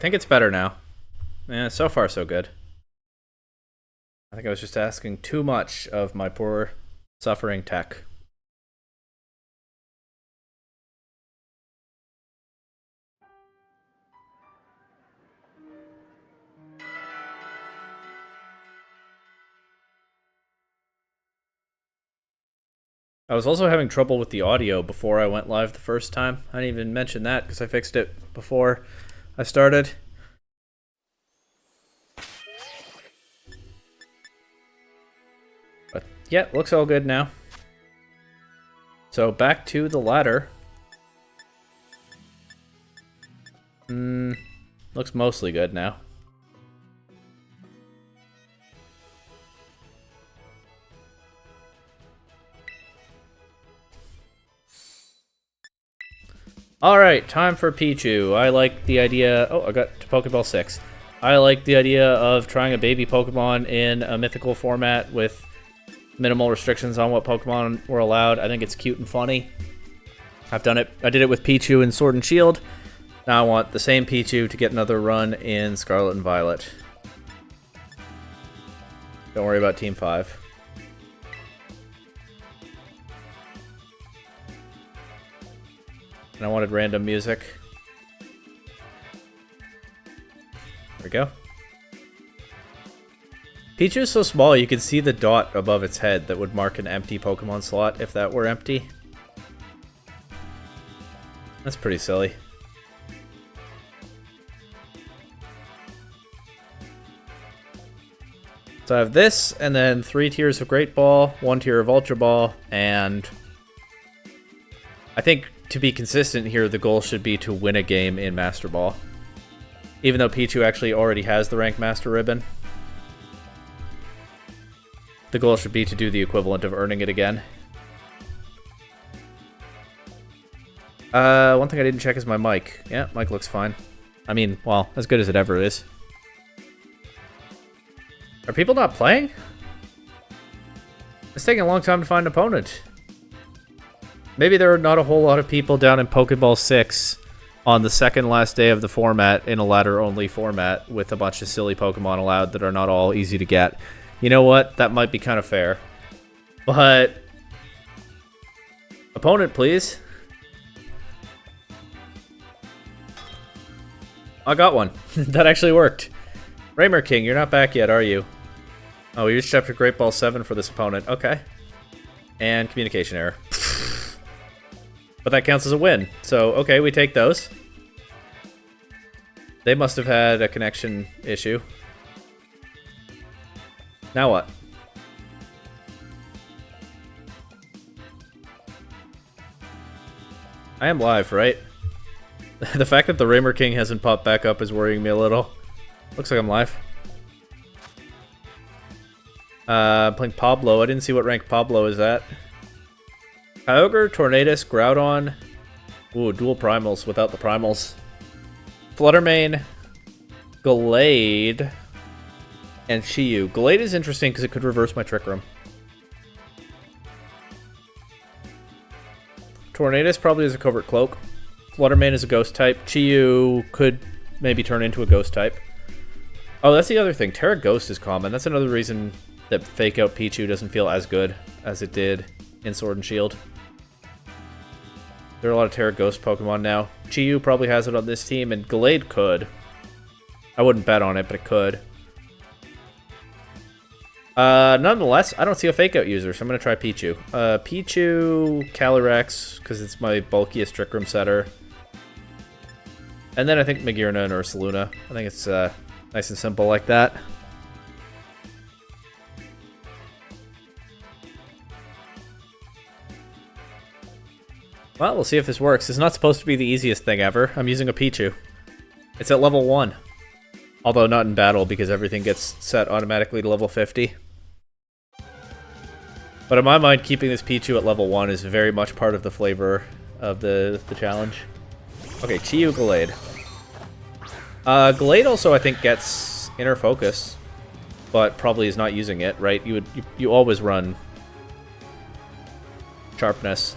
think it's better now. Yeah, so far so good. I think I was just asking too much of my poor, suffering tech. I was also having trouble with the audio before I went live the first time. I didn't even mention that because I fixed it before I started. But yeah, looks all good now. So back to the ladder. Looks mostly good now. Alright, time for Pichu. I like the idea... Oh, I got to Pokeball 6. I like the idea of trying a baby Pokemon in a mythical format with minimal restrictions on what Pokemon were allowed. I think it's cute and funny. I've done it. I did it with Pichu in Sword and Shield. Now I want the same Pichu to get another run in Scarlet and Violet. Don't worry about Team 5. And I wanted random music. There we go. Pichu is so small you can see the dot above its head that would mark an empty Pokemon slot if that were empty. That's pretty silly. So I have this, and then 3 tiers of Great Ball, 1 tier of Ultra Ball, and I think to be consistent here, the goal should be to win a game in Master Ball. Even though Pichu actually already has the Rank Master ribbon. The goal should be to do the equivalent of earning it again. One thing I didn't check is my mic. Yeah, mic looks fine. I mean, well, as good as it ever is. Are people not playing? It's taking a long time to find an opponent. Maybe there are not a whole lot of people down in Pokeball 6 on the second last day of the format in a ladder-only format with a bunch of silly Pokemon allowed that are not all easy to get. You know what? That might be kind of fair. But... opponent, please. I got one. That actually worked. Raymer King, you're not back yet, are you? Oh, we used Chapter Great Ball 7 for this opponent. Okay. And communication error. But that counts as a win. So, okay, we take those. They must have had a connection issue. Now what? I am live, right? The fact that the Raymer King hasn't popped back up is worrying me a little. Looks like I'm live. Playing Pablo. I didn't see what rank Pablo is at. Kyogre, Tornadus, Groudon. Ooh, dual primals without the primals. Fluttermane, Gallade, and Chi-Yu. Gallade is interesting because it could reverse my Trick Room. Tornadus probably is a Covert Cloak. Fluttermane is a Ghost type. Chi-Yu could maybe turn into a Ghost type. Oh, that's the other thing. Terra Ghost is common. That's another reason that Fake Out Pichu doesn't feel as good as it did in Sword and Shield. There are a lot of Terra Ghost Pokemon now. Chi-Yu probably has it on this team, and Gallade could. I wouldn't bet on it, but it could. Nonetheless, I don't see a Fake Out user, so I'm going to try Pichu. Pichu, Calyrex, because it's my bulkiest Trick Room setter. And then I think Magearna and Ursaluna. I think it's nice and simple like that. Well, we'll see if this works. It's not supposed to be the easiest thing ever. I'm using a Pichu. It's at level 1. Although not in battle, because everything gets set automatically to level 50. But in my mind, keeping this Pichu at level 1 is very much part of the flavor of the challenge. Okay, Chi-Yu, Gallade. Gallade also, I think, gets Inner Focus, but probably is not using it, right? You always run Sharpness.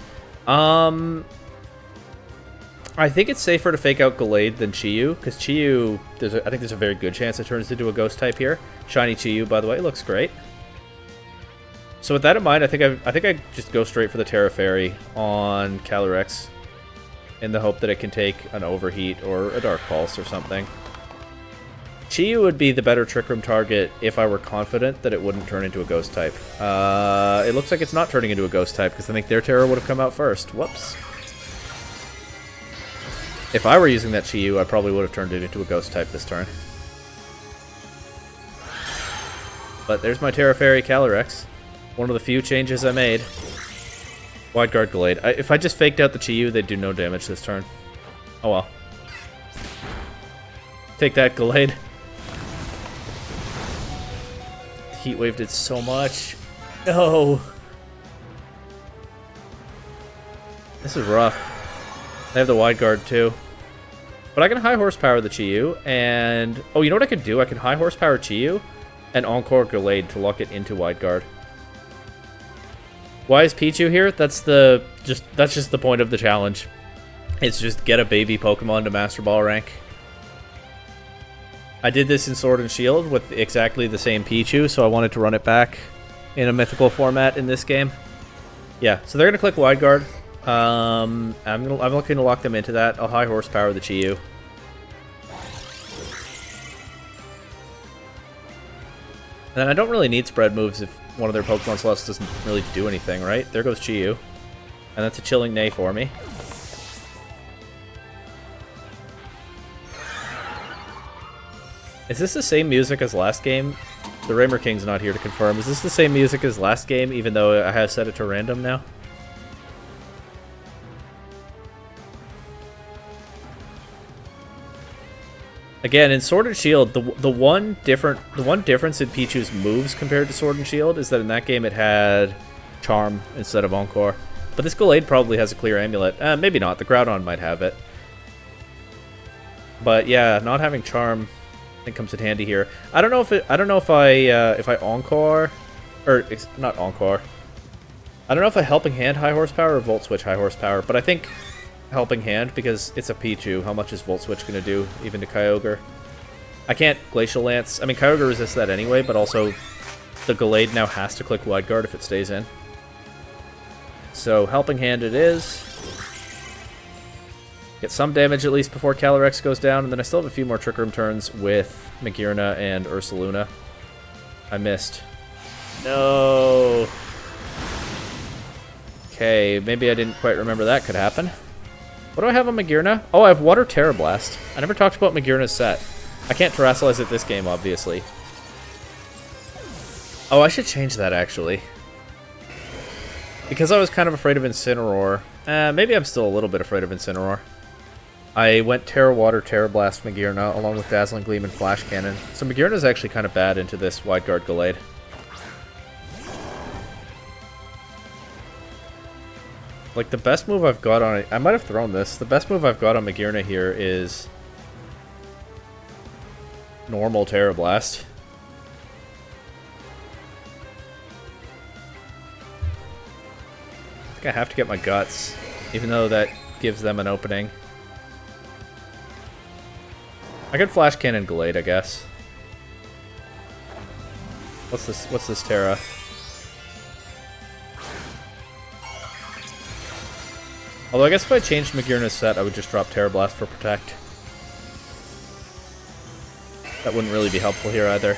I think it's safer to fake out Gallade than Chi-Yu, because Chi-Yu, I think there's a very good chance it turns into a ghost type here. Shiny Chi-Yu, by the way, looks great. So with that in mind, I think I just go straight for the Terra Fairy on Calyrex in the hope that it can take an Overheat or a Dark Pulse or something. Chi-Yu would be the better Trick Room target if I were confident that it wouldn't turn into a ghost type. It looks like it's not turning into a ghost type because I think their Terra would have come out first. Whoops. If I were using that Chi-Yu, I probably would have turned it into a ghost type this turn. But there's my Terra Fairy Calyrex. One of the few changes I made. Wide Guard Gallade. If I just faked out the Chi-Yu, they'd do no damage this turn. Oh well. Take that, Gallade. Heat Wave did so much. No! This is rough. They have the Wide Guard too. But I can high horsepower the Chi-Yu, and... Oh, you know what I could do? I can high horsepower Chi-Yu and Encore Gallade to lock it into Wide Guard. Why is Pichu here? That's just the point of the challenge. It's just get a baby Pokemon to Master Ball rank. I did this in Sword and Shield with exactly the same Pichu, so I wanted to run it back in a mythical format in this game. Yeah, so they're gonna click Wide Guard. I'm looking to lock them into that. I'll high horsepower the Chi-Yu. And I don't really need spread moves if one of their Pokemon slots doesn't really do anything, right? There goes Chi-Yu. And that's a Chilling Neigh for me. Is this the same music as last game? The Raymer King's not here to confirm. Is this the same music as last game, even though I have set it to random now? Again, in Sword and Shield, the one difference in Pichu's moves compared to Sword and Shield is that in that game it had Charm instead of Encore. But this Gallade probably has a clear Amulet. Maybe not. The Groudon might have it. But yeah, not having Charm, I think, comes in handy here. I don't know if I Encore, or it's not Encore. I don't know if I Helping Hand high horsepower or Volt Switch high horsepower, but I think Helping Hand, because it's a Pichu. How much is Volt Switch going to do, even to Kyogre? I can't Glacial Lance. I mean, Kyogre resists that anyway, but also the Gallade now has to click Wide Guard if it stays in. So, Helping Hand it is. Get some damage at least before Calyrex goes down, and then I still have a few more Trick Room turns with Magearna and Ursaluna. I missed. No! Okay, maybe I didn't quite remember that could happen. What do I have on Magearna? Oh, I have Water Terra Blast. I never talked about Magearna's set. I can't Terrasilize it this game, obviously. Oh, I should change that, actually. Because I was kind of afraid of Incineroar. Maybe I'm still a little bit afraid of Incineroar. I went Terra Water, Terra Blast Magearna, along with Dazzling Gleam and Flash Cannon. So Magearna's actually kind of bad into this Wide Guard Gallade. Like, the best move I've got on it... I might have thrown this. The best move I've got on Magearna here is normal Terra Blast. I think I have to get my Guts, even though that gives them an opening. I could Flash Cannon Gallade, I guess. What's this Terra? Although I guess if I changed Magearna's set, I would just drop Terra Blast for Protect. That wouldn't really be helpful here either.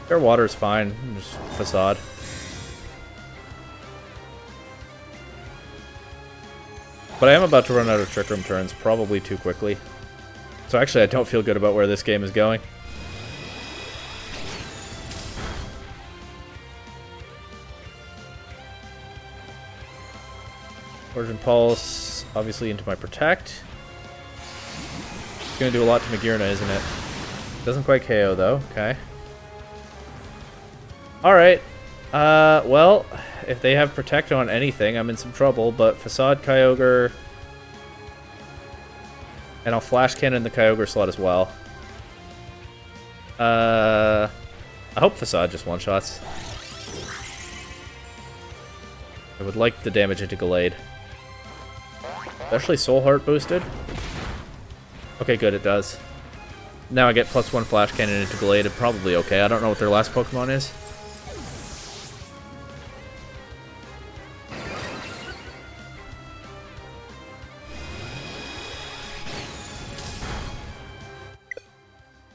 Terra Water is fine, just Facade. But I am about to run out of Trick Room turns, probably too quickly. So actually I don't feel good about where this game is going. Origin Pulse, obviously into my Protect. It's going to do a lot to Magearna, isn't it? Doesn't quite KO, though. Okay. Alright. Well, if they have Protect on anything, I'm in some trouble, but Facade Kyogre... And I'll Flash Cannon the Kyogre slot as well. I hope Facade just one-shots. I would like the damage into Gallade. Especially Soul Heart boosted. Okay, good, it does. Now I get +1 Flash Cannon into Gallade, probably okay. I don't know what their last Pokemon is.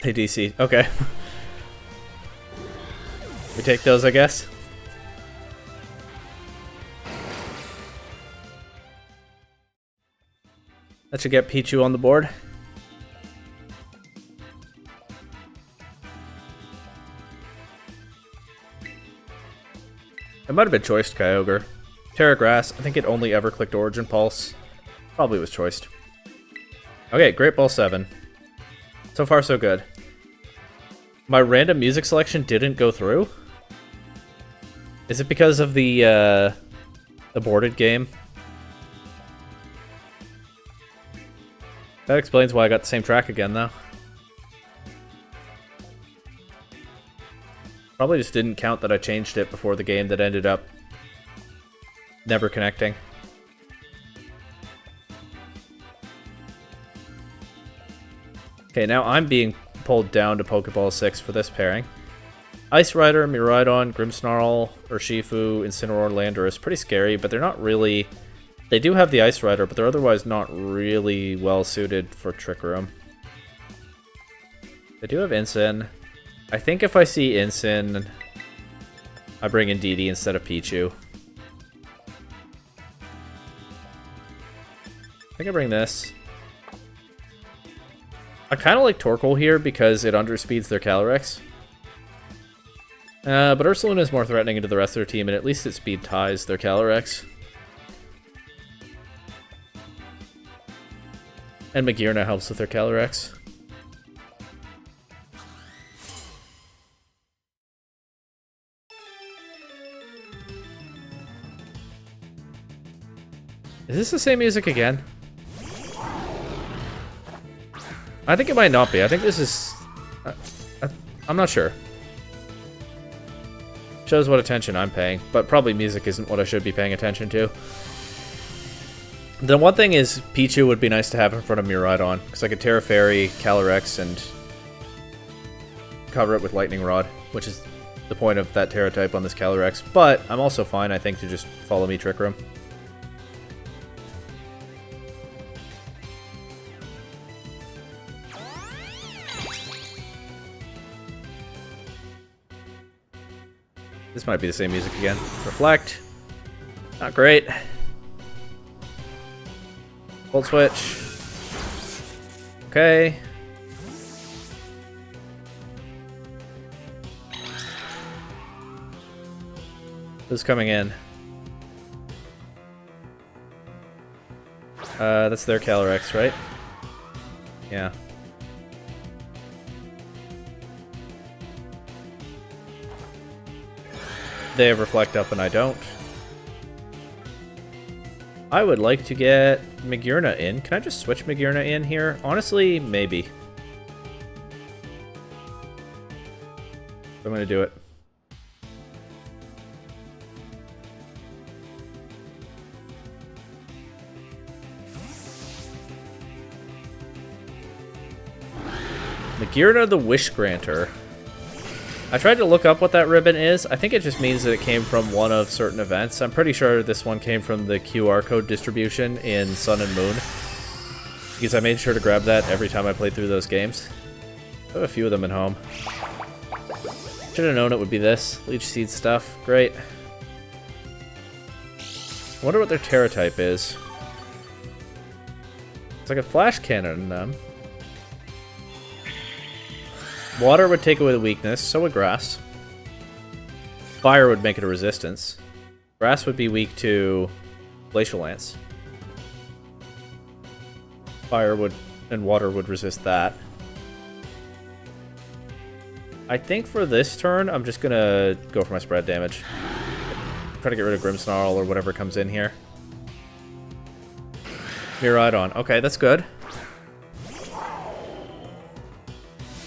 They DC. Okay. We take those, I guess. That should get Pichu on the board. It might have been choiced Kyogre. Terra Grass, I think it only ever clicked Origin Pulse. Probably was choiced. Okay, Great Ball 7. So far, so good. My random music selection didn't go through? Is it because of the boarded game? That explains why I got the same track again, though. Probably just didn't count that I changed it before the game that ended up never connecting. Okay, now I'm being pulled down to Pokeball 6 for this pairing. Ice Rider, Miraidon, Grimmsnarl, Urshifu, Incineroar, Landorus. Pretty scary, but they're not really... They do have the Ice Rider, but they're otherwise not really well suited for Trick Room. They do have Incin. I think if I see Incin, I bring in DD instead of Pichu. I think I bring this. I kind of like Torkoal here because it underspeeds their Calyrex. But Ursaluna is more threatening into the rest of their team, and at least it speed ties their Calyrex. And Magearna helps with their Calyrex. Is this the same music again? I think it might not be. I think this is... I'm not sure. Shows what attention I'm paying, but probably music isn't what I should be paying attention to. The one thing is, Pichu would be nice to have in front of Miraidon, because I could Terra Fairy, Calyrex, and cover it with Lightning Rod, which is the point of that Terra type on this Calyrex. But I'm also fine, I think, to just follow me Trick Room. This might be the same music again. Reflect. Not great. Volt Switch. Okay. Who's coming in? That's their Calyrex, right? Yeah. They have Reflect up and I don't. I would like to get Magearna in. Can I just switch Magearna in here? Honestly, maybe. I'm going to do it. Magearna the Wish Granter. I tried to look up what that ribbon is. I think it just means that it came from one of certain events. I'm pretty sure this one came from the QR code distribution in Sun and Moon, because I made sure to grab that every time I played through those games. I have a few of them at home. Should have known it would be this. Leech Seed stuff. Great. I wonder what their Terra type is. It's like a Flash Cannon in them. Water would take away the weakness, so would Grass. Fire would make it a resistance. Grass would be weak to Glacial Lance. Fire would and water would resist that. I think for this turn, I'm just gonna go for my spread damage. Try to get rid of Grimmsnarl or whatever comes in here. Miraidon. Okay, that's good.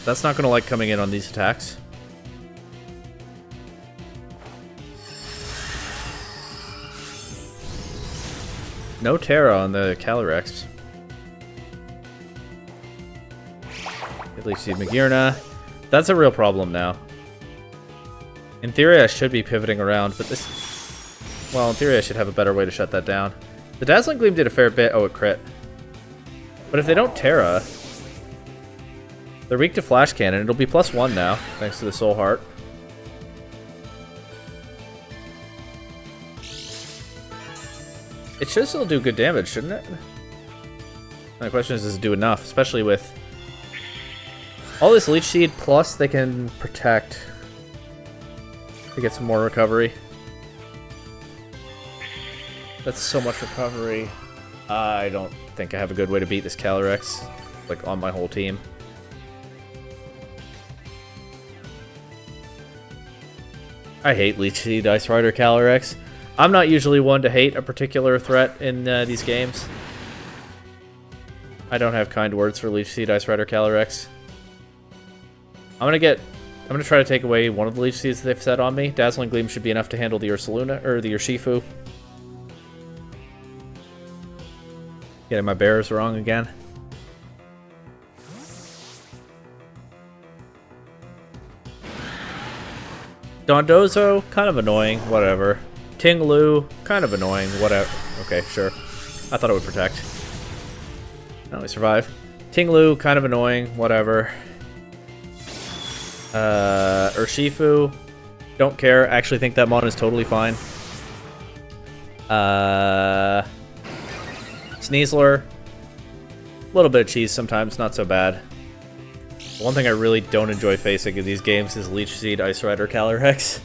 That's not going to like coming in on these attacks. No Terra on the Calyrex. At least see Magearna. That's a real problem now. In theory, I should be pivoting around, but this... Well, in theory, I should have a better way to shut that down. The Dazzling Gleam did a fair bit. Oh, it crit. But if they don't Terra... They're weak to Flash Cannon. It'll be +1 now, thanks to the Soul Heart. It should still do good damage, shouldn't it? My question is, does it do enough? Especially with all this Leech Seed, plus they can protect to get some more recovery. That's so much recovery. I don't think I have a good way to beat this Calyrex, like, on my whole team. I hate Leech Seed Ice Rider Calyrex. I'm not usually one to hate a particular threat in these games. I don't have kind words for Leech Seed Ice Rider Calyrex. I'm gonna try to take away one of the Leech Seeds they've set on me. Dazzling Gleam should be enough to handle the Ursaluna, or the Urshifu. Getting my bears wrong again. Dondozo, kind of annoying, whatever. Ting-Lu, kind of annoying, whatever. Okay, sure. I thought it would protect. No, we survive. Ting-Lu, kind of annoying, whatever. Urshifu, don't care. Actually think that mon is totally fine. Sneasler, a little bit of cheese sometimes, not so bad. One thing I really don't enjoy facing in these games is Leech Seed Ice Rider Calyrex.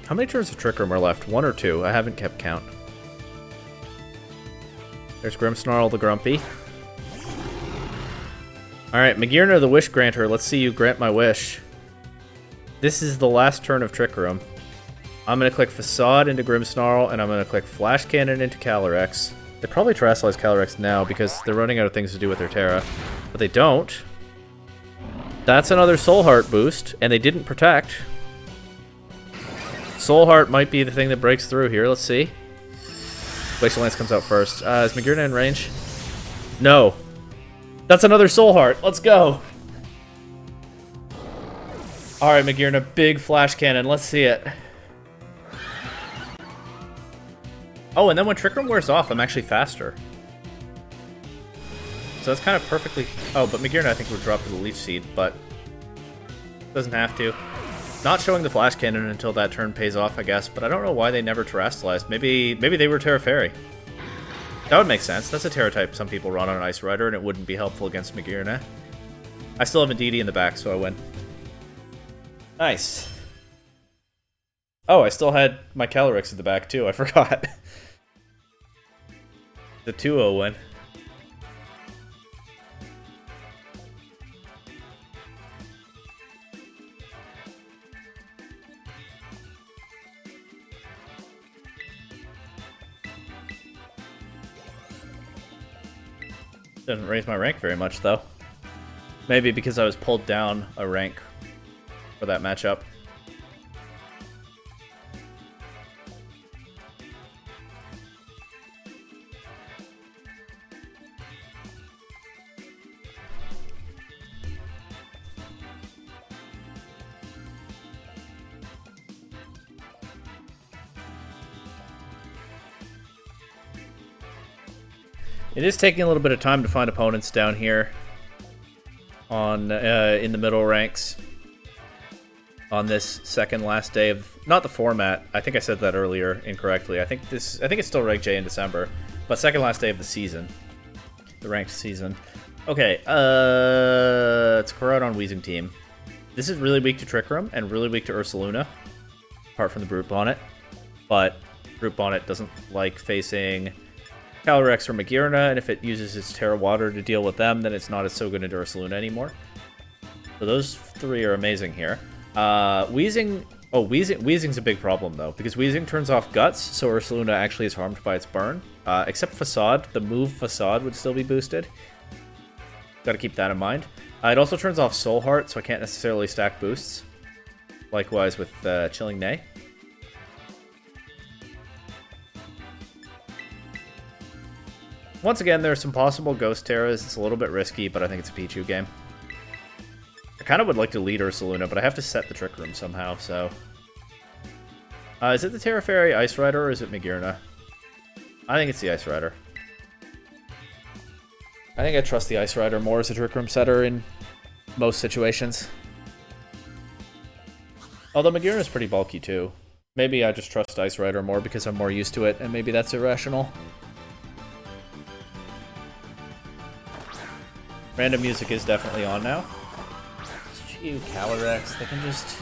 How many turns of Trick Room are left? 1 or 2? I haven't kept count. There's Grimmsnarl the Grumpy. Alright, Magearna the Wish Granter. Let's see you grant my wish. This is the last turn of Trick Room. I'm going to click Facade into Grimmsnarl, and I'm going to click Flash Cannon into Calyrex. They probably Terrasilize Calyrex now because they're running out of things to do with their Terra. But they don't. That's another Soul Heart boost, and they didn't protect. Soul Heart might be the thing that breaks through here. Let's see. Glacial Lance comes out first. Is Magearna in range? No. That's another Soul Heart. Let's go. Alright, Magearna. Big Flash Cannon. Let's see it. Oh, and then when Trick Room wears off, I'm actually faster. So that's kind of perfectly... Oh, but Magearna I think would drop to the Leech Seed, but... Doesn't have to. Not showing the Flash Cannon until that turn pays off, I guess, but I don't know why they never Terrastalized. Maybe they were Terra Fairy. That would make sense. That's a Terra type some people run on an Ice Rider, and it wouldn't be helpful against Magearna. I still have a DD in the back, so I win. Nice. Oh, I still had my Calyrex in the back, too. I forgot. The 2-0 win. Didn't raise my rank very much, though. Maybe because I was pulled down a rank for that matchup. It is taking a little bit of time to find opponents down here on in the middle ranks on this second last day of not the format. I think I said that earlier incorrectly. I think it's still Rank J in December, but second last day of the season, the ranked season. Okay, it's Koraidon Weezing team. This is really weak to Trick Room and really weak to Ursaluna, apart from the Brute Bonnet. But Brute Bonnet doesn't like facing Calyrex or Magearna, and if it uses its Terra Water to deal with them, then it's not as so good into Ursaluna anymore. So those three are amazing here. Weezing Oh, Wheezing's a big problem, though, because Wheezing turns off Guts, so Ursaluna actually is harmed by its burn. Except Facade. The move Facade would still be boosted. Gotta keep that in mind. It also turns off Soul Heart, so I can't necessarily stack boosts. Likewise with Chilling Neigh. Once again, there are some possible Ghost Terras. It's a little bit risky, but I think it's a Pichu game. I kind of would like to lead Ursaluna, but I have to set the Trick Room somehow, so... is it the Terra Fairy Ice Rider, or is it Magearna? I think it's the Ice Rider. I think I trust the Ice Rider more as a Trick Room setter in most situations. Although Magearna's pretty bulky, too. Maybe I just trust Ice Rider more because I'm more used to it, and maybe that's irrational. Random music is definitely on now. Gee, Calyrex, they can just...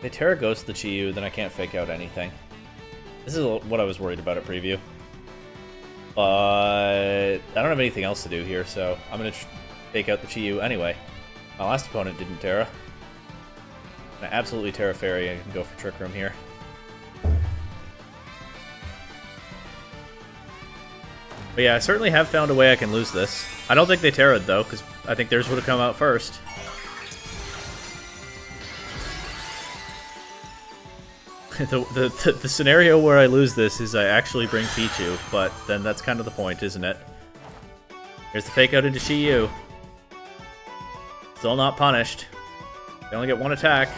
They Terra Ghost the Chi-Yu, then I can't fake out anything. This is what I was worried about at preview. But I don't have anything else to do here, so I'm going to fake out the Chi-Yu anyway. My last opponent didn't Terra. I absolutely Terra Fairy and can go for Trick Room here. But yeah, I certainly have found a way I can lose this. I don't think they Terra'd though, because I think theirs would have come out first. The scenario where I lose this is I actually bring Pichu, but then that's kind of the point, isn't it? Here's the fake out into Chi-Yu. Still not punished. They only get one attack.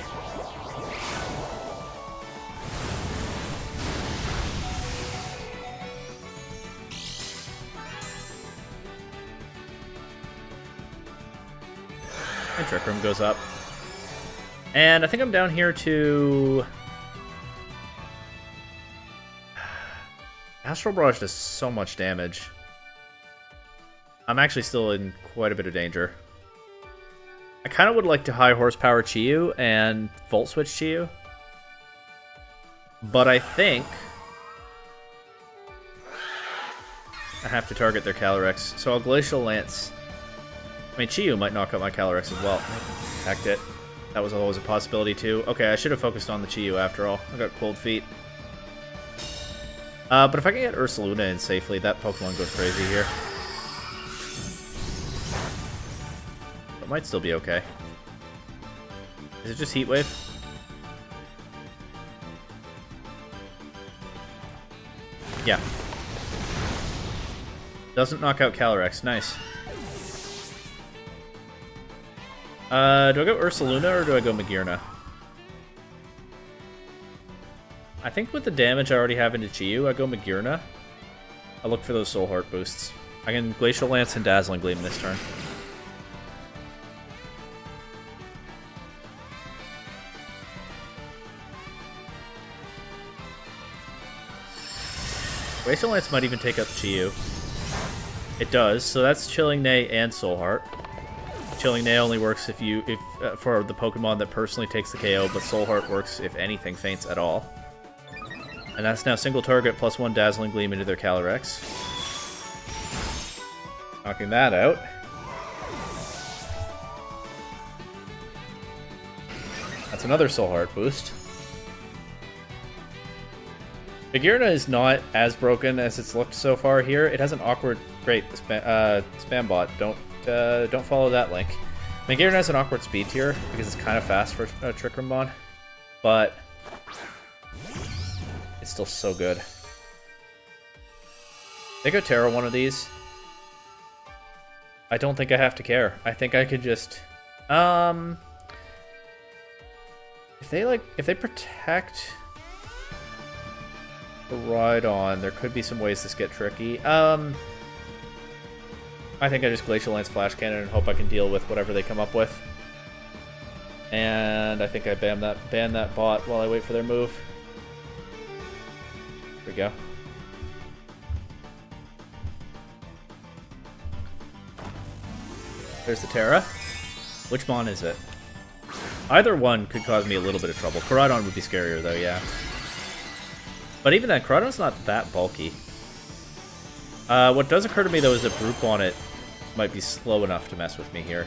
And Trick Room goes up. And I think I'm down here to... Astral Barrage does so much damage. I'm actually still in quite a bit of danger. I kind of would like to high horsepower Chi-Yu and Volt Switch Chi-Yu. But I think I have to target their Calyrex. So I'll Glacial Lance. I mean, Chi-Yu might knock out my Calyrex as well. Attacked it. That was always a possibility too. Okay, I should have focused on the Chi-Yu after all. I got Cold Feet. But if I can get Ursaluna in safely, that Pokemon goes crazy here. It might still be okay. Is it just Heat Wave? Yeah. Doesn't knock out Calyrex. Nice. Do I go Ursaluna or do I go Magearna? I think with the damage I already have into Chi-Yu, I go Magearna. I look for those Soul Heart boosts. I can Glacial Lance and Dazzling Gleam this turn. Glacial Lance might even take out the Chi-Yu. It does, so that's Chilling Neigh and Soul Heart. Chilling Neigh only works if for the Pokemon that personally takes the KO, but Soul Heart works if anything faints at all. And that's now single target plus 1 Dazzling Gleam into their Calyrex. Knocking that out. That's another Soul Heart boost. Magearna is not as broken as it's looked so far here. It has an awkward... Great, spam bot. Don't follow that link. Magearna has an awkward speed tier because it's kind of fast for a Trick Room mod, but it's still so good. They go Terra one of these. I don't think I have to care. I think I could just if they protect the Rhydon, there could be some ways this get tricky. I think I just Glacial Lance Flash Cannon and hope I can deal with whatever they come up with. And I think I ban that bot while I wait for their move. Here we go. There's the Terra. Which Mon is it? Either one could cause me a little bit of trouble. Koraidon would be scarier though, yeah. But even then, Koraidon's not that bulky. What does occur to me though is that Brute on it might be slow enough to mess with me here.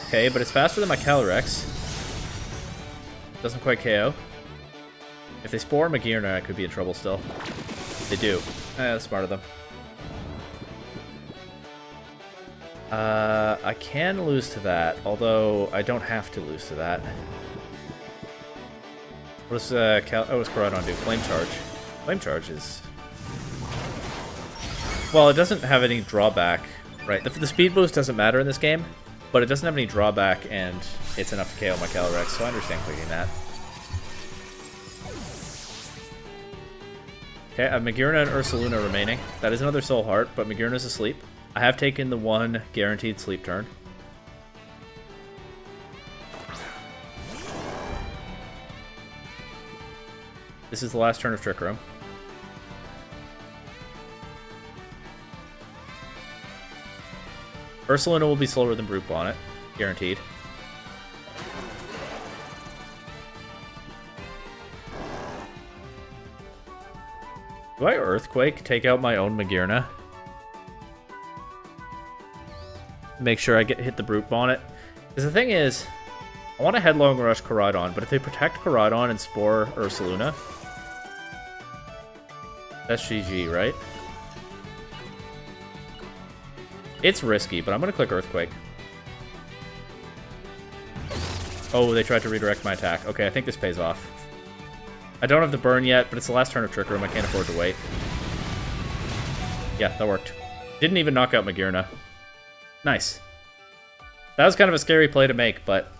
Okay, but it's faster than my Calyrex. Doesn't quite KO. If they Spore Magearna, I could be in trouble still. They do. That's smart of them. I can lose to that, although I don't have to lose to that. What does what's Koraidon do? Flame Charge. Flame Charge is... Well, it doesn't have any drawback, right? The speed boost doesn't matter in this game, but it doesn't have any drawback, and it's enough to KO my Calyrex, so I understand clicking that. Okay, I have Magearna and Ursaluna remaining. That is another Soul Heart, but Magearna's asleep. I have taken the one guaranteed sleep turn. This is the last turn of Trick Room. Ursaluna will be slower than Brute Bonnet, guaranteed. Do I Earthquake, take out my own Magearna? Make sure I hit the Brute Bonnet. Because the thing is, I want to Headlong Rush Koraidon, but if they protect Koraidon and Spore Ursaluna, that's GG, right? It's risky, but I'm going to click Earthquake. Oh, they tried to redirect my attack. Okay, I think this pays off. I don't have the burn yet, but it's the last turn of Trick Room. I can't afford to wait. Yeah, that worked. Didn't even knock out Magearna. Nice. That was kind of a scary play to make, but...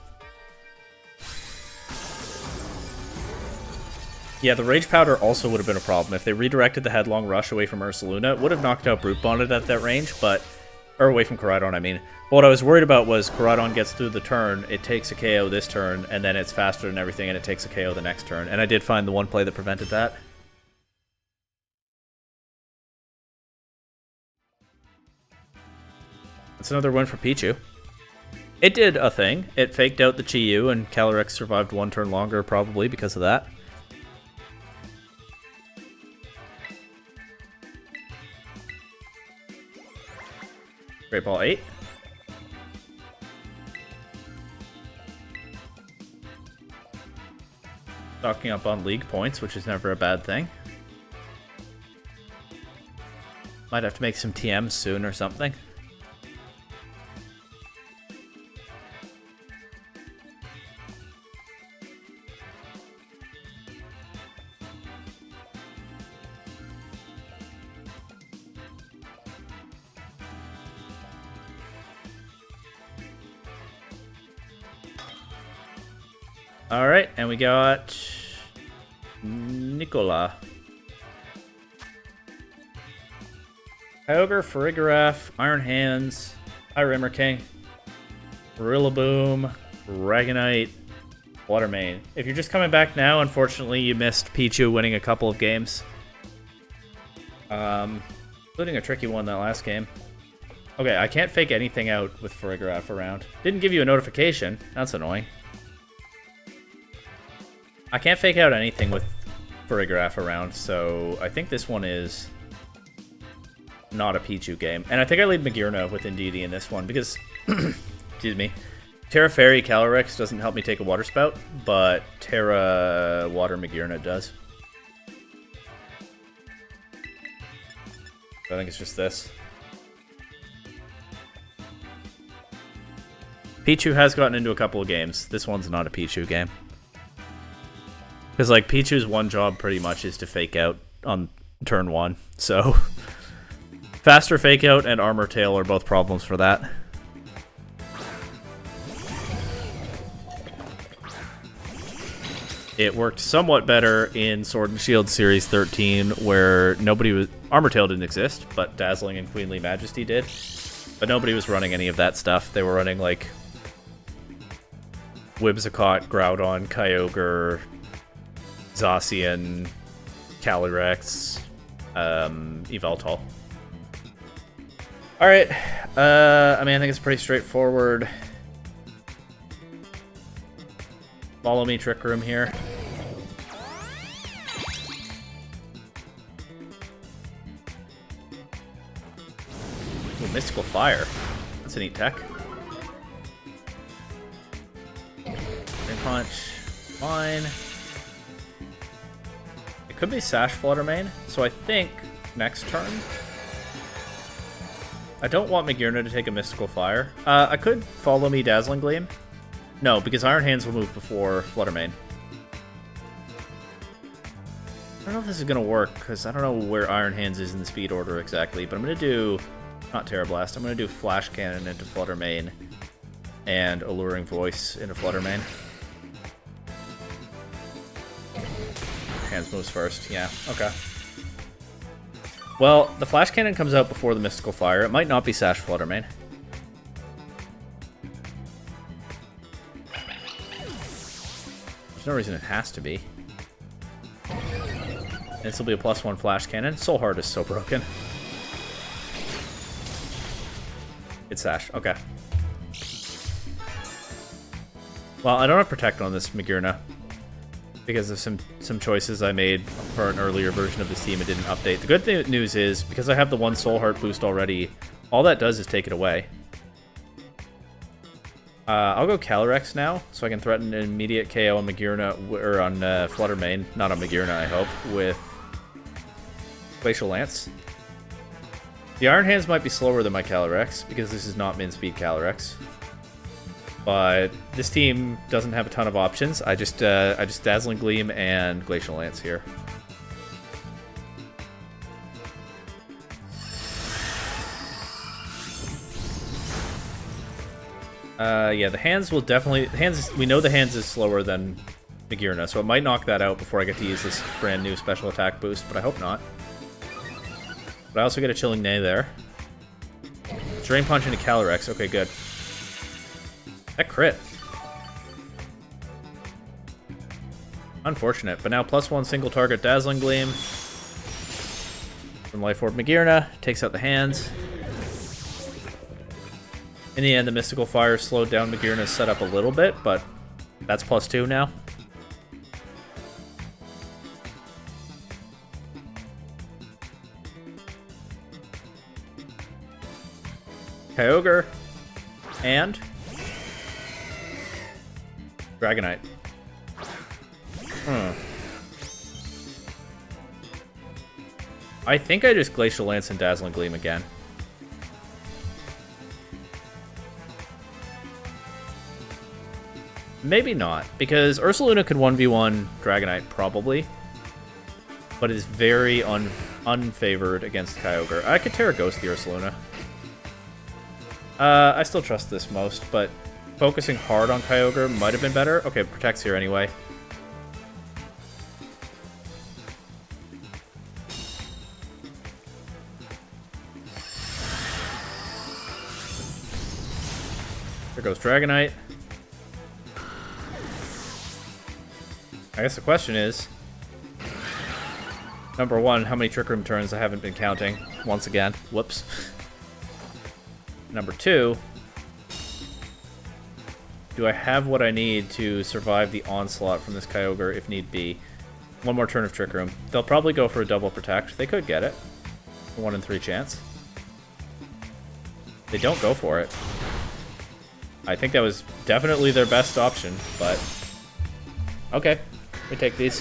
Yeah, the Rage Powder also would have been a problem. If they redirected the Headlong Rush away from Ursaluna, it would have knocked out Brute Bonnet at that range, but... Or away from Koraidon, I mean. But what I was worried about was Koraidon gets through the turn, it takes a KO this turn, and then it's faster than everything, and it takes a KO the next turn. And I did find the one play that prevented that. That's another win for Pichu. It did a thing. It faked out the Chi-Yu, and Calyrex survived one turn longer, probably because of that. Great Ball 8. Stocking up on league points, which is never a bad thing. Might have to make some TMs soon or something. Alright, and we got Nicola. Kyogre, Farigiraf, Iron Hands, Rimmer King, Rillaboom, Dragonite, Watermane. If you're just coming back now, unfortunately you missed Pichu winning a couple of games. Including a tricky one that last game. Okay, I can't fake anything out with Farigiraf around. Didn't give you a notification. That's annoying. I can't fake out anything with Farigiraf around, so I think this one is not a Pichu game. And I think I lead Magearna with Indeedee in this one because, excuse me, Terra Fairy Calyrex doesn't help me take a Water Spout, but Terra Water Magearna does. I think it's just this. Pichu has gotten into a couple of games. This one's not a Pichu game. Because, like, Pichu's one job pretty much is to fake out on turn 1. So, faster fake out and Armor Tail are both problems for that. It worked somewhat better in Sword and Shield Series 13, where nobody was... Armor Tail didn't exist, but Dazzling and Queenly Majesty did. But nobody was running any of that stuff. They were running, like, Whimsicott, Groudon, Kyogre... Zacian, Calyrex, Yveltal. Alright, I mean, I think it's pretty straightforward. Follow me, Trick Room here. Ooh, Mystical Fire. That's a neat tech. Punch. Fine. It could be Sash Flutter Mane, so I think next turn. I don't want Magearna to take a Mystical Fire. I could Follow Me Dazzling Gleam. No, because Iron Hands will move before Flutter Mane. I don't know if this is going to work, because I don't know where Iron Hands is in the speed order exactly, but I'm going to do... Not Terra Blast, I'm going to do Flash Cannon into Flutter Mane and Alluring Voice into Flutter Mane. Hands moves first, yeah, okay. Well, the Flash Cannon comes out before the Mystical Fire. It might not be Sash Flutter Mane. There's no reason it has to be. This will be a +1 Flash Cannon. Soul Heart is so broken. It's Sash, okay. Well, I don't have Protect on this Magearna because of some choices I made for an earlier version of this team. It didn't update. The good news is, because I have the 1 Soul Heart boost already, all that does is take it away. I'll go Calyrex now, so I can threaten an immediate KO on Magearna, or on Flutter Mane, not on Magearna, I hope, with Glacial Lance. The Iron Hands might be slower than my Calyrex, because this is not min speed Calyrex. But this team doesn't have a ton of options. I just Dazzling Gleam and Glacial Lance here. Yeah, the hands will definitely... we know the hands is slower than Magearna, so it might knock that out before I get to use this brand new special attack boost, but I hope not. But I also get a Chilling Neigh there. Drain Punch into Calyrex. Okay, good. That crit. Unfortunate, but now +1 single target Dazzling Gleam. From Life Orb Magearna. Takes out the hands. In the end, the Mystical Fire slowed down Magearna's setup a little bit, but that's +2 now. Kyogre. And... Dragonite. I think I just Glacial Lance and Dazzling Gleam again. Maybe not, because Ursaluna could 1v1 Dragonite, probably. But is very unfavored against Kyogre. I could Terra Ghost the Ursaluna. I still trust this most, but focusing hard on Kyogre might have been better. Okay, Protect's here anyway. There goes Dragonite. I guess the question is, number one, how many Trick Room turns I haven't been counting once again. Whoops. Number two, do I have what I need to survive the onslaught from this Kyogre if need be? One more turn of Trick Room. They'll probably go for a double Protect. They could get it. A 1 in 3 chance. They don't go for it. I think that was definitely their best option, but... Okay, we take these.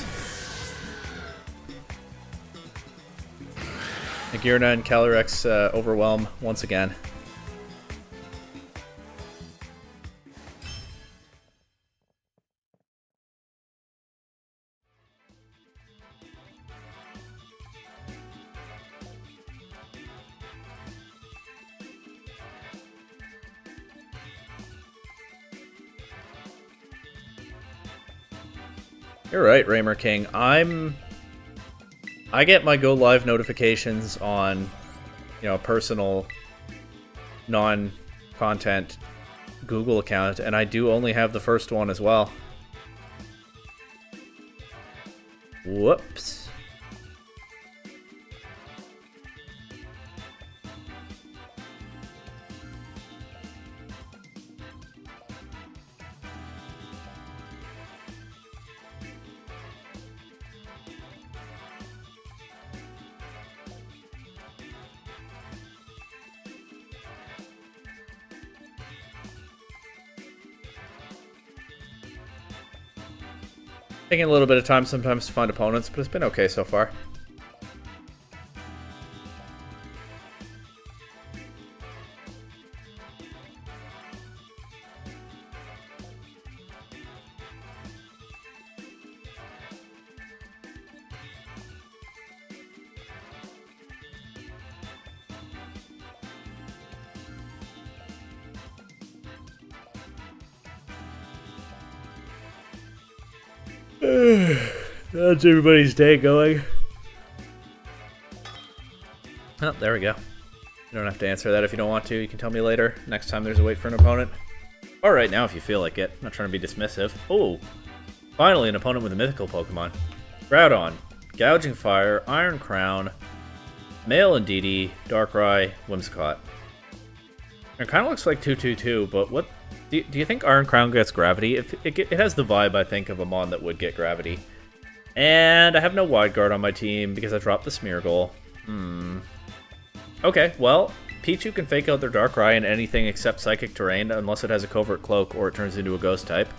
Magearna and Calyrex overwhelm once again. You're right, Raymer King. I get my Go Live notifications on, you know, a personal, non-content Google account, and I do only have the first one as well. Whoops. Taking a little bit of time sometimes to find opponents, but it's been okay so far. That's everybody's day going. Oh, there we go. You don't have to answer that if you don't want to. You can tell me later, next time there's a wait for an opponent. Or right now if you feel like it. I'm not trying to be dismissive. Oh, finally an opponent with a mythical Pokemon. Groudon, Gouging Fire, Iron Crown, Male Indeedee, Darkrai, Whimsicott. It kind of looks like 2-2-2, but what... Do you think Iron Crown gets Gravity? It has the vibe, I think, of a Mon that would get Gravity. And I have no Wide Guard on my team because I dropped the Smeargle. Okay, well, Pichu can fake out their Darkrai in anything except Psychic Terrain unless it has a Covert Cloak or it turns into a Ghost type.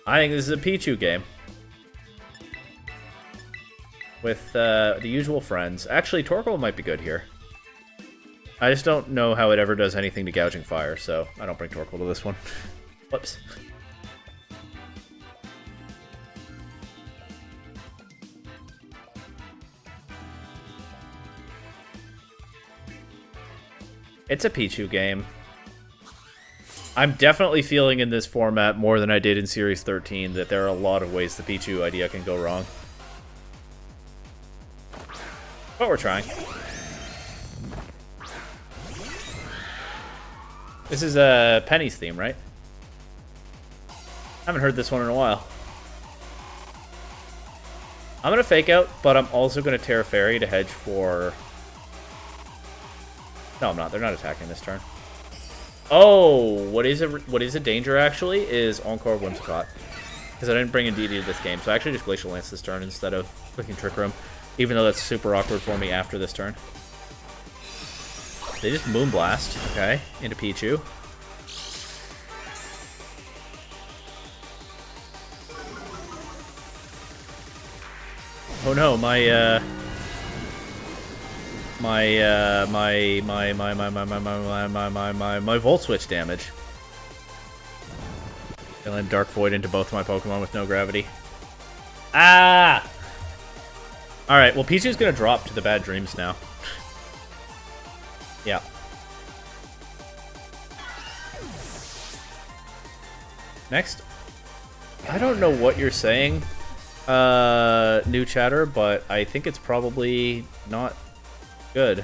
I think this is a Pichu game. With the usual friends. Actually, Torkoal might be good here. I just don't know how it ever does anything to Gouging Fire, so I don't bring Torkoal to this one. Whoops. It's a Pichu game. I'm definitely feeling in this format more than I did in Series 13 that there are a lot of ways the Pichu idea can go wrong. But we're trying. This is Penny's theme, right? I haven't heard this one in a while. I'm gonna fake out, but I'm also gonna Terra Fairy to hedge for... No, I'm not. They're not attacking this turn. Oh, what is a danger actually is Encore Whimsicott. Because I didn't bring Indeedee to this game, so I actually just Glacial Lance this turn instead of clicking Trick Room. Even though that's super awkward for me after this turn. They just Moonblast, okay, into Pichu. Oh no, my Volt Switch damage. And then Dark Void into both my Pokemon with no gravity. Ah! Alright, well Pichu's gonna drop to the Bad Dreams now. Yeah. Next. I don't know what you're saying, new chatter, but I think it's probably not good.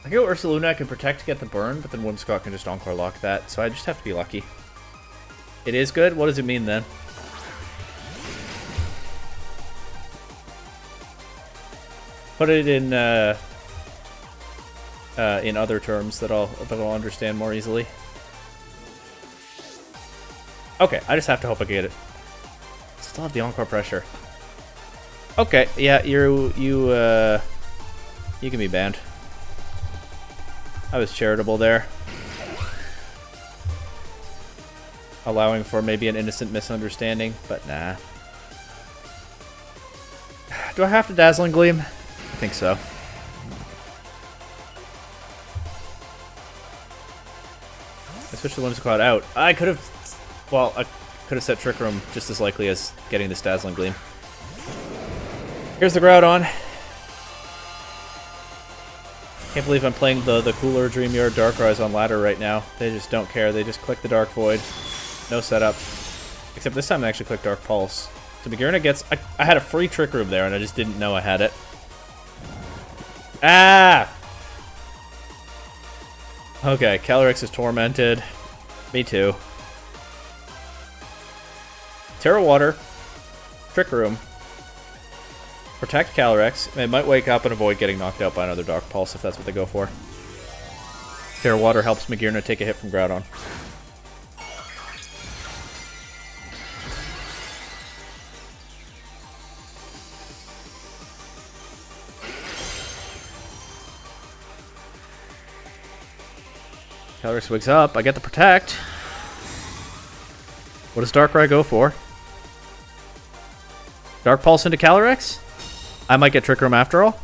I go Ursaluna, I can protect to get the burn, but then Whimsicott can just Encore Lock that, so I just have to be lucky. It is good? What does it mean then? Put it in other terms that I'll understand more easily. Okay, I just have to hope I get it. Still have the Encore pressure. Okay, yeah, you can be banned. I was charitable there. Allowing for maybe an innocent misunderstanding, but nah. Do I have to Dazzling Gleam? I think so. I switched the Whimsicott out. I could have... Well, I could have set Trick Room just as likely as getting this Dazzling Gleam. Here's the Groudon. Can't believe I'm playing the cooler Dream Yard Darkrai's on ladder right now. They just don't care. They just click the Dark Void. No setup. Except this time I actually clicked Dark Pulse. So Magearna gets... I had a free Trick Room there and I just didn't know I had it. Ah! Okay, Calyrex is tormented. Me too. Terra Water. Trick Room. Protect Calyrex. It might wake up and avoid getting knocked out by another Dark Pulse if that's what they go for. Terra Water helps Magearna take a hit from Groudon. Calyrex wakes up. I get the Protect. What does Darkrai go for? Dark Pulse into Calyrex? I might get Trick Room after all.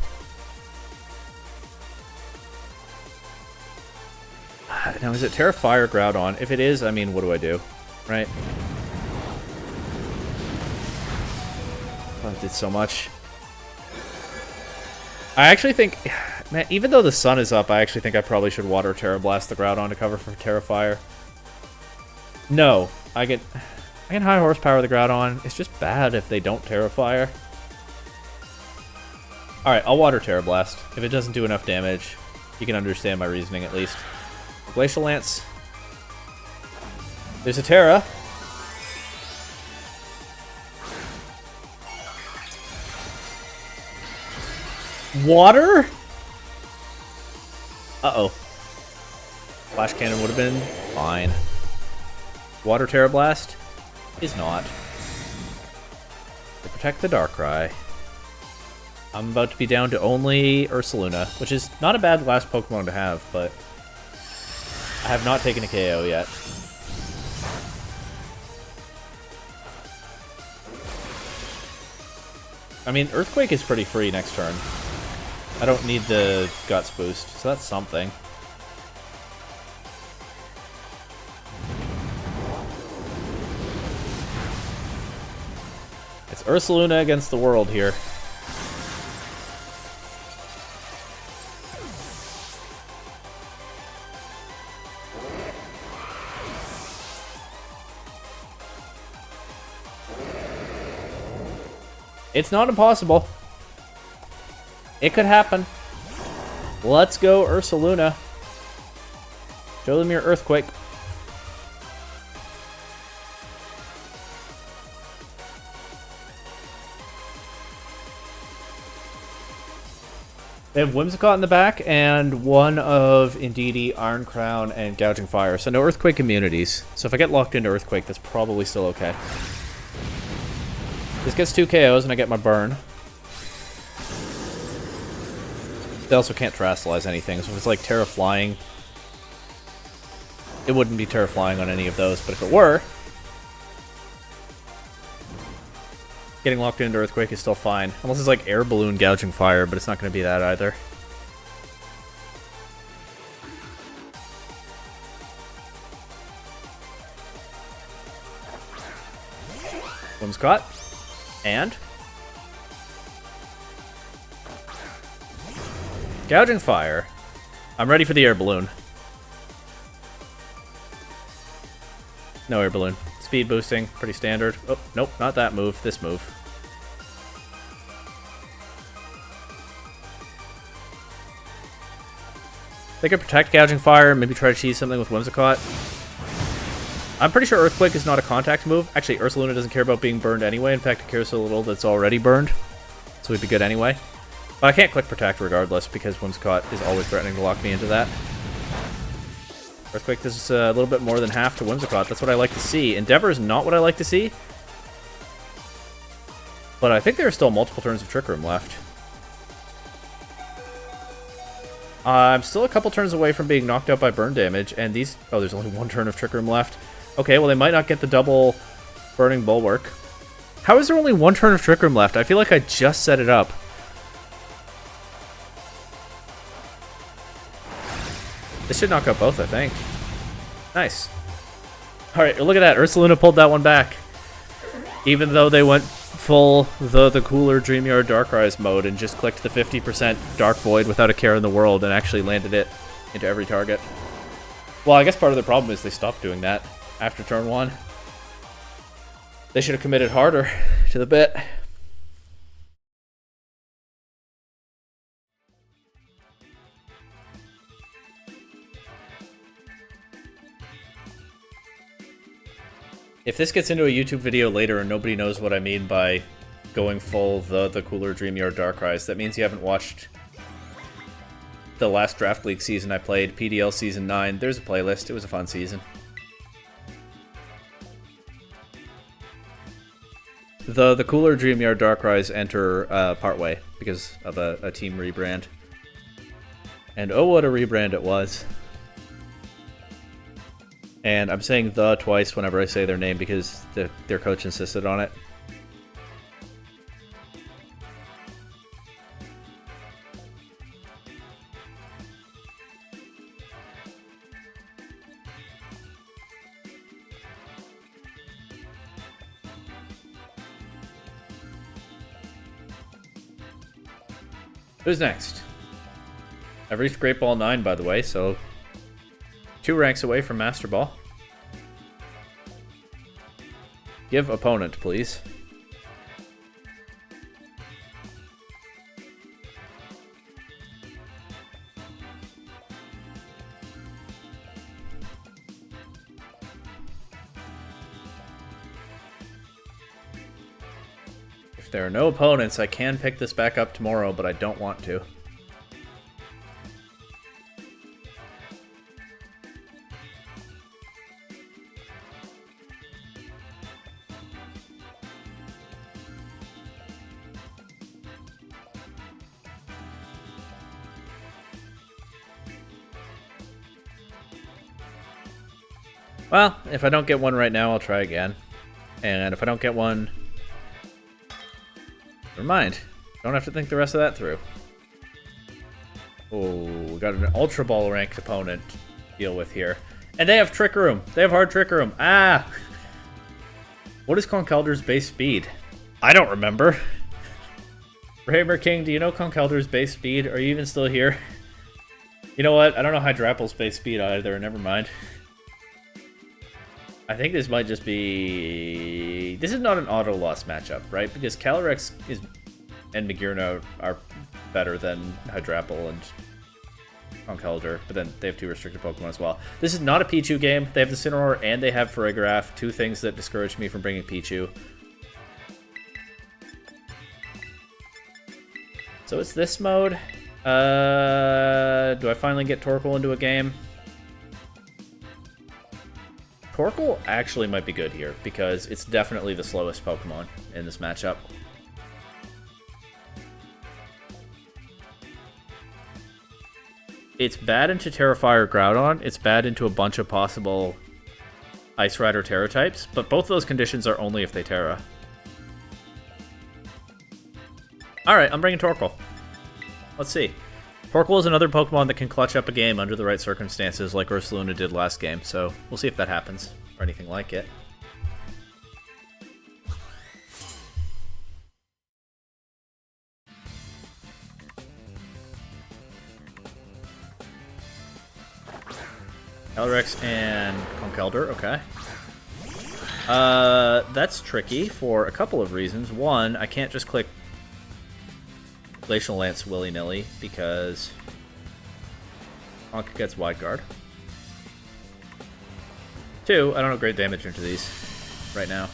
Now, is it Terra Fire Groudon? If it is, I mean, what do I do? Right? Oh, it did so much. I actually think... Man, even though the sun is up, I actually think I probably should Water Terra Blast the Groudon to cover for Terra Fire. No. I can high horsepower the Groudon. It's just bad if they don't Terra Fire. Alright, I'll Water Terra Blast. If it doesn't do enough damage, you can understand my reasoning at least. Glacial Lance. There's a Terra. Water? Uh-oh. Flash Cannon would have been fine. Water Terra Blast is not. To protect the Darkrai. I'm about to be down to only Ursaluna, which is not a bad last Pokemon to have, but I have not taken a KO yet. I mean, Earthquake is pretty free next turn. I don't need the Guts boost, so that's something. It's Ursaluna against the world here. It's not impossible. It could happen. Let's go, Ursaluna. Show them your Earthquake. They have Whimsicott in the back, and one of Indeedee, Iron Crown, and Gouging Fire. So no Earthquake immunities. So if I get locked into Earthquake, that's probably still okay. This gets 2 KOs, and I get my burn. They also can't Terrasilize anything, so if it's like Terra Flying, it wouldn't be Terra Flying on any of those, but if it were, getting locked into Earthquake is still fine. Unless it's like Air Balloon Gouging Fire, but it's not going to be that either. Whimsicott. And Gouging Fire. I'm ready for the Air Balloon. No Air Balloon. Speed boosting, pretty standard. Oh, nope, not that move, this move. They could protect Gouging Fire, maybe try to cheese something with Whimsicott. I'm pretty sure Earthquake is not a contact move. Actually, Ursaluna doesn't care about being burned anyway. In fact, it cares so little that's already burned. So we'd be good anyway. But I can't click Protect regardless, because Whimsicott is always threatening to lock me into that. Earthquake does a little bit more than half to Whimsicott. That's what I like to see. Endeavor is not what I like to see. But I think there are still multiple turns of Trick Room left. I'm still a couple turns away from being knocked out by burn damage, and these... Oh, there's only one turn of Trick Room left. Okay, well, they might not get the double Burning Bulwark. How is there only one turn of Trick Room left? I feel like I just set it up. This should knock out both, I think. Nice. Alright, look at that. Ursaluna pulled that one back. Even though they went full the cooler Dreamyard Darkrai mode and just clicked the 50% Dark Void without a care in the world and actually landed it into every target. Well, I guess part of the problem is they stopped doing that after turn 1. They should have committed harder to the bit. If this gets into a YouTube video later and nobody knows what I mean by going full the cooler Dreamyard Darkrai, that means you haven't watched the last Draft League season I played, PDL Season 9. There's a playlist. It was a fun season. The cooler Dreamyard Darkrai enter partway because of a team rebrand. And oh, what a rebrand it was. And I'm saying the twice whenever I say their name because their coach insisted on it. Who's next? I've reached Great Ball 9, by the way, so 2 ranks away from Master Ball. Give opponent, please. If there are no opponents, I can pick this back up tomorrow, but I don't want to. Well, if I don't get one right now, I'll try again. And if I don't get one... Never mind. Don't have to think the rest of that through. Oh, we got an Ultra Ball ranked opponent to deal with here. And they have Trick Room. They have hard Trick Room. Ah! What is Conkeldurr's base speed? I don't remember. Raymer King, do you know Conkeldurr's base speed? Are you even still here? You know what? I don't know Hydrapple's base speed either. Never mind. I think this might just be... This is not an auto loss matchup, right? Because Calyrex and Magearna are better than Hydrapple and Conkeldurr, but then they have 2 restricted Pokemon as well. This is not a Pichu game. They have the Incineroar and they have Farigiraf, 2 things that discouraged me from bringing Pichu. So it's this mode. Do I finally get Torkoal into a game? Torkoal actually might be good here, because it's definitely the slowest Pokemon in this matchup. It's bad into Terra Fire Groudon, it's bad into a bunch of possible Ice Rider Terra types, but both of those conditions are only if they Terra. Alright, I'm bringing Torkoal. Let's see. Torkoal is another Pokemon that can clutch up a game under the right circumstances like Ursaluna did last game, so we'll see if that happens, or anything like it. Calyrex and Conkeldurr, okay. That's tricky for a couple of reasons. One, I can't just click Glacial Lance willy-nilly because Conk gets Wide Guard. 2, I don't have great damage into these right now.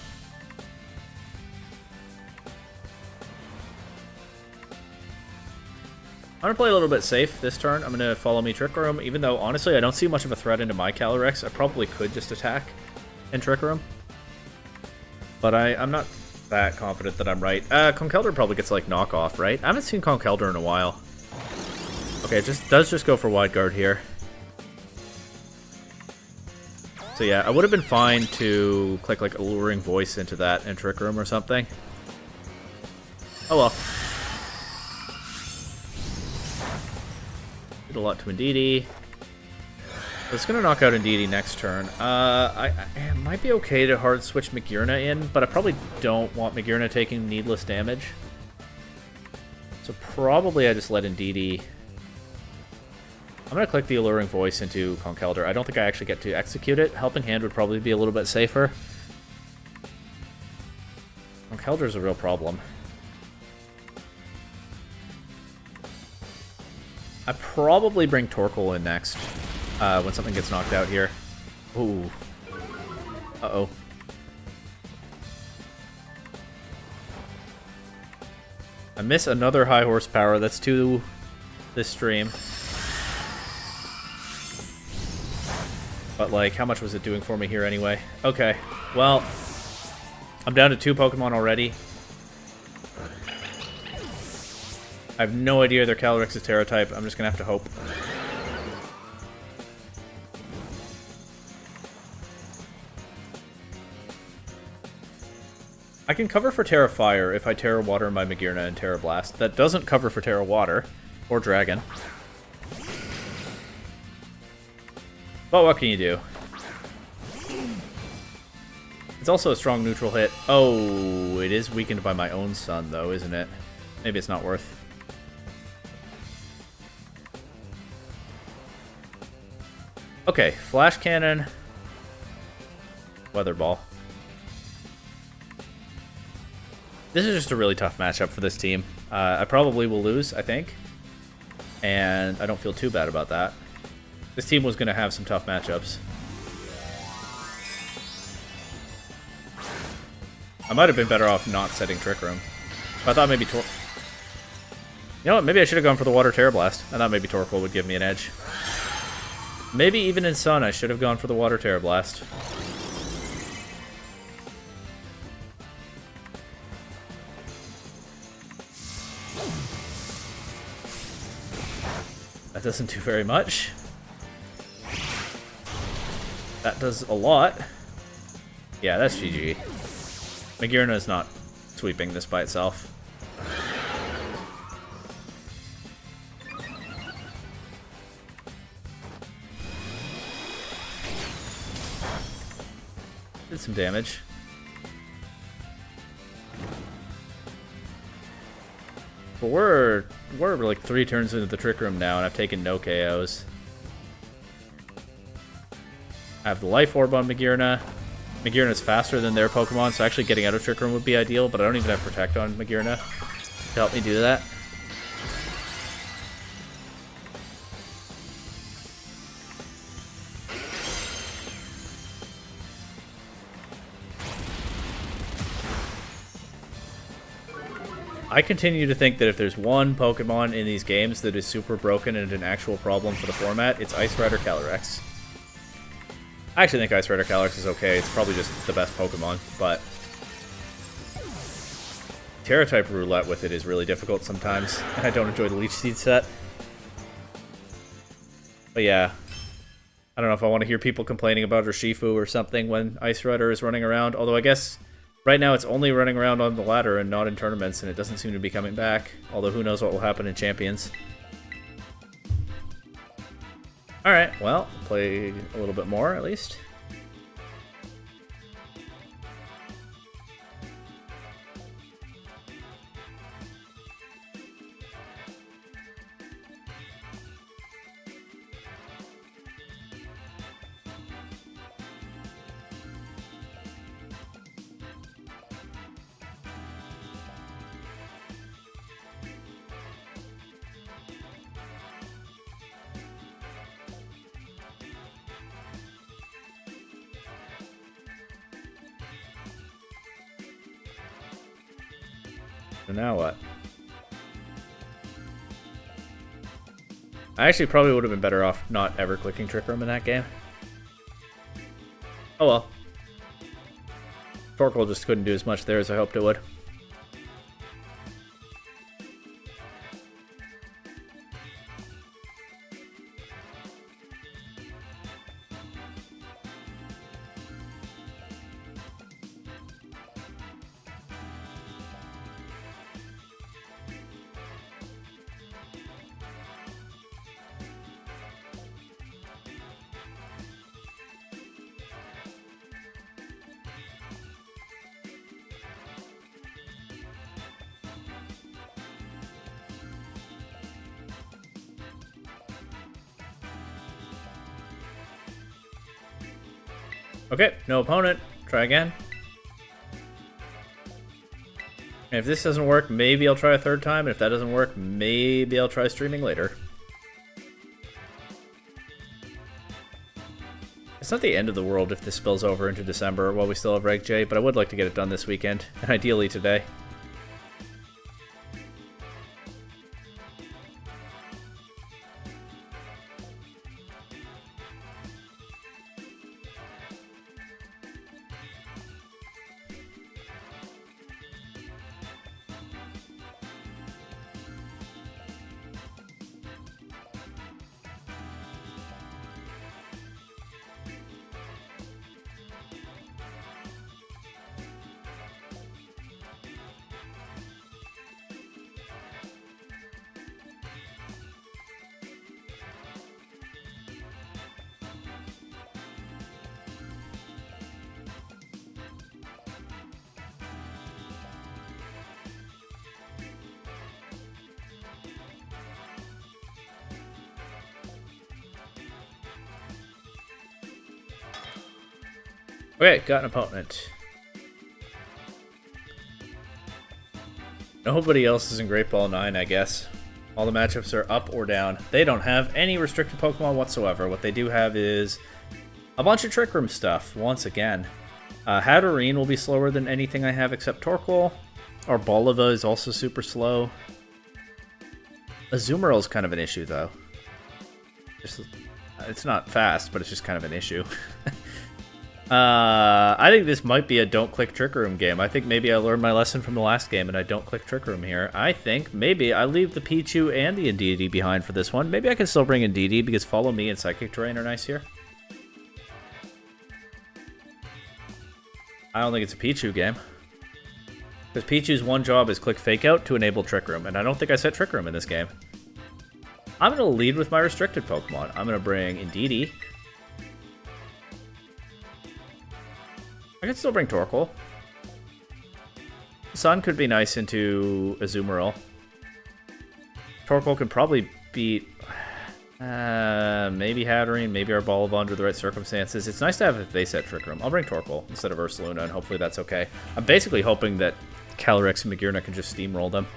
I'm going to play a little bit safe this turn. I'm going to follow me Trick Room, even though, honestly, I don't see much of a threat into my Calyrex. I probably could just attack and Trick Room. But I'm not that confident that I'm right. Conkeldurr probably gets, like, knockoff, right? I haven't seen Conkeldurr in a while. Okay, it does just go for Wide Guard here. So yeah, I would have been fine to click, like, Alluring Voice into that and Trick Room or something. Oh well. Did a lot to Indeedee. It's going to knock out Indeedee next turn. It might be okay to hard switch Magearna in, but I probably don't want Magearna taking needless damage. So probably I just let Indeedee... I'm going to click the Alluring Voice into Conkeldurr. I don't think I actually get to execute it. Helping Hand would probably be a little bit safer. Conkeldurr's a real problem. I probably bring Torkoal in next when something gets knocked out here. Ooh. Uh-oh. I miss another high horsepower. That's 2 this stream. But, like, how much was it doing for me here anyway? Okay. Well, I'm down to 2 Pokemon already. I have no idea their Calyrex is Terra type. I'm just gonna have to hope. I can cover for Terra Fire if I Terra Water my Magearna and Terra Blast. That doesn't cover for Terra Water or Dragon. But what can you do? It's also a strong neutral hit. Oh, it is weakened by my own sun, though, isn't it? Maybe it's not worth. Okay, Flash Cannon. Weather Ball. This is just a really tough matchup for this team. I probably will lose, I think. And I don't feel too bad about that. This team was going to have some tough matchups. I might have been better off not setting Trick Room. I thought maybe You know what? Maybe I should have gone for the Water Terra Blast. I thought maybe Torkoal would give me an edge. Maybe even in Sun, I should have gone for the Water Terra Blast. That doesn't do very much. That does a lot. Yeah, that's GG. Magearna is not sweeping this by itself. Did some damage. But we're like 3 turns into the Trick Room now, and I've taken no KOs. I have the Life Orb on Magearna. Magearna is faster than their Pokemon, so actually getting out of Trick Room would be ideal, but I don't even have Protect on Magearna to help me do that. I continue to think that if there's one Pokemon in these games that is super broken and an actual problem for the format, it's Ice Rider Calyrex. I actually think Ice Rider Calyrex is okay. It's probably just the best Pokemon, but Terra-type Roulette with it is really difficult sometimes, and I don't enjoy the Leech Seed set. But yeah, I don't know if I want to hear people complaining about Urshifu or something when Ice Rider is running around, although I guess right now it's only running around on the ladder and not in tournaments, and it doesn't seem to be coming back, although who knows what will happen in Champions. Alright, well, play a little bit more at least. So now what? I actually probably would have been better off not ever clicking Trick Room in that game. Oh well. Torkoal just couldn't do as much there as I hoped it would. Okay, no opponent. Try again. And if this doesn't work, maybe I'll try a third time. And if that doesn't work, maybe I'll try streaming later. It's not the end of the world if this spills over into December while we still have Reg J, but I would like to get it done this weekend, and ideally today. Okay, got an opponent. Nobody else is in Great Ball 9, I guess. All the matchups are up or down. They don't have any restricted Pokemon whatsoever. What they do have is a bunch of Trick Room stuff, once again. Hatterene will be slower than anything I have except Torkoal. Arboliva is also super slow. Azumarill is kind of an issue, though. It's not fast, but it's just kind of an issue. I think this might be a don't-click Trick Room game. I think maybe I learned my lesson from the last game and I don't click Trick Room here. I think maybe I leave the Pichu and the Indeedee behind for this one. Maybe I can still bring Indeedee because Follow Me and Psychic Terrain are nice here. I don't think it's a Pichu game. Because Pichu's one job is click Fake Out to enable Trick Room, and I don't think I set Trick Room in this game. I'm going to lead with my restricted Pokemon. I'm going to bring Indeedee. I can still bring Torkoal. Sun could be nice into Azumarill. Torkoal can probably beat maybe Hatterene, maybe Arboliva under the right circumstances. It's nice to have if they set Trick Room. I'll bring Torkoal instead of Ursaluna, and hopefully that's okay. I'm basically hoping that Calyrex and Magearna can just steamroll them.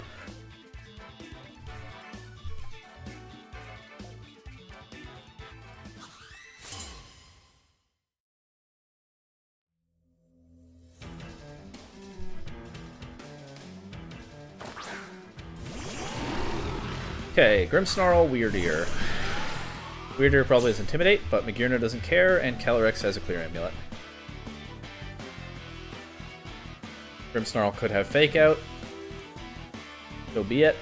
Okay, Grimmsnarl, Weirdeer. Weirdeer probably has Intimidate, but Magearna doesn't care, and Calyrex has a Clear Amulet. Grimmsnarl could have Fake Out. So be it.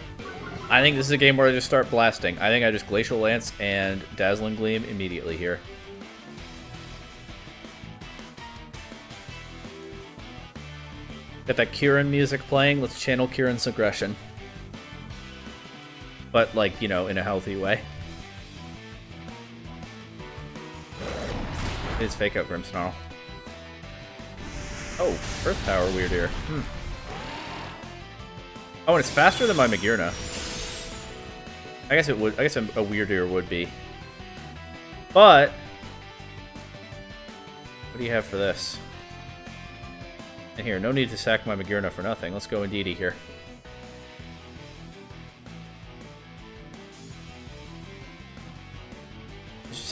I think this is a game where I just start blasting. I think I just Glacial Lance and Dazzling Gleam immediately here. Got that Kieran music playing. Let's channel Kieran's aggression. But, like, you know, in a healthy way. It's Fake Out Grimmsnarl. Oh, Earth Power Weirdeer. Oh, and it's faster than my Magearna. I guess it would. I guess a Weirdeer would be. But what do you have for this? And here, no need to sack my Magearna for nothing. Let's go Indeedee here.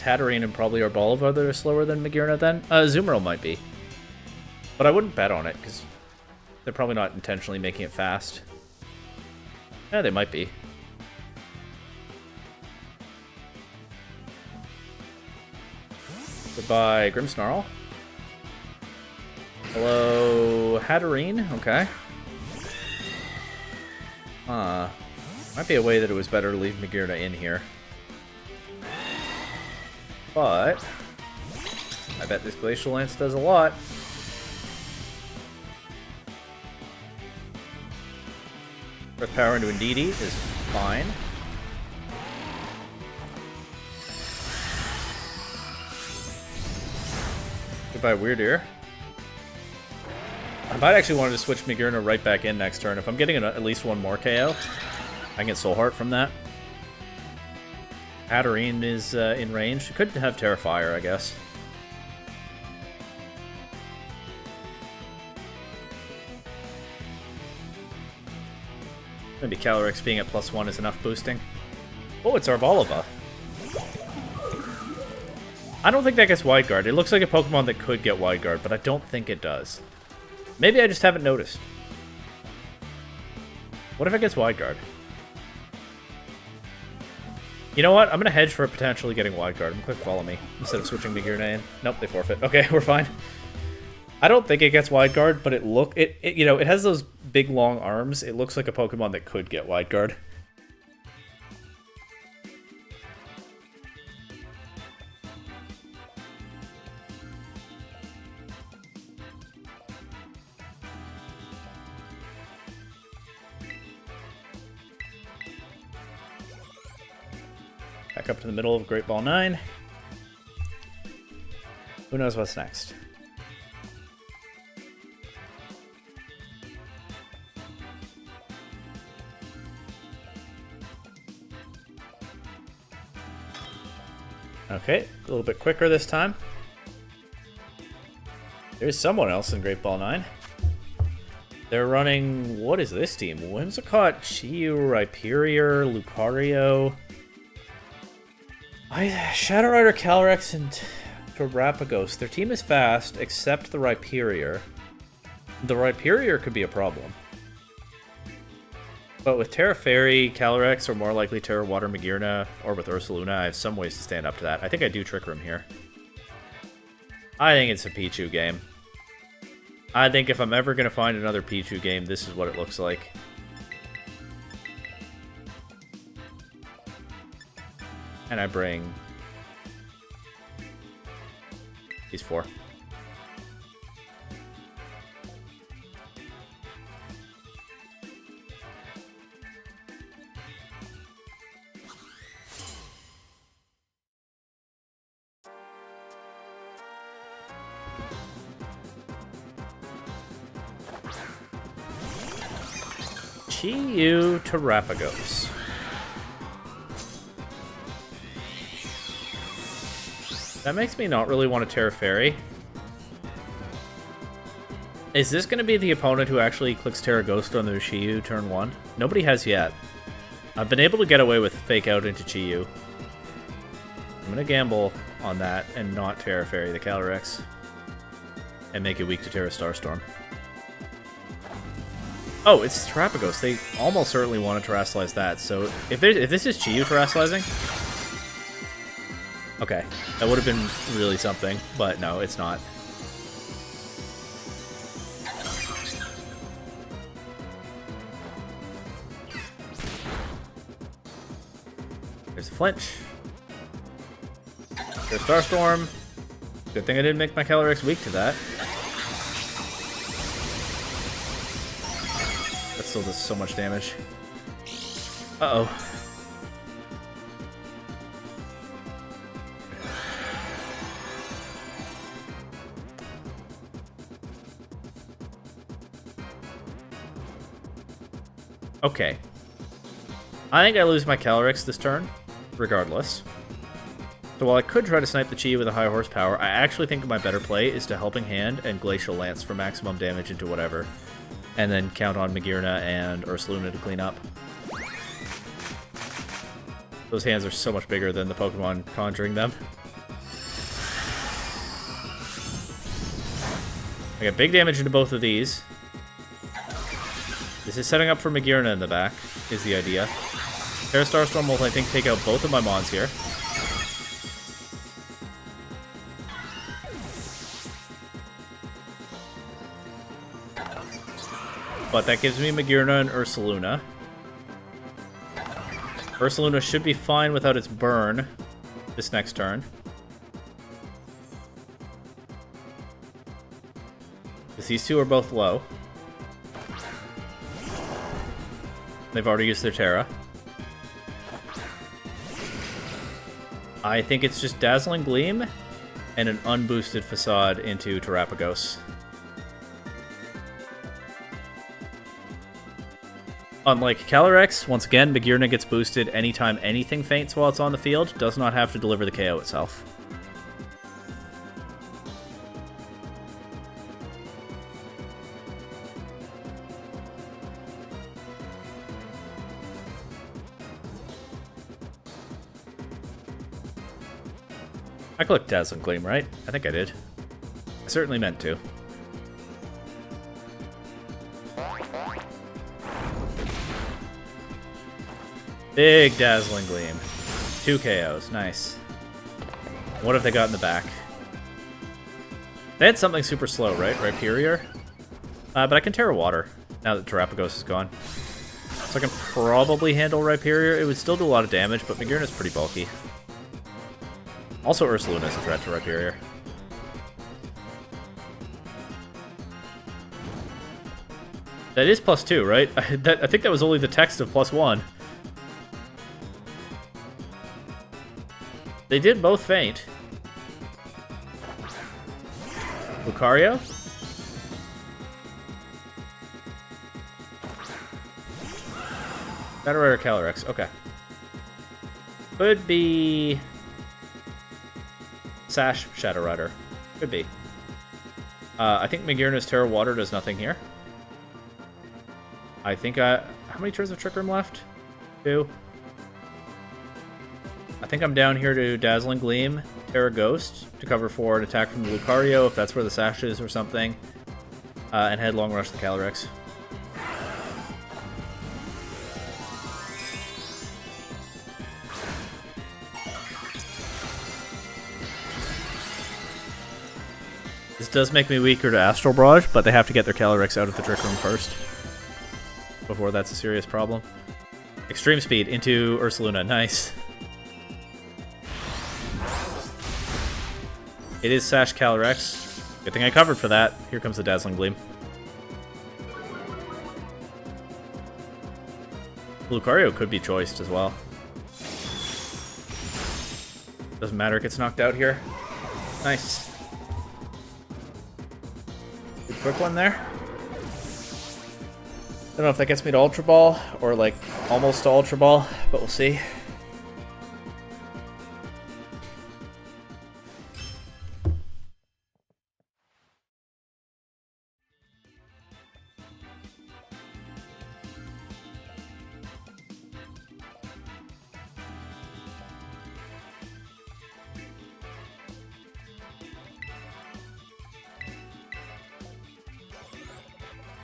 Hatterene and probably Arboliva that are slower than Magearna then. Azumarill might be. But I wouldn't bet on it, because they're probably not intentionally making it fast. Yeah, they might be. Goodbye, Grimmsnarl. Hello, Hatterene. Okay. Might be a way that it was better to leave Magearna in here. But I bet this Glacial Lance does a lot. Earth Power into Indeedee is fine. Goodbye, Weirdeer. I might actually want to switch Magearna right back in next turn. If I'm getting at least one more KO, I can get Soul Heart from that. Hatterene is in range. Could have Terrifier, I guess. Maybe Calyrex being at +1 is enough boosting. Oh, it's Arboliva. I don't think that gets Wide Guard. It looks like a Pokemon that could get Wide Guard, but I don't think it does. Maybe I just haven't noticed. What if it gets Wide Guard? You know what? I'm going to hedge for potentially getting Wide Guard. I'm going to click Follow Me instead of switching Magearna in. Nope, they forfeit. Okay, we're fine. I don't think it gets Wide Guard, but it has those big long arms. It looks like a Pokemon that could get Wide Guard. Back up to the middle of Great Ball 9. Who knows what's next? Okay, a little bit quicker this time. There's someone else in Great Ball 9. They're running... What is this team? Whimsicott, Chiyu, Rhyperior, Lucario... Shadow Rider, Calyrex, and Terrapagos. Their team is fast, except the Rhyperior. The Rhyperior could be a problem. But with Terra Fairy, Calyrex, or more likely Terra Water Magearna, or with Ursaluna, I have some ways to stand up to that. I think I do Trick Room here. I think it's a Pichu game. I think if I'm ever going to find another Pichu game, this is what it looks like. And I bring these 4. Chiyu Terrapagos. That makes me not really want to Terra Fairy. Is this going to be the opponent who actually clicks Terra Ghost on their Chiyu turn 1? Nobody has yet. I've been able to get away with Fake Out into Chiyu. I'm going to gamble on that and not Terra Fairy the Calyrex. And make it weak to Terra Starstorm. Oh, it's Terrapagos. They almost certainly want to Terrasilize that. So if this is Chiyu Terrasilizing... Okay, that would have been really something, but no, it's not. There's a flinch. There's Starstorm. Good thing I didn't make my Calyrex weak to that. That still does so much damage. Uh-oh. Okay. I think I lose my Calyrex this turn, regardless. So while I could try to snipe the Chiyu with a high horsepower, I actually think my better play is to Helping Hand and Glacial Lance for maximum damage into whatever. And then count on Magearna and Ursaluna to clean up. Those hands are so much bigger than the Pokemon conjuring them. I got big damage into both of these. This is setting up for Magearna in the back, is the idea. Terra Starstorm will, I think, take out both of my Mons here. But that gives me Magearna and Ursaluna. Ursaluna should be fine without its burn this next turn. Because these two are both low. They've already used their Terra. I think it's just Dazzling Gleam and an unboosted Facade into Terrapagos. Unlike Calyrex, once again, Magearna gets boosted anytime anything faints while it's on the field, does not have to deliver the KO itself. I clicked Dazzling Gleam, right? I think I did. I certainly meant to. Big Dazzling Gleam. 2 KOs. Nice. What have they got in the back? They had something super slow, right? Rhyperior? But I can Terra Water now that Terrapagos is gone. So I can probably handle Rhyperior. It would still do a lot of damage, but Magearna's pretty bulky. Also, Ursaluna is a threat to Rhyperior. That is +2, right? I think that was only the text of +1. They did both faint. Lucario? Shadow Rider Calyrex, okay. Could be... Sash Shadow Rider. Could be. I think Magirna's Terra Water does nothing here. I think how many turns of Trick Room left? 2. I think I'm down here to Dazzling Gleam, Terra Ghost, to cover for an attack from the Lucario, if that's where the Sash is or something. And Headlong Rush the Calyrex. This does make me weaker to Astral Barrage, but they have to get their Calyrex out of the Trick Room first. Before that's a serious problem. Extreme Speed into Ursaluna. Nice. It is Sash Calyrex. Good thing I covered for that. Here comes the Dazzling Gleam. Lucario could be choiced as well. Doesn't matter, it gets knocked out here. Nice. Good quick one there. Don't know if that gets me to Ultra Ball or like almost to Ultra Ball, but we'll see.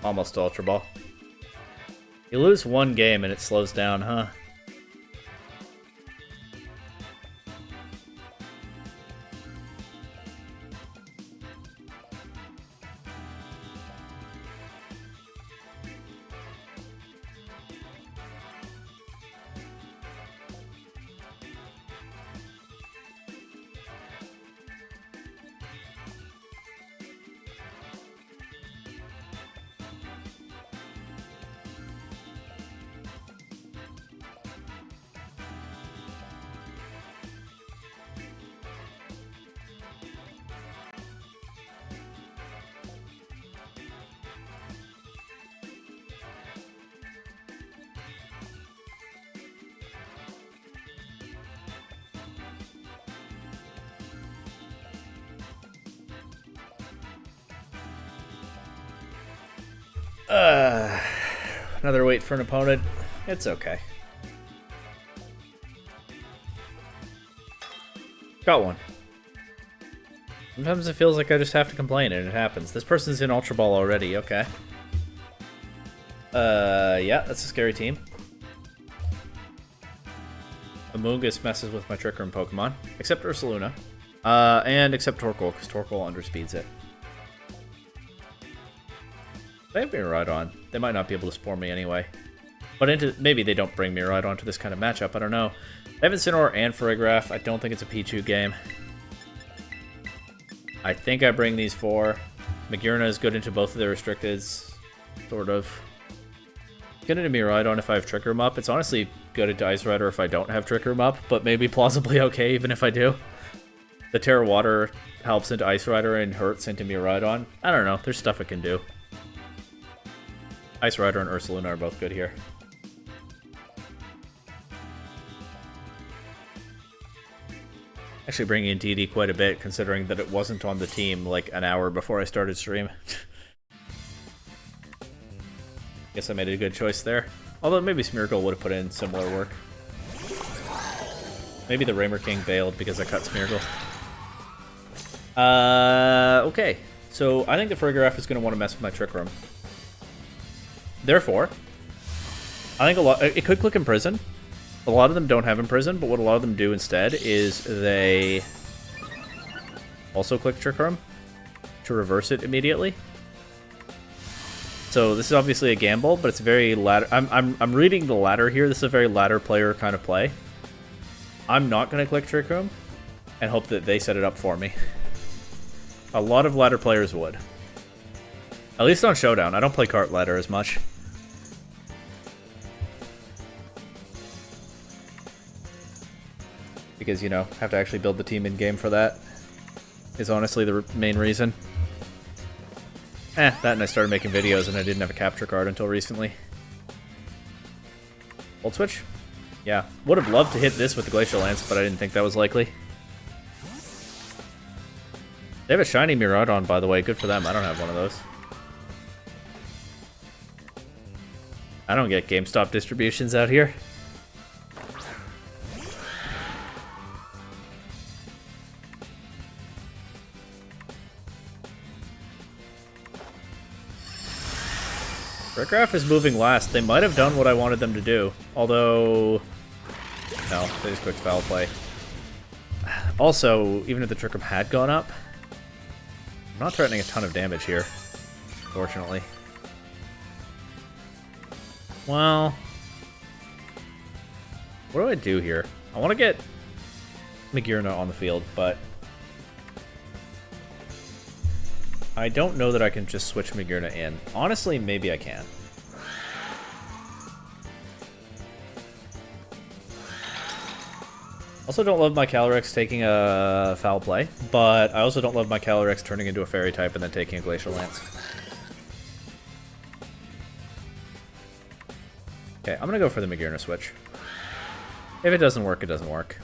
Almost to Ultra Ball. You lose one game and it slows down, huh? Another wait for an opponent. It's okay. Got one. Sometimes it feels like I just have to complain and it happens. This person's in Ultra Ball already, okay. Yeah, that's a scary team. Amoonguss messes with my Trick Room Pokemon. Except Ursaluna. And except Torkoal, because Torkoal underspeeds it. They have Miraidon. They might not be able to Spore me anyway. But maybe they don't bring Miraidon to this kind of matchup, I don't know. They have Incineroar and Farigiraf. I don't think it's a Pichu game. I think I bring these 4. Magirna is good into both of their restricteds. Sort of. Good into Miraidon if I have Trick Room up. It's honestly good into Ice Rider if I don't have Trick Room up, but maybe plausibly okay even if I do. The Terra Water helps into Ice Rider and hurts into Miraidon. I don't know. There's stuff it can do. Ice Rider and Ursaluna are both good here. Actually bringing in DD quite a bit, considering that it wasn't on the team like an hour before I started stream. Guess I made a good choice there. Although maybe Smeargle would have put in similar work. Maybe the Raymer King bailed because I cut Smeargle. Okay. So I think the Farigiraf is going to want to mess with my Trick Room. Therefore, I think it could click Imprison. A lot of them don't have Imprison, but what a lot of them do instead is they also click Trick Room to reverse it immediately. So this is obviously a gamble, but it's very ladder. I'm reading the ladder here. This is a very ladder player kind of play. I'm not going to click Trick Room and hope that they set it up for me. A lot of ladder players would. At least on Showdown. I don't play cart ladder as much. Because, you know, have to actually build the team in-game for that. Is honestly the main reason. That and I started making videos and I didn't have a capture card until recently. Volt Switch? Yeah. Would have loved to hit this with the Glacial Lance, but I didn't think that was likely. They have a shiny Miraidon, by the way. Good for them. I don't have one of those. I don't get GameStop distributions out here. Rickraff is moving last. They might have done what I wanted them to do. Although... no, they just clicked foul play. Also, even if the Trick Room had gone up, I'm not threatening a ton of damage here, fortunately. Well... what do I do here? I want to get Magearna on the field, but... I don't know that I can just switch Magearna in. Honestly, maybe I can. Also don't love my Calyrex taking a foul play, but I also don't love my Calyrex turning into a fairy type and then taking a Glacial Lance. Okay, I'm gonna go for the Magearna switch. If it doesn't work, it doesn't work.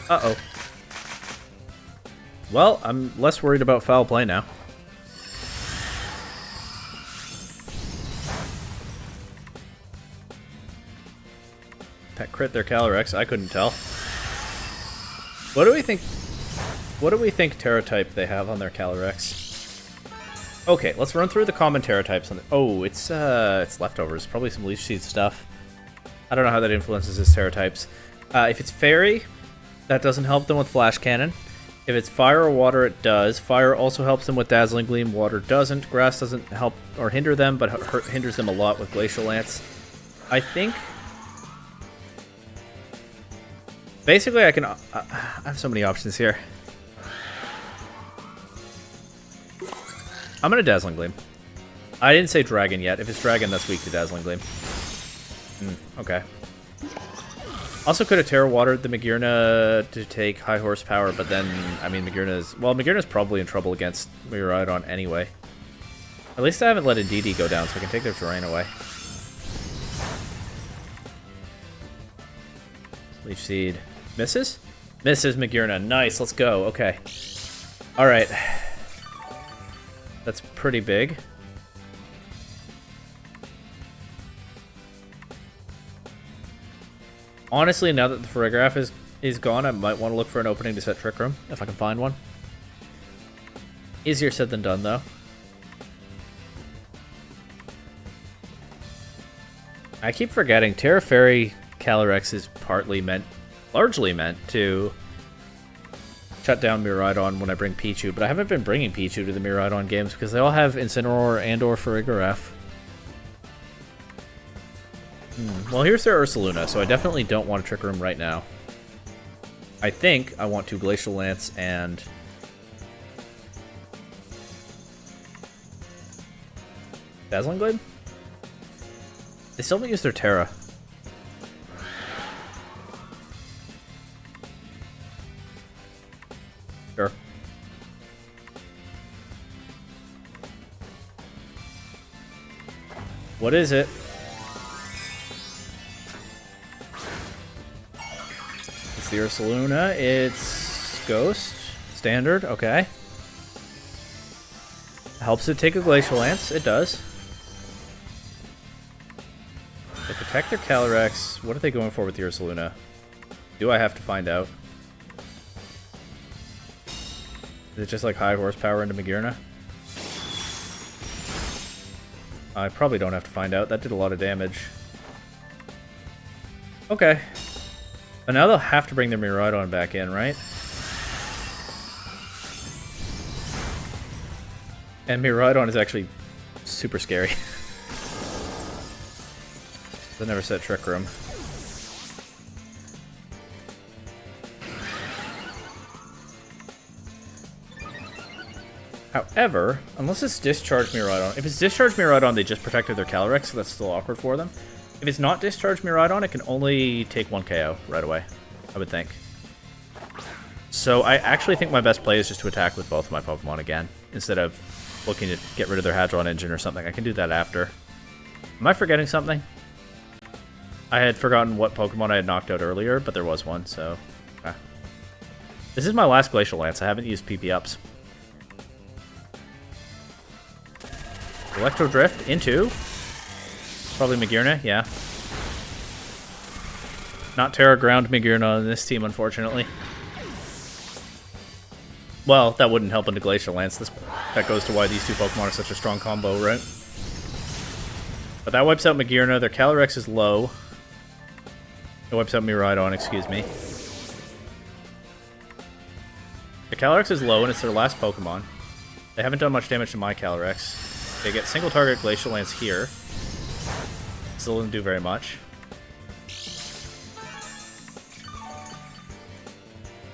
Uh-oh. Well, I'm less worried about foul play now. That crit their Calyrex, I couldn't tell. What do we think Terra type they have on their Calyrex? Okay, let's run through the common Terra types on the... oh, it's leftovers. Probably some Leech Seed stuff. I don't know how that influences his Terra types. If it's Fairy, that doesn't help them with Flash Cannon. If it's Fire or Water, it does. Fire also helps them with Dazzling Gleam. Water doesn't. Grass doesn't help or hinder them, but hinders them a lot with Glacial Lance. I think... basically, I can... I have so many options here. I'm going to Dazzling Gleam. I didn't say Dragon yet. If it's Dragon, that's weak to Dazzling Gleam. Okay. Also could have Terra Watered the Magearna to take high horsepower, but then, I mean, Magearna's probably in trouble against Miraidon anyway. At least I haven't let Indeedee go down, so I can take their terrain away. Leech Seed. Misses? Misses Magearna. Nice, let's go. Okay. Alright. That's pretty big. Honestly, now that the Farigiraf is gone, I might want to look for an opening to set Trick Room, if I can find one. Easier said than done, though. I keep forgetting, Terra Fairy Calyrex is largely meant to shut down Miraidon when I bring Pichu, but I haven't been bringing Pichu to the Miraidon games because they all have Incineroar and or Farigiraf. Well, here's their Ursaluna, so I definitely don't want to Trick Room right now. I think I want to Glacial Lance and... Dazzling Blade? They still haven't used their Terra. Sure. What is it? It's the Ursaluna. It's Ghost. Standard. Okay. Helps it take a Glacial Lance. It does. They protect their Calyrex. What are they going for with the Ursaluna? Do I have to find out? Is it just like high horsepower into Magearna? I probably don't have to find out. That did a lot of damage. Okay. But now they'll have to bring their Miraidon back in, right? And Miraidon is actually super scary. They never set Trick Room. However, unless it's Discharge Miraidon. If it's Discharge Miraidon, they just protected their Calyrex, so that's still awkward for them. If it's not Discharge Miraidon, it can only take 1 KO right away, I would think. So I actually think my best play is just to attack with both of my Pokemon again, instead of looking to get rid of their Hadron Engine or something. I can do that after. Am I forgetting something? I had forgotten what Pokemon I had knocked out earlier, but there was one, so... Okay. This is my last Glacial Lance. I haven't used PP ups. Electro Drift into... Probably Magearna, yeah. Not Terra Ground Magearna on this team, unfortunately. Well, that wouldn't help into Glacial Lance. That goes to why these two Pokemon are such a strong combo, right? But that wipes out Magearna. Their Calyrex is low. It wipes out Miraidon, excuse me. The Calyrex is low, and it's their last Pokemon. They haven't done much damage to my Calyrex. They get single target Glacial Lance here. Still doesn't do very much.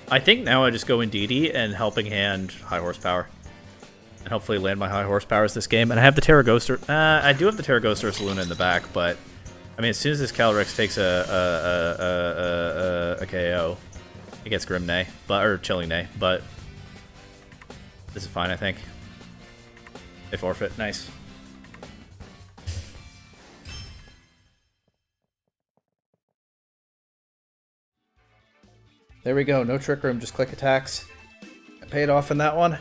I think now I just go Indeedee and Helping Hand High Horsepower. And hopefully land my High Horsepowers this game. And I have the Terra Ghoster. I do have the Terra Ghoster Ursaluna in the back, but... I mean, as soon as this Calyrex takes a KO, it gets Grim Neigh, or Chilling Neigh, but this is fine, I think. They forfeit. Nice. There we go. No Trick Room, just click attacks. I paid off in that one.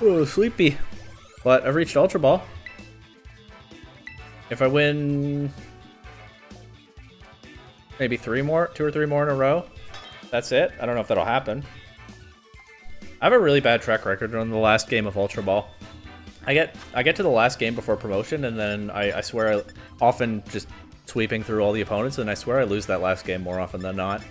Oh, sleepy. But I've reached Ultra Ball. If I win maybe 2 or 3 more in a row, that's it. I don't know if that'll happen. I have a really bad track record on the last game of Ultra Ball. I get to the last game before promotion, and then I swear I often just sweeping through all the opponents, and I swear I lose that last game more often than not.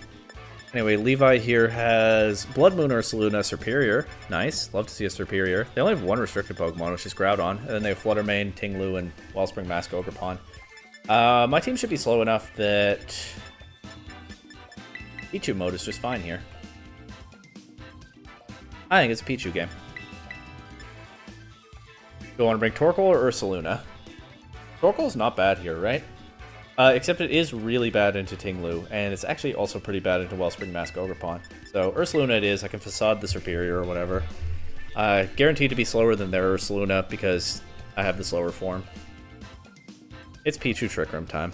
Anyway, Levi here has Blood Moon Ursaluna Superior. Nice. Love to see a Superior. They only have 1 restricted Pokemon, which is Groudon. And then they have Flutter Mane, Tinglu, and Wellspring Mask Ogerpon. My team should be slow enough that Pichu mode is just fine here. I think it's a Pichu game. Do I want to bring Torkoal or Ursaluna? Torkoal's not bad here, right? Except it is really bad into Tinglu, and it's actually also pretty bad into Wellspring Mask Ogerpon. So Ursaluna it is. I can Facade the Superior or whatever. Guaranteed to be slower than their Ursaluna because I have the slower form. It's Pichu Trick Room time.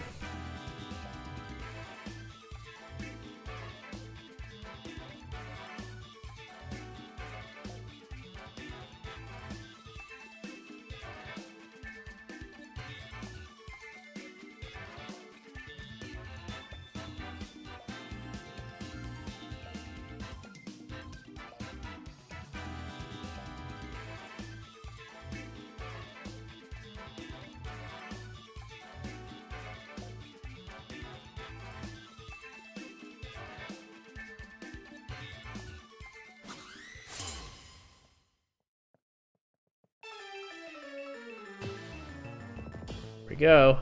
We go.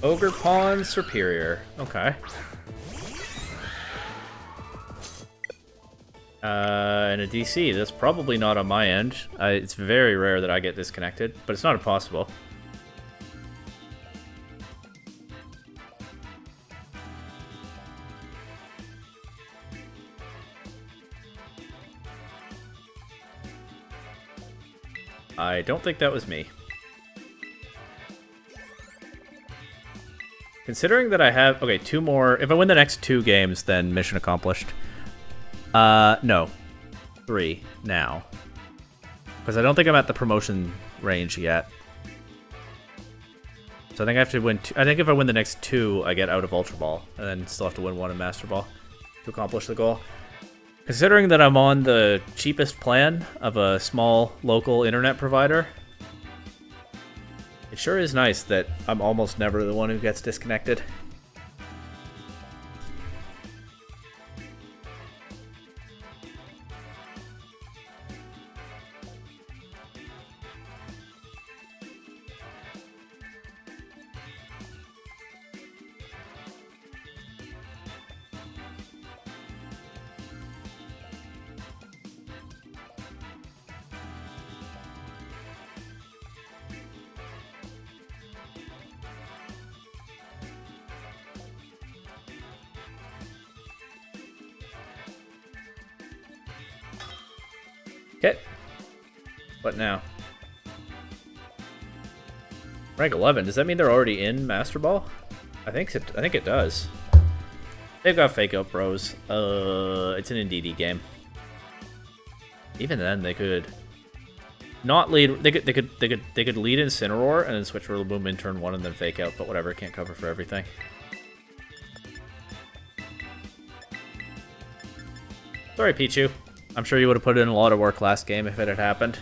Ogerpon Superior. Okay. And a DC. That's probably not on my end. It's very rare that I get disconnected, but it's not impossible. I don't think that was me. Considering that I have... Okay, 2 more... If I win the next 2 games, then mission accomplished. No. 3 now. Because I don't think I'm at the promotion range yet. So I think I have to win... I think if I win the next 2, I get out of Ultra Ball. And then still have to win 1 in Master Ball to accomplish the goal. Considering that I'm on the cheapest plan of a small local internet provider, it sure is nice that I'm almost never the one who gets disconnected. Okay. What now? Rank 11. Does that mean they're already in Master Ball? I think it does. They've got Fake Out Bros. It's an Indeedee game. Even then, they could not lead. They could lead Incineroar and then switch Rillaboom in turn 1 and then Fake Out. But whatever, can't cover for everything. Sorry, Pichu. I'm sure you would have put in a lot of work last game if it had happened.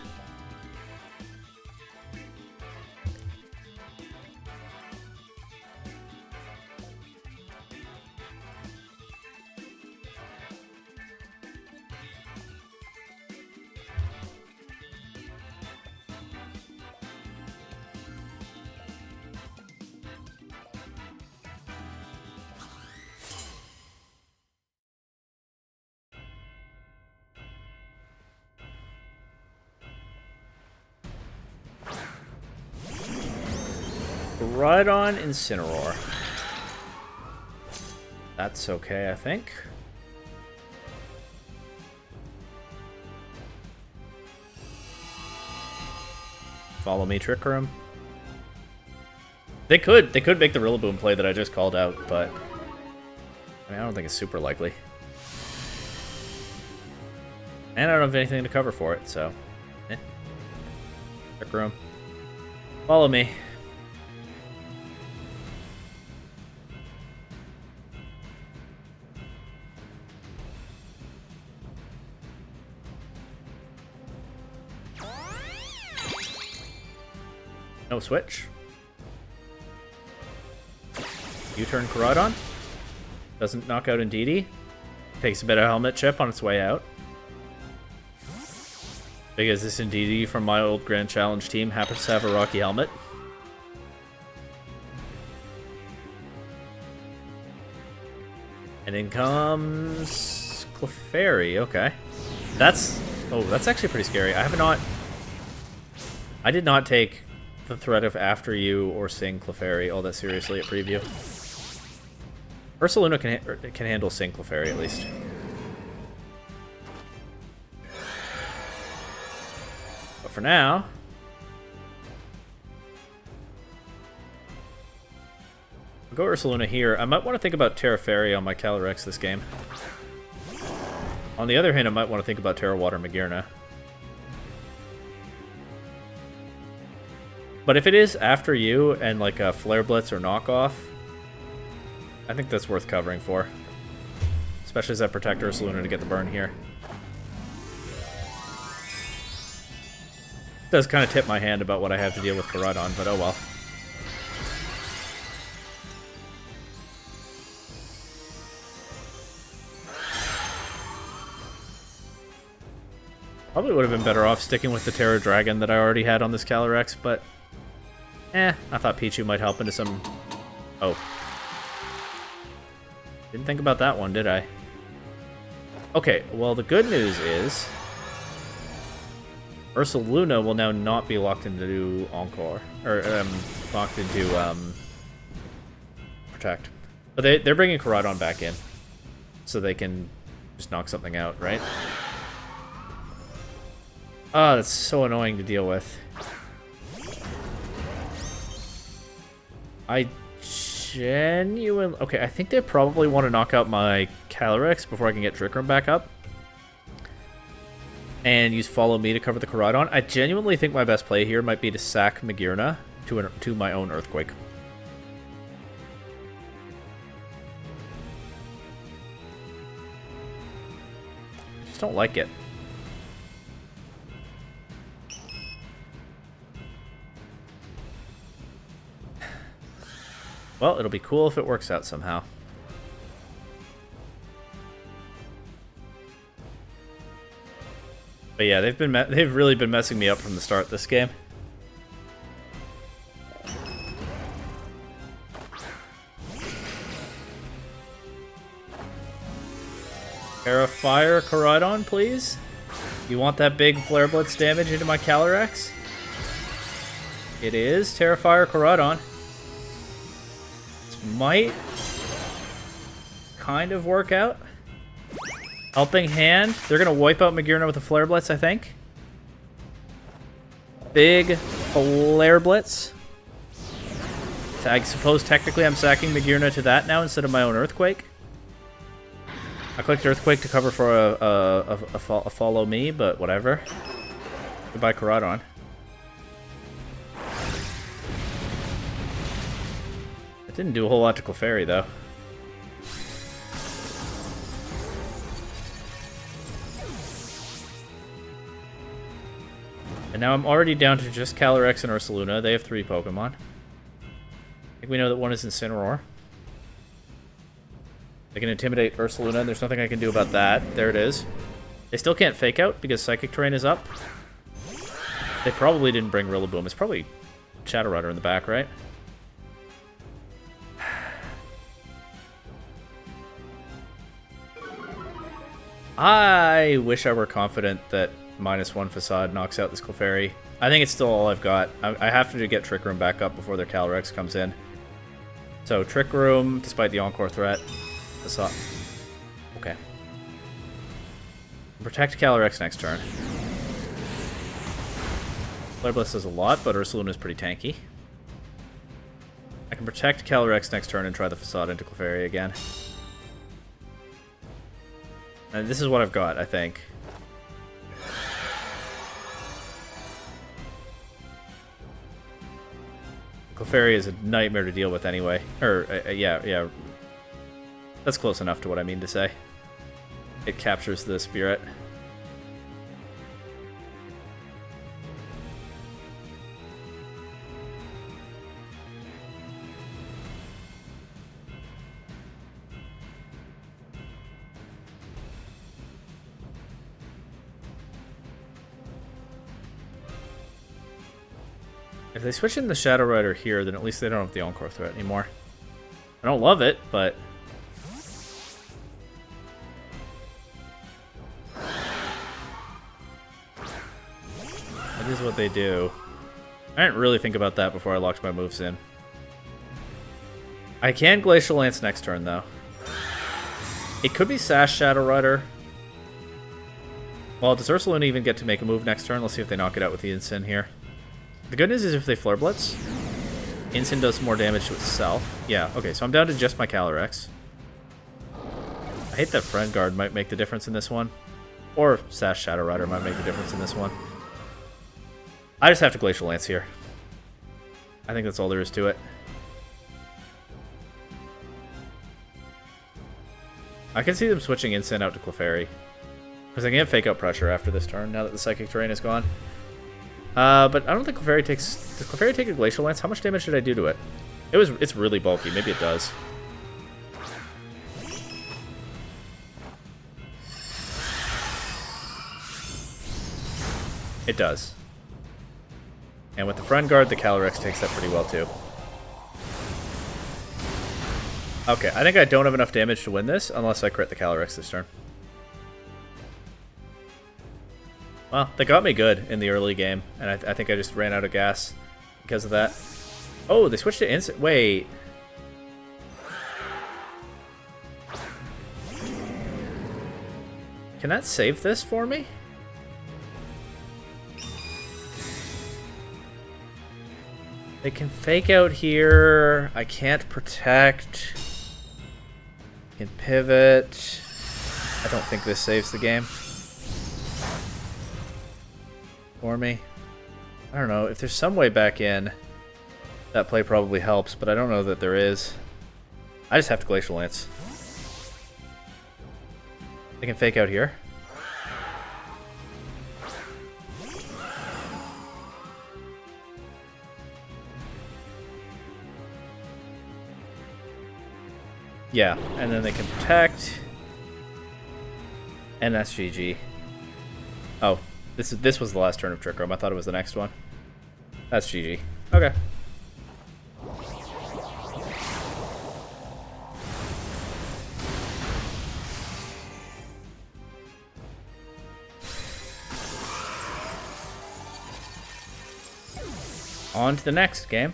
Right on Incineroar. That's okay, I think. Follow me, Trick Room. They could make the Rillaboom play that I just called out, but I mean, I don't think it's super likely. And I don't have anything to cover for it, so Trick Room. Follow me. No switch. U-turn Koraidon. Doesn't knock out Indeedee. Takes a bit of helmet chip on its way out. Because this Indeedee from my old Grand Challenge team happens to have a Rocky helmet. And in comes Clefairy. Okay. That's actually pretty scary. I did not take the threat of After You or Sing Clefairy all that seriously at preview. Ursaluna can handle Sing Clefairy at least. But for now, I'll go Ursaluna here. I might want to think about Terra Fairy on my Calyrex this game. On the other hand, I might want to think about Terra Water Magearna. But if it is After You and like a Flare Blitz or Knockoff, I think that's worth covering for. Especially as I protect Ursaluna to get the burn here. It does kind of tip my hand about what I have to deal with Koraidon, but oh well. Probably would have been better off sticking with the Terra Dragon that I already had on this Calyrex, but I thought Pichu might help into some... Oh. Didn't think about that one, did I? Okay, well, the good news is Ursaluna will now not be locked into Encore. Or, locked into, Protect. But they're bringing Koraidon back in. So they can just knock something out, right? Oh, that's so annoying to deal with. I think they probably want to knock out my Calyrex before I can get Trick Room back up. And use Follow Me to cover the Koraidon. I genuinely think my best play here might be to sack Magearna to my own Earthquake. I just don't like it. Well, it'll be cool if it works out somehow. But yeah, they've really been messing me up from the start this game. Terra Fire Koraidon, please. You want that big Flare Blitz damage into my Calyrex? It is Terra Fire Koraidon. Might kind of work out. Helping Hand. They're going to wipe out Magearna with a Flare Blitz, I think. Big Flare Blitz. So I suppose technically I'm sacking Magirna to that now instead of my own Earthquake. I clicked Earthquake to cover for a follow me, but whatever. Goodbye, Caradon. It didn't do a whole lot to Clefairy, though. And now I'm already down to just Calyrex and Ursaluna. They have 3 Pokemon. I think we know that one is Incineroar. They can intimidate Ursaluna, and there's nothing I can do about that. There it is. They still can't Fake Out because Psychic Terrain is up. They probably didn't bring Rillaboom. It's probably Shadow Rider in the back, right? I wish I were confident that -1 Facade knocks out this Clefairy. I think it's still all I've got. I have to get Trick Room back up before their Calyrex comes in. So Trick Room, despite the Encore threat. Facade. Okay. Protect Calyrex next turn. Flare Blitz does a lot, but Ursaluna is pretty tanky. I can protect Calyrex next turn and try the Facade into Clefairy again. And this is what I've got, I think. Clefairy is a nightmare to deal with anyway. Or, yeah. That's close enough to what I mean to say. It captures the spirit. If they switch in the Shadow Rider here, then at least they don't have the Encore threat anymore. I don't love it, but... that is what they do. I didn't really think about that before I locked my moves in. I can Glacial Lance next turn, though. It could be Sash Shadow Rider. Well, does Ursaluna even get to make a move next turn? Let's see if they knock it out with the Incin here. The good news is if they Flare Blitz, Incin does more damage to itself. Yeah, okay, so I'm down to just my Calyrex. I hate that Friend Guard might make the difference in this one. Or Sash Shadow Rider might make the difference in this one. I just have to Glacial Lance here. I think that's all there is to it. I can see them switching Incin out to Clefairy. Because I can get Fake Out Pressure after this turn, now that the Psychic Terrain is gone. But I don't think Clefairy takes... Does Clefairy take a Glacial Lance? How much damage did I do to it? It's really bulky. Maybe it does. It does. And with the Friend Guard, the Calyrex takes that pretty well, too. Okay, I think I don't have enough damage to win this, unless I crit the Calyrex this turn. Well, they got me good in the early game, and I think I just ran out of gas because of that. Oh, they switched to instant. Wait. Can that save this for me? They can Fake Out here. I can't protect. Can pivot. I don't think this saves the game for me. I don't know. If there's some way back in, that play probably helps, but I don't know that there is. I just have to Glacial Lance. They can Fake Out here. Yeah, and then they can protect. And that's GG. Oh, this was the last turn of Trick Room. I thought it was the next one. That's GG. Okay. On to the next game.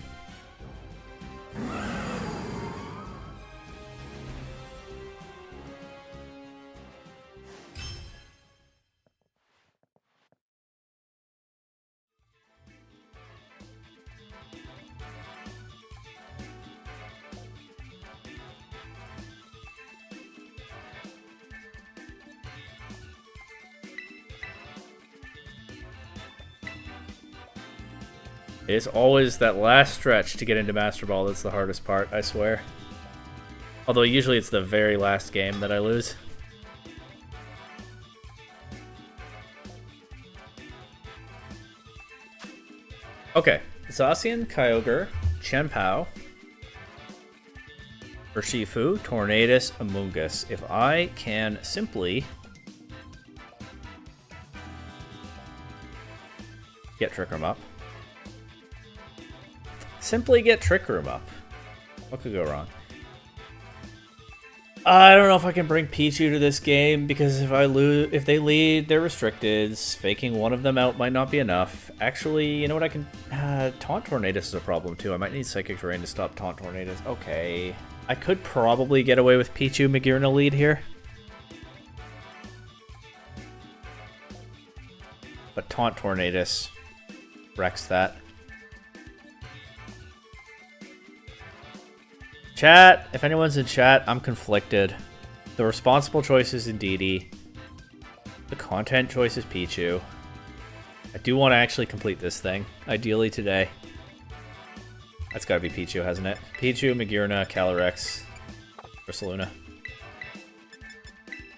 It's always that last stretch to get into Master Ball that's the hardest part, I swear. Although usually it's the very last game that I lose. Okay, Zacian, Kyogre, Chien-Pao, Urshifu, Tornadus, Amoonguss. If I can simply get Trick Room up. Simply get Trick Room up. What could go wrong? I don't know if I can bring Pichu to this game because if they lead, they're restricted. Faking one of them out might not be enough. Actually, you know what I can... Taunt Tornadus is a problem too. I might need Psychic Terrain to stop Taunt Tornadus. Okay. I could probably get away with Pichu Magearna lead here. But Taunt Tornadus wrecks that. Chat, if anyone's in chat, I'm conflicted. The responsible choice is Indeedee. The content choice is Pichu. I do want to actually complete this thing, ideally today. That's gotta be Pichu, hasn't it? Pichu, Magearna, Calyrex, Ursaluna.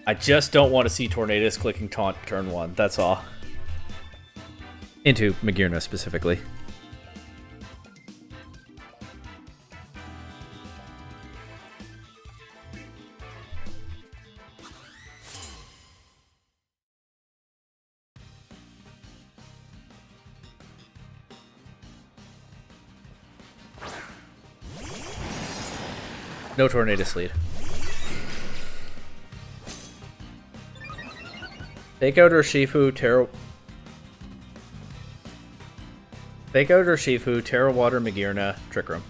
I just don't want to see Tornadus clicking Taunt turn 1, that's all. Into Magearna specifically. No Tornadus lead. Fake out Urshifu, Terra Water, Magearna, Trick Room.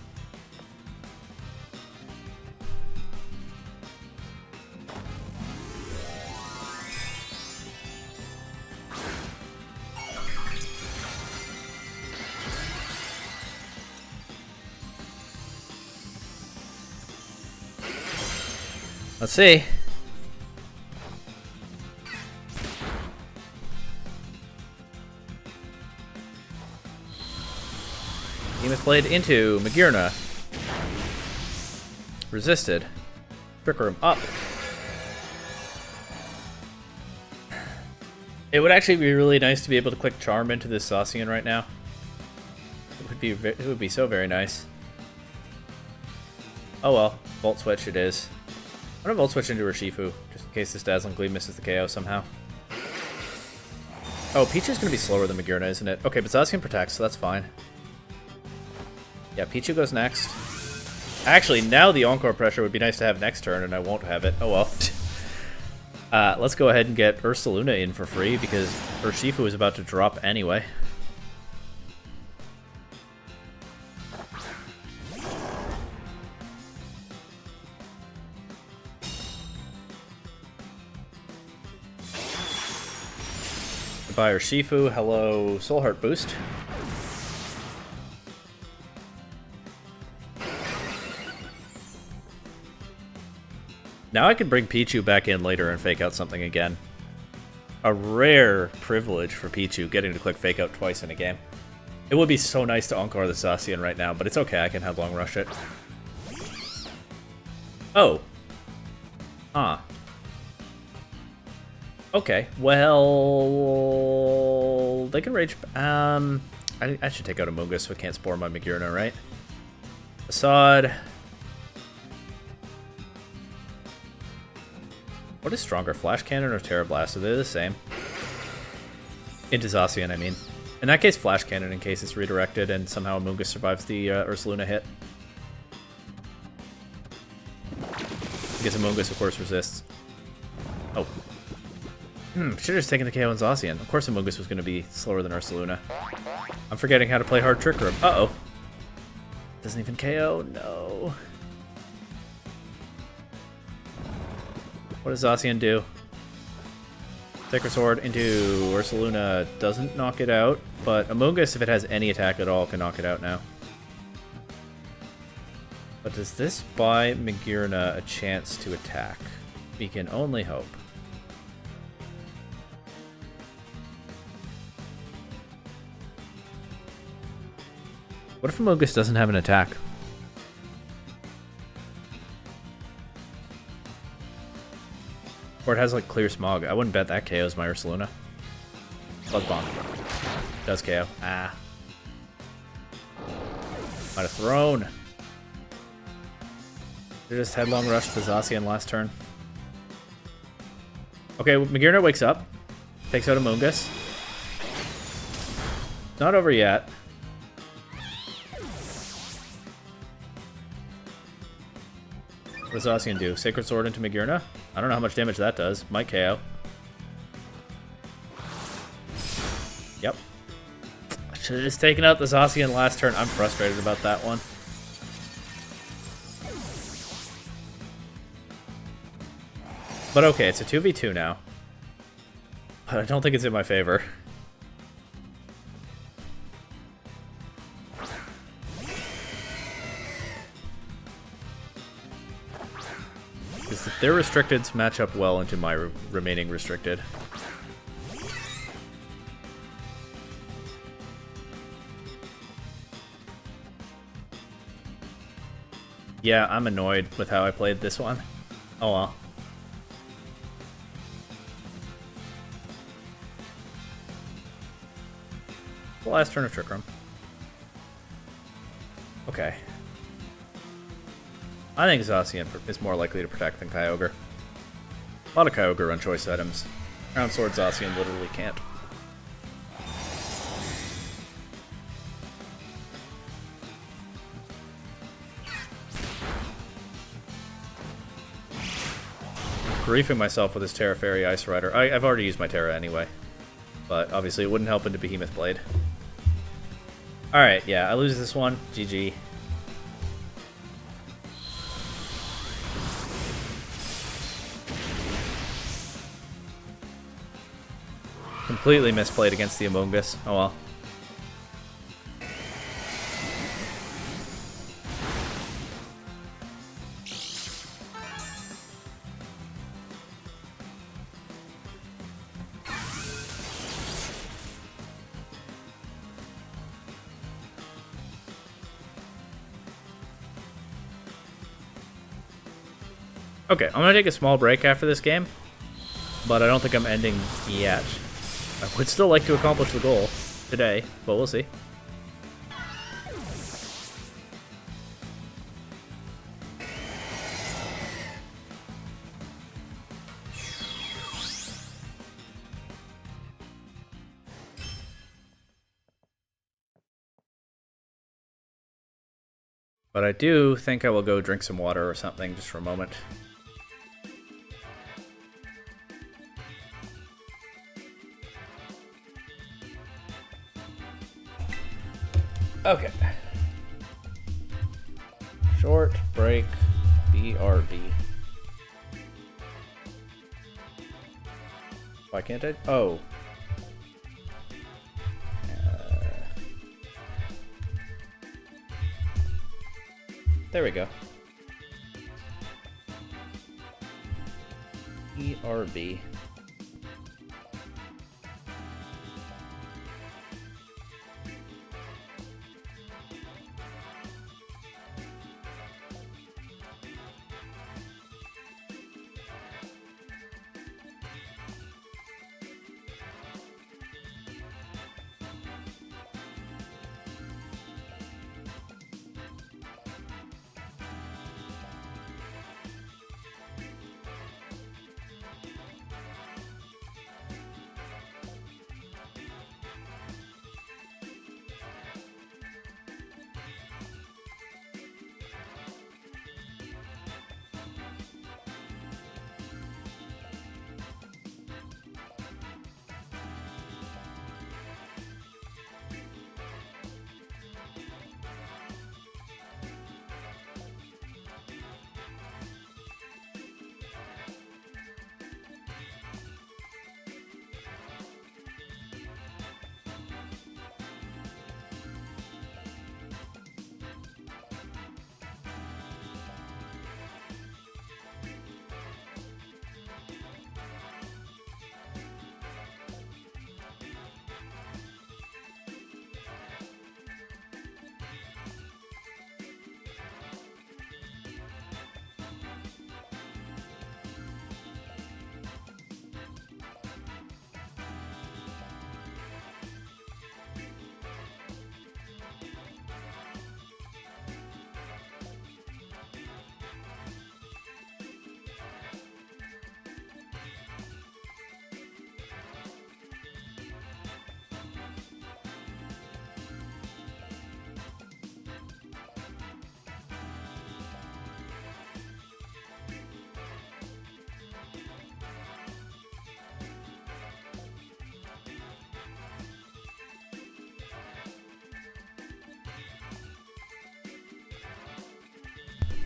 Let's see. Behemoth Blade into Magearna. Resisted. Trick Room up. It would actually be really nice to be able to click Charm into this Zacian right now. It would be so very nice. Oh well, Volt Switch it is. I'm gonna Volt Switch into Urshifu, just in case this Dazzling Gleam misses the KO somehow. Oh, Pichu's gonna be slower than Magearna, isn't it? Okay, but Zacian protects, so that's fine. Yeah, Pichu goes next. Actually, now the Encore pressure would be nice to have next turn, and I won't have it. Oh well. Let's go ahead and get Ursaluna in for free, because Urshifu is about to drop anyway. Goodbye, Urshifu. Hello, Soul Heart boost. Now I can bring Pichu back in later and fake out something again. A rare privilege for Pichu, getting to click fake out twice in a game. It would be so nice to Encore the Zacian right now, but it's okay, I can headlong rush it. Oh. Huh. Okay, well... They can rage... I should take out Amoonguss so I can't spore my Magearna, right? Assad... What is stronger, Flash Cannon or Terra Blast? Are they the same? Into Zacian, I mean. In that case, Flash Cannon in case it's redirected and somehow Amoonguss survives the Ursaluna hit. Because Amoonguss, of course, resists. Oh. Should have just taken the KO on Zacian. Of course Amoonguss was going to be slower than Ursaluna. I'm forgetting how to play hard Trick Room. Uh-oh. Doesn't even KO? No. What does Zacian do? Sacred Sword into Ursaluna doesn't knock it out, but Amoonguss, if it has any attack at all, can knock it out now. But does this buy Magearna a chance to attack? We can only hope. What if Amogus doesn't have an attack? Or it has like Clear Smog. I wouldn't bet that KOs my Ursaluna. Bug Bomb. Does KO. Ah. Might have thrown. They just headlong rushed the Zacian last turn. Okay, Magearna wakes up. Takes out Amogus. Not over yet. What does Zacian do? Sacred Sword into Magearna? I don't know how much damage that does. Might KO. Yep. I should have just taken out the Zacian last turn. I'm frustrated about that one. But okay, it's a 2v2 now. But I don't think it's in my favor. Because their restricteds match up well into my remaining restricted. Yeah, I'm annoyed with how I played this one. Oh well. The last turn of Trick Room. Okay. I think Zacian is more likely to protect than Kyogre. A lot of Kyogre on choice items. Ground Sword Zacian literally can't. Griefing myself with this Terra Fairy Ice Rider. I've already used my Terra anyway. But obviously it wouldn't help into Behemoth Blade. Alright, yeah, I lose this one. GG. Completely misplayed against the Amogus. Oh well. Okay, I'm gonna take a small break after this game, but I don't think I'm ending yet. I would still like to accomplish the goal today, but we'll see. But I do think I will go drink some water or something just for a moment. Okay. Short break, BRB. Why can't I? Oh. There we go. BRB.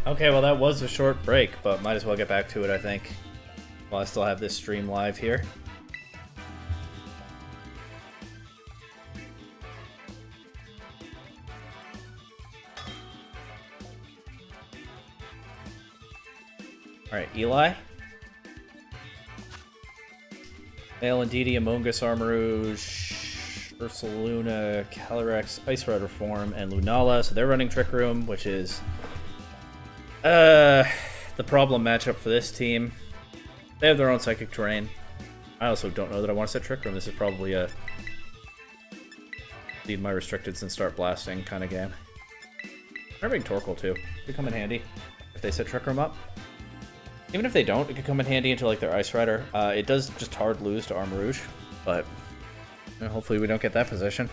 Okay, well that was a short break, but might as well get back to it, I think. While I still have this stream live here. Alright, Eli. Male Indeedee, Among Us, Armarouge, Ursaluna, Calyrex, Ice Rider form, and Lunala. So they're running Trick Room, which is the problem matchup for this team. They have their own Psychic Terrain. I also don't know that I want to set Trick Room. This is probably a leave my restricteds and start blasting kind of game. They're bring Torkoal too. Could come in handy if they set Trick Room up. Even if they don't, it could come in handy into like their Ice Rider. It does just hard lose to Armarouge, but hopefully we don't get that position.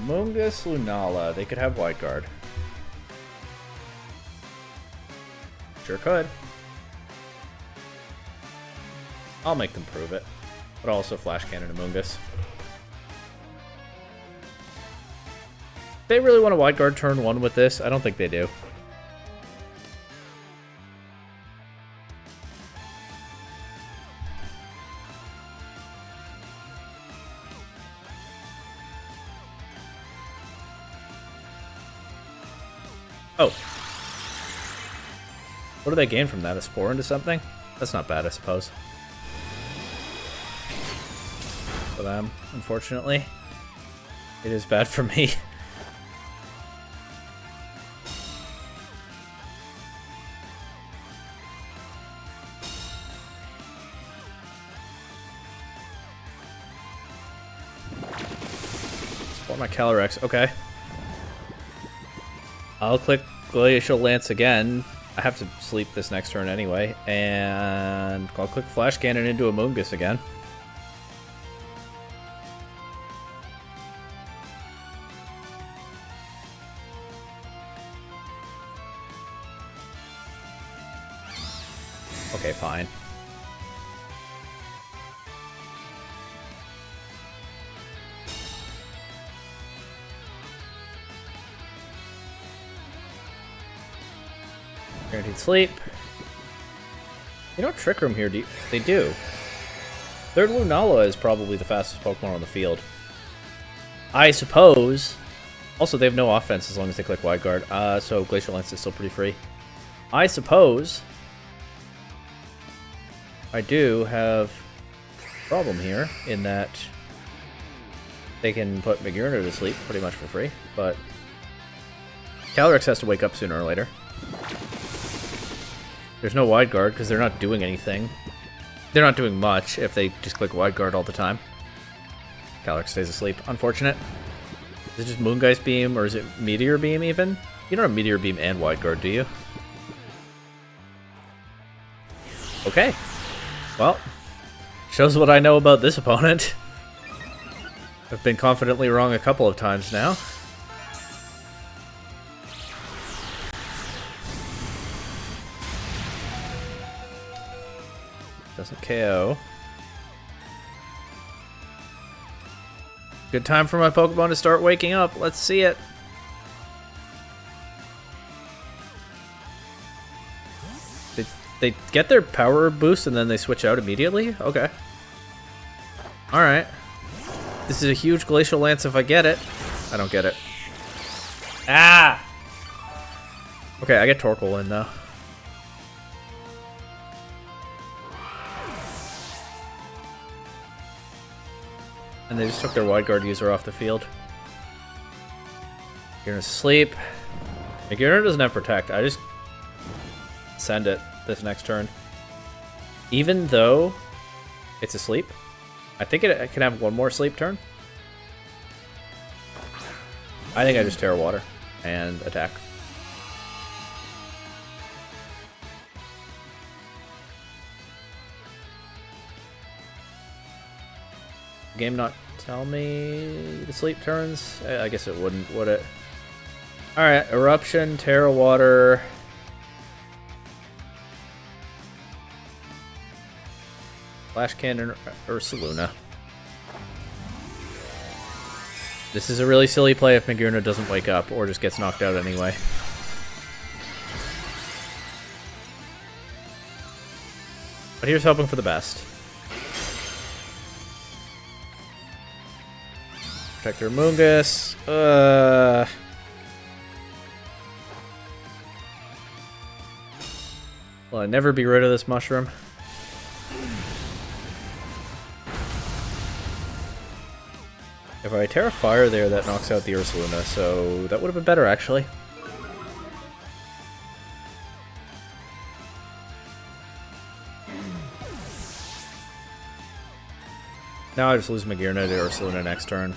Mungus, Lunala. They could have Wide Guard. Sure could. I'll make them prove it. But also Flash Cannon Amoongus. They really want to Wide Guard turn 1 with this? I don't think they do. Oh. What do they gain from that? A Spore into something? That's not bad, I suppose. For them, unfortunately. It is bad for me. Spore my Calyrex, okay. I'll click Glacial Lance again. I have to sleep this next turn anyway, and I'll click Flash Cannon into Amoongus again. Okay, fine. Guaranteed sleep. You know, Trick Room here, they do. Their Lunala is probably the fastest Pokemon on the field. I suppose. Also, they have no offense as long as they click Wide Guard, so Glacial Lance is still pretty free. I suppose I do have a problem here in that they can put Magearna to sleep pretty much for free, but Calyrex has to wake up sooner or later. There's no Wide Guard because they're not doing anything. They're not doing much if they just click Wide Guard all the time. Calyrex stays asleep. Unfortunate. Is it just Moongeist Beam or is it Meteor Beam even? You don't have Meteor Beam and Wide Guard, do you? Okay. Well, shows what I know about this opponent. I've been confidently wrong a couple of times now. Doesn't KO. Good time for my Pokemon to start waking up. Let's see it. They get their power boost and then they switch out immediately? Okay. Alright. This is a huge Glacial Lance if I get it. I don't get it. Ah! Okay, I get Torkoal in though. And they just took their Wide Guard user off the field. Magearna's asleep. Magearna doesn't have Protect. I just send it this next turn. Even though it's asleep, I think it can have one more sleep turn. I think I just Terra Water and attack. Game not tell me the sleep turns? I guess it wouldn't, would it? Alright, Eruption, Terra Water. Flash Cannon, Ursaluna. This is a really silly play if Magearna doesn't wake up or just gets knocked out anyway. But here's hoping for the best. Protector Moongus. Will I never be rid of this mushroom? If I Terra Fire there, that knocks out the Ursaluna, so that would have been better, actually. Now I just lose Magearna to Ursaluna next turn.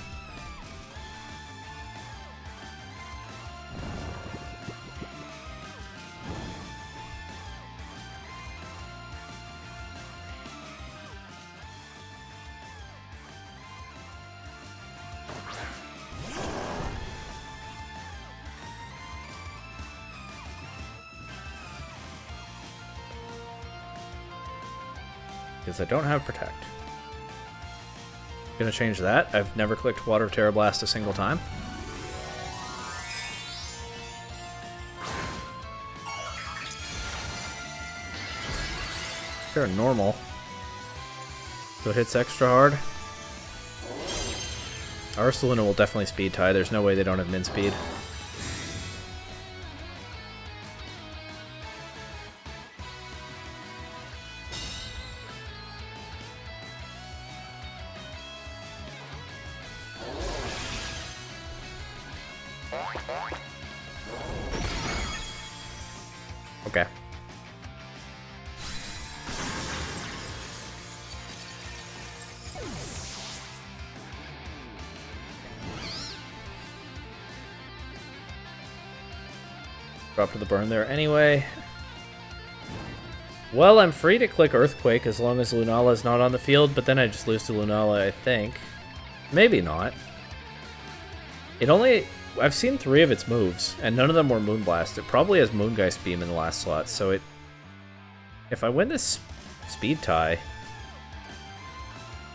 Because I don't have Protect. Gonna change that. I've never clicked Water Terra Blast a single time. They're normal. So it hits extra hard. Ursaluna will definitely speed tie. There's no way they don't have min speed. Okay. Drop to the burn there anyway. Well, I'm free to click Earthquake as long as Lunala is not on the field, but then I just lose to Lunala, I think. Maybe not. It only... I've seen 3 of its moves, and none of them were Moonblast. It probably has Moongeist Beam in the last slot, so it... If I win this speed tie,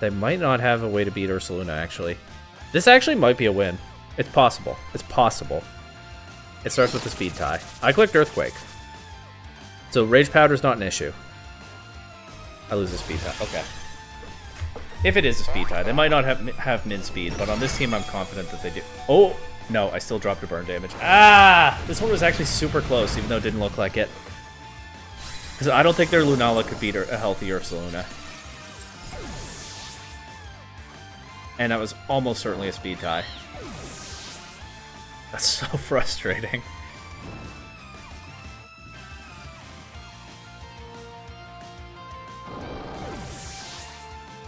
they might not have a way to beat Ursaluna, actually. This actually might be a win. It's possible. It's possible. It starts with the speed tie. I clicked Earthquake. So Rage Powder's not an issue. I lose the speed tie. Okay. If it is a speed tie. They might not have min speed, but on this team I'm confident that they do. Oh! No, I still dropped a burn damage. Ah! This one was actually super close, even though it didn't look like it. Because I don't think their Lunala could beat a healthy Ursaluna. And that was almost certainly a speed tie. That's so frustrating.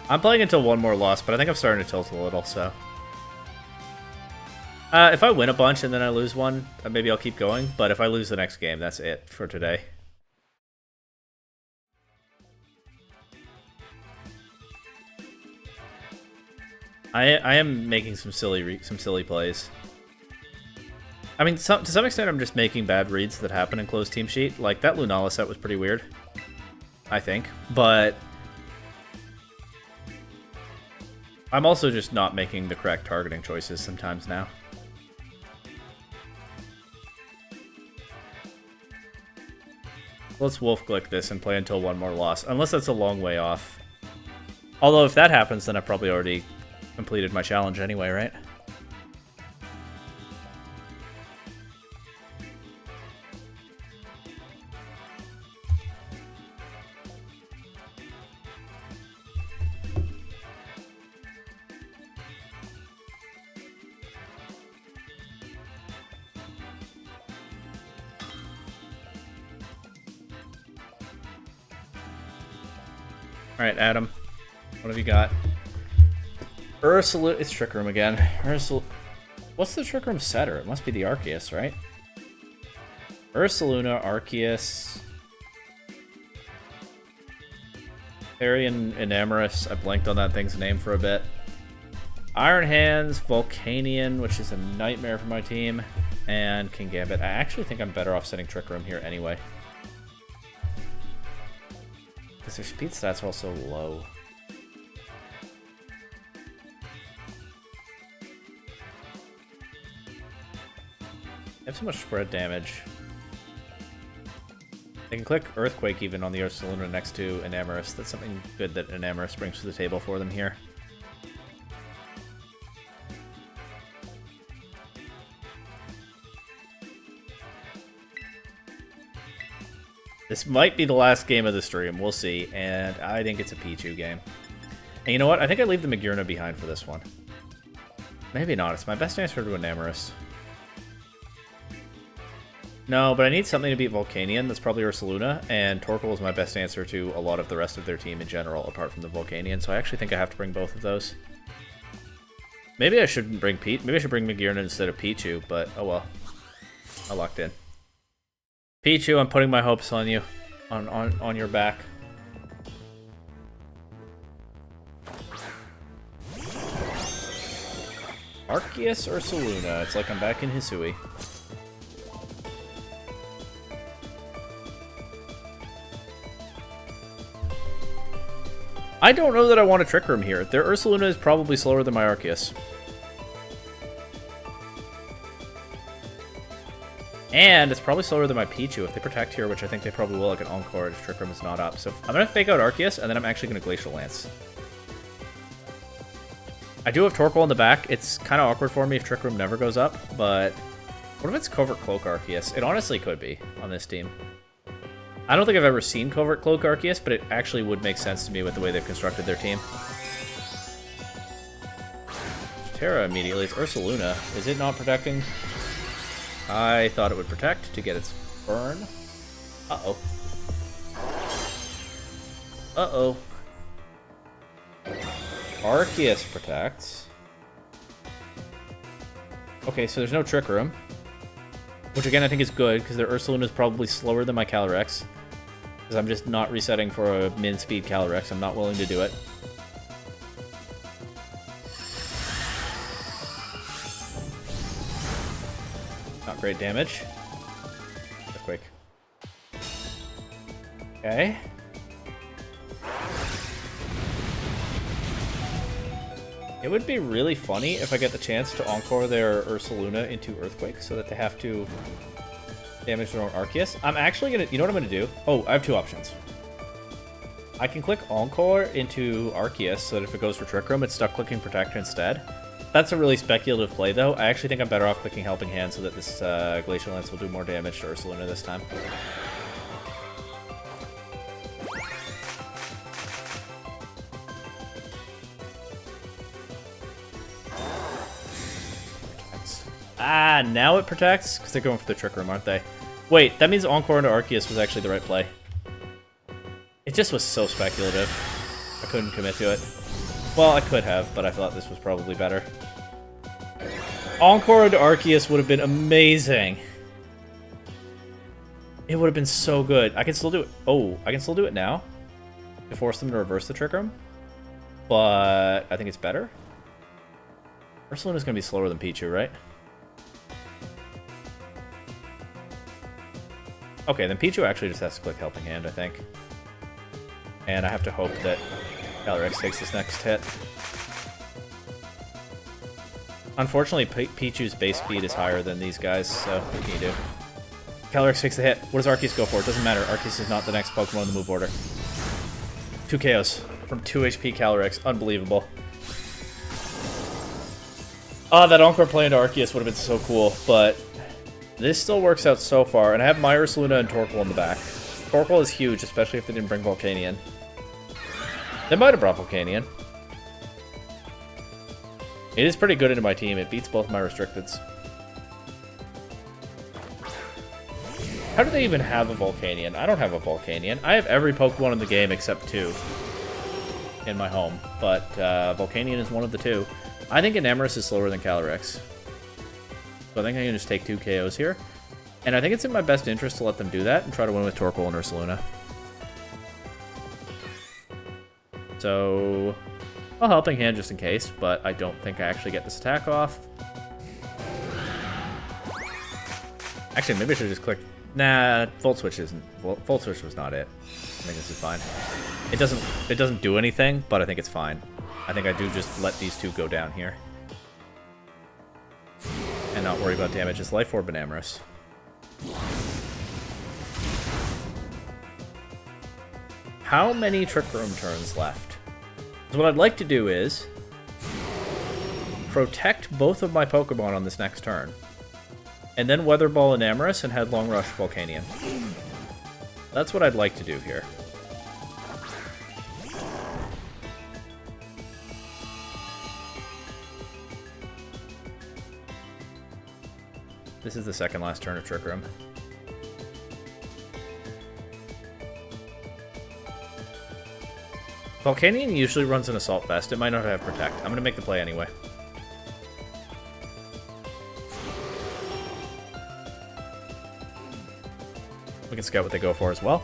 I'm playing until one more loss, but I think I'm starting to tilt a little, so... if I win a bunch and then I lose one, maybe I'll keep going. But if I lose the next game, that's it for today. I am making some silly plays. I mean, to some extent, I'm just making bad reads that happen in closed team sheet. Like that Lunala set was pretty weird, I think. But I'm also just not making the correct targeting choices sometimes now. Let's Wolf Glick this and play until one more loss. Unless that's a long way off. Although if that happens, then I've probably already completed my challenge anyway, right? Alright, Adam. What have you got? Ursaluna... It's Trick Room again. What's the Trick Room setter? It must be the Arceus, right? Ursaluna, Arceus... Therian and Amorous. I blanked on that thing's name for a bit. Iron Hands, Volcanion, which is a nightmare for my team, and King Gambit. I actually think I'm better off setting Trick Room here anyway. Because their speed stats are also low. They have so much spread damage. They can click Earthquake even on the Ursaluna next to Enamorus. That's something good that Enamorus brings to the table for them here. This might be the last game of the stream. We'll see. And I think it's a Pichu game. And you know what? I think I leave the Magearna behind for this one. Maybe not. It's my best answer to Enamorus. No, but I need something to beat Volcanion. That's probably Ursaluna. And Torkoal is my best answer to a lot of the rest of their team in general, apart from the Volcanion. So I actually think I have to bring both of those. Maybe I shouldn't bring Pete. Maybe I should bring Magearna instead of Pichu, but oh well. I locked in. Pichu, I'm putting my hopes on you. On your back. Arceus Ursaluna. It's like I'm back in Hisui. I don't know that I want a Trick Room here. Their Ursaluna is probably slower than my Arceus. And it's probably slower than my Pichu if they protect here, which I think they probably will, like an Encore if Trick Room is not up. So I'm going to fake out Arceus, and then I'm actually going to Glacial Lance. I do have Torkoal in the back. It's kind of awkward for me if Trick Room never goes up, but what if it's Covert Cloak Arceus? It honestly could be on this team. I don't think I've ever seen Covert Cloak Arceus, but it actually would make sense to me with the way they've constructed their team. Terra immediately. It's Ursaluna. Is it not protecting? I thought it would protect to get its burn. Uh-oh. Uh-oh. Arceus protects. Okay, so there's no Trick Room. Which again I think is good, because their Ursaluna is probably slower than my Calyrex. Because I'm just not resetting for a min-speed Calyrex. I'm not willing to do it. Not great damage. Quick. Okay. It would be really funny if I get the chance to Encore their Ursaluna into Earthquake so that they have to damage their own Arceus. I'm actually gonna... You know what I'm gonna do? Oh, I have two options. I can click Encore into Arceus so that if it goes for Trick Room, it's stuck clicking Protect instead. That's a really speculative play, though. I actually think I'm better off clicking Helping Hand so that this Glacial Lance will do more damage to Ursaluna this time. Ah, now it protects? Because they're going for the Trick Room, aren't they? Wait, that means Encore into Arceus was actually the right play. It just was so speculative. I couldn't commit to it. Well, I could have, but I thought this was probably better. Encore into Arceus would have been amazing. It would have been so good. I can still do it. Oh, I can still do it now to force them to reverse the Trick Room. But I think it's better. Ursaluna's going to be slower than Pichu, right? Okay, then Pichu actually just has to click Helping Hand, I think. And I have to hope that Calyrex takes this next hit. Unfortunately, Pichu's base speed is higher than these guys, so what can you do? Calyrex takes the hit. What does Arceus go for? It doesn't matter. Arceus is not the next Pokemon in the move order. 2 KOs from 2 HP Calyrex. Unbelievable. Ah, that Encore play into Arceus would have been so cool, but this still works out so far, and I have my Ursaluna and Torkoal in the back. Torkoal is huge, especially if they didn't bring Volcanion. They might have brought Volcanion. It is pretty good into my team. It beats both my restricteds. How do they even have a Volcanion? I don't have a Volcanion. I have every Pokemon in the game except 2 in my home, but Volcanion is one of the 2. I think Enamorus is slower than Calyrex. So I think I can just take 2 KOs here. And I think it's in my best interest to let them do that and try to win with Torkoal and Ursaluna. So Well, Helping Hand just in case, but I don't think I actually get this attack off. Actually, maybe I should just click... Nah, Volt Switch isn't... Volt Switch was not it. I think this is fine. It doesn't do anything, but I think it's fine. I think I do just let these two go down here. And not worry about damage. It's Life Orb and Amorous. How many Trick Room turns left? So what I'd like to do is protect both of my Pokemon on this next turn. And then Weather Ball and Amorous and Headlong Rush Volcanion. That's what I'd like to do here. This is the second last turn of Trick Room. Volcanion usually runs an Assault Vest. It might not have Protect. I'm going to make the play anyway. We can scout what they go for as well.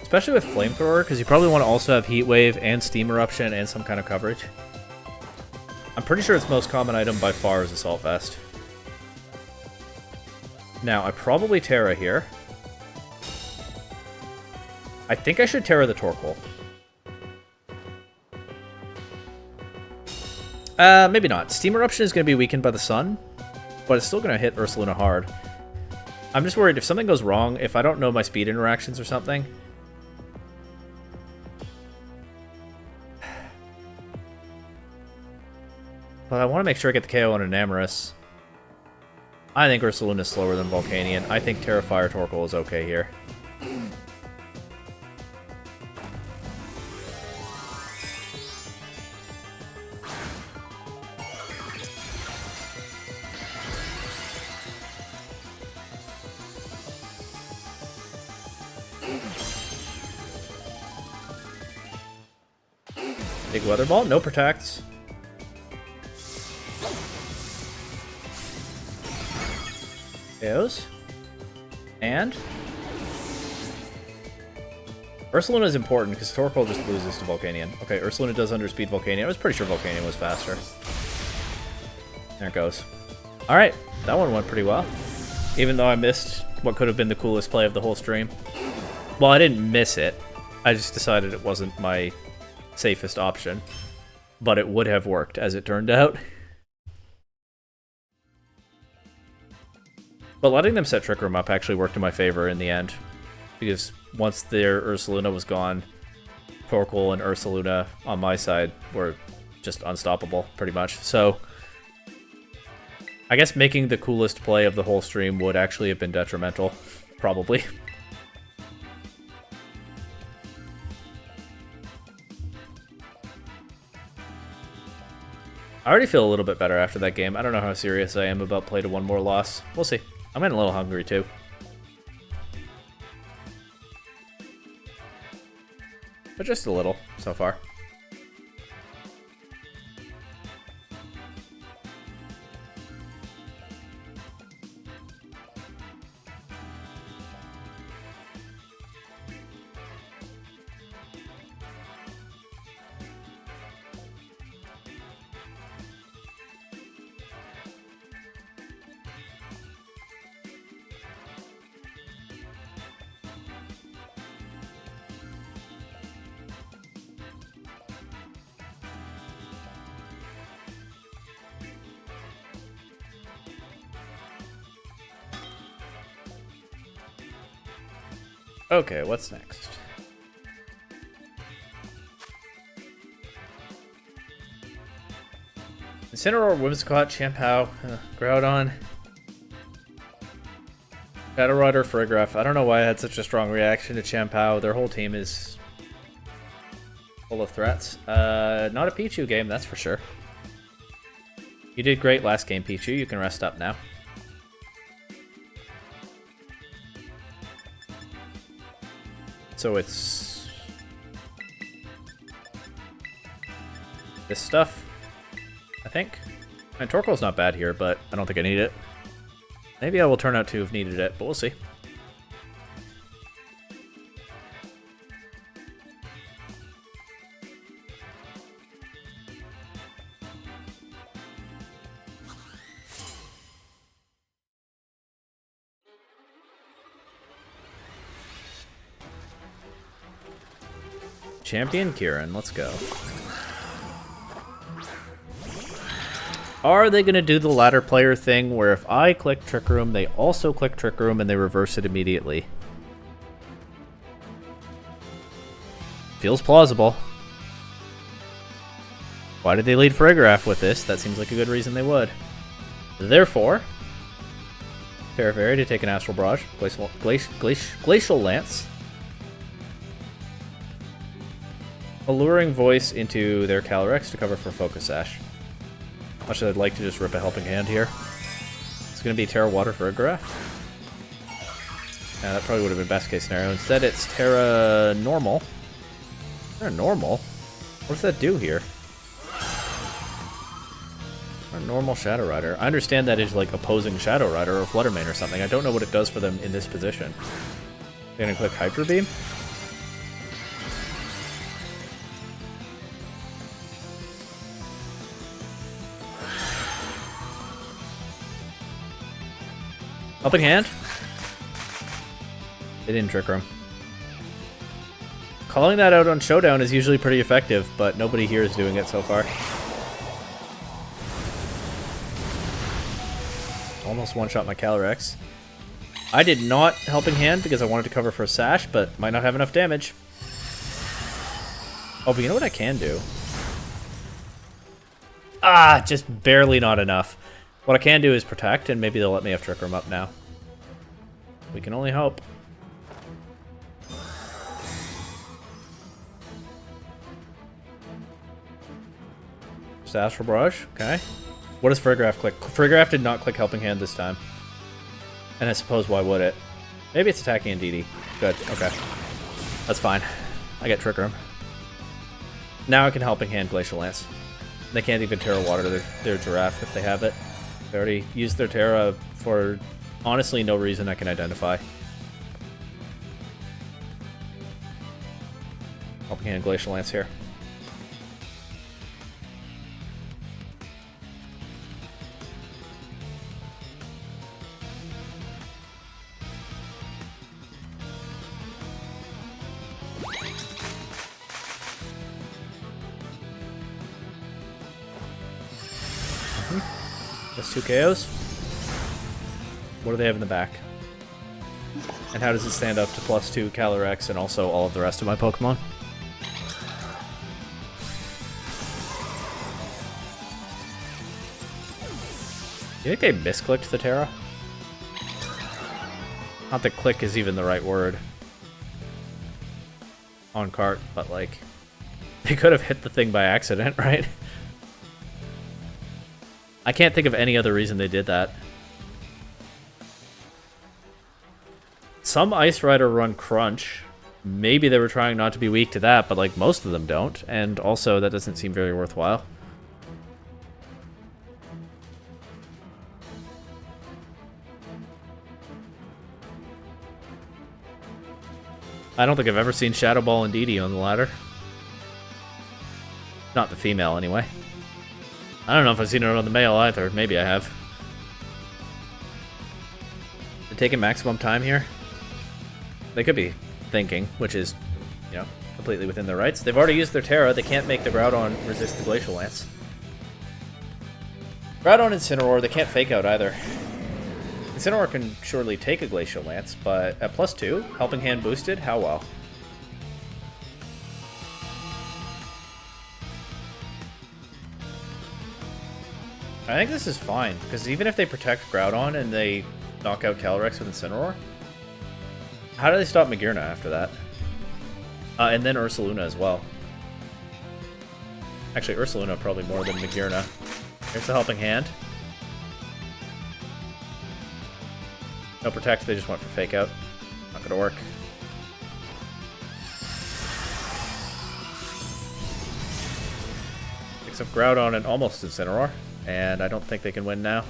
Especially with Flamethrower, because you probably want to also have Heat Wave and Steam Eruption and some kind of coverage. I'm pretty sure its most common item by far is Assault Vest. Now, I probably Terra here. I think I should Terra the Torkoal. Maybe not. Steam Eruption is going to be weakened by the sun, but it's still going to hit Ursaluna hard. I'm just worried if something goes wrong, if I don't know my speed interactions or something. But I want to make sure I get the KO on an Amorous. I think Ursaluna is slower than Volcanion. I think Terrafire Torkoal is okay here. Big Weather Ball, no protects. KOs. And Ursaluna is important because Torkoal just loses to Volcanion. Okay, Ursaluna does underspeed Volcanion. I was pretty sure Volcanion was faster. There it goes. Alright, that one went pretty well. Even though I missed what could have been the coolest play of the whole stream. Well, I didn't miss it. I just decided it wasn't my safest option. But it would have worked, as it turned out. But letting them set Trick Room up actually worked in my favor in the end. Because once their Ursaluna was gone, Torkoal and Ursaluna on my side were just unstoppable, pretty much. So, I guess making the coolest play of the whole stream would actually have been detrimental. Probably. I already feel a little bit better after that game. I don't know how serious I am about play to one more loss. We'll see. I'm getting a little hungry, too. But just a little, so far. Okay, what's next? Incineroar, Whimsicott, Champao, Groudon, Shadow Rider, Farigiraf. I don't know why I had such a strong reaction to Champao. Their whole team is full of threats. Not a Pichu game, that's for sure. You did great last game, Pichu. You can rest up now. So it's this stuff, I think. And Torkoal's not bad here, but I don't think I need it. Maybe I will turn out to have needed it, but we'll see. Champion Kieran, let's go. Are they going to do the ladder player thing where if I click Trick Room, they also click Trick Room and they reverse it immediately? Feels plausible. Why did they lead Farigiraf with this? That seems like a good reason they would. Therefore, Terra Fairy to take an Astral Barrage, Glacial Lance. Alluring Voice into their Calyrex to cover for Focus Sash. Much as I'd like to just rip a Helping Hand here. It's going to be Terra Water for Farigiraf. Yeah, that probably would have been best case scenario. Instead, it's Terra Normal. Terra Normal? What does that do here? Or normal Shadow Rider. I understand that is like opposing Shadow Rider or Fluttermane or something. I don't know what it does for them in this position. They're gonna click Hyper Beam. Helping Hand. They didn't Trick Room. Calling that out on Showdown is usually pretty effective, but nobody here is doing it so far. Almost one-shot my Calyrex. I did not Helping Hand because I wanted to cover for a Sash, but might not have enough damage. Oh, but you know what I can do? Ah, just barely not enough. What I can do is Protect, and maybe they'll let me have Trick Room up now. We can only hope. Just Astral Barrage, okay. What does Farigiraf click? Farigiraf did not click Helping Hand this time. And I suppose why would it? Maybe it's attacking Indeedee. Good, okay. That's fine. I get Trick Room. Now I can Helping Hand Glacial Lance. They can't even Terra Water their Giraffe if they have it. They already used their Terra for honestly no reason I can identify. Helping Hand Glacial Lance here. That's 2 KOs. What do they have in the back? And how does it stand up to +2 Calyrex and also all of the rest of my Pokemon? You think they misclicked the Terra? Not that click is even the right word. On cart, but like... They could have hit the thing by accident, right? I can't think of any other reason they did that. Some Ice Rider run Crunch. Maybe they were trying not to be weak to that, but like most of them don't. And also, that doesn't seem very worthwhile. I don't think I've ever seen Shadow Ball and Indeedee on the ladder. Not the female, anyway. I don't know if I've seen it on the male either. Maybe I have. They're taking maximum time here. They could be thinking, which is, you know, completely within their rights. They've already used their Terra. They can't make the Groudon resist the Glacial Lance. Groudon Incineroar, they can't Fake Out either. Incineroar can surely take a Glacial Lance, but at +2, Helping Hand boosted, how well? I think this is fine, because even if they protect Groudon and they knock out Calyrex with Incineroar, how do they stop Magearna after that? And then Ursaluna as well. Actually, Ursaluna probably more than Magearna. Here's the Helping Hand. No Protect, they just went for Fake Out. Not gonna work. Picks up Groudon and almost Incineroar. And I don't think they can win now.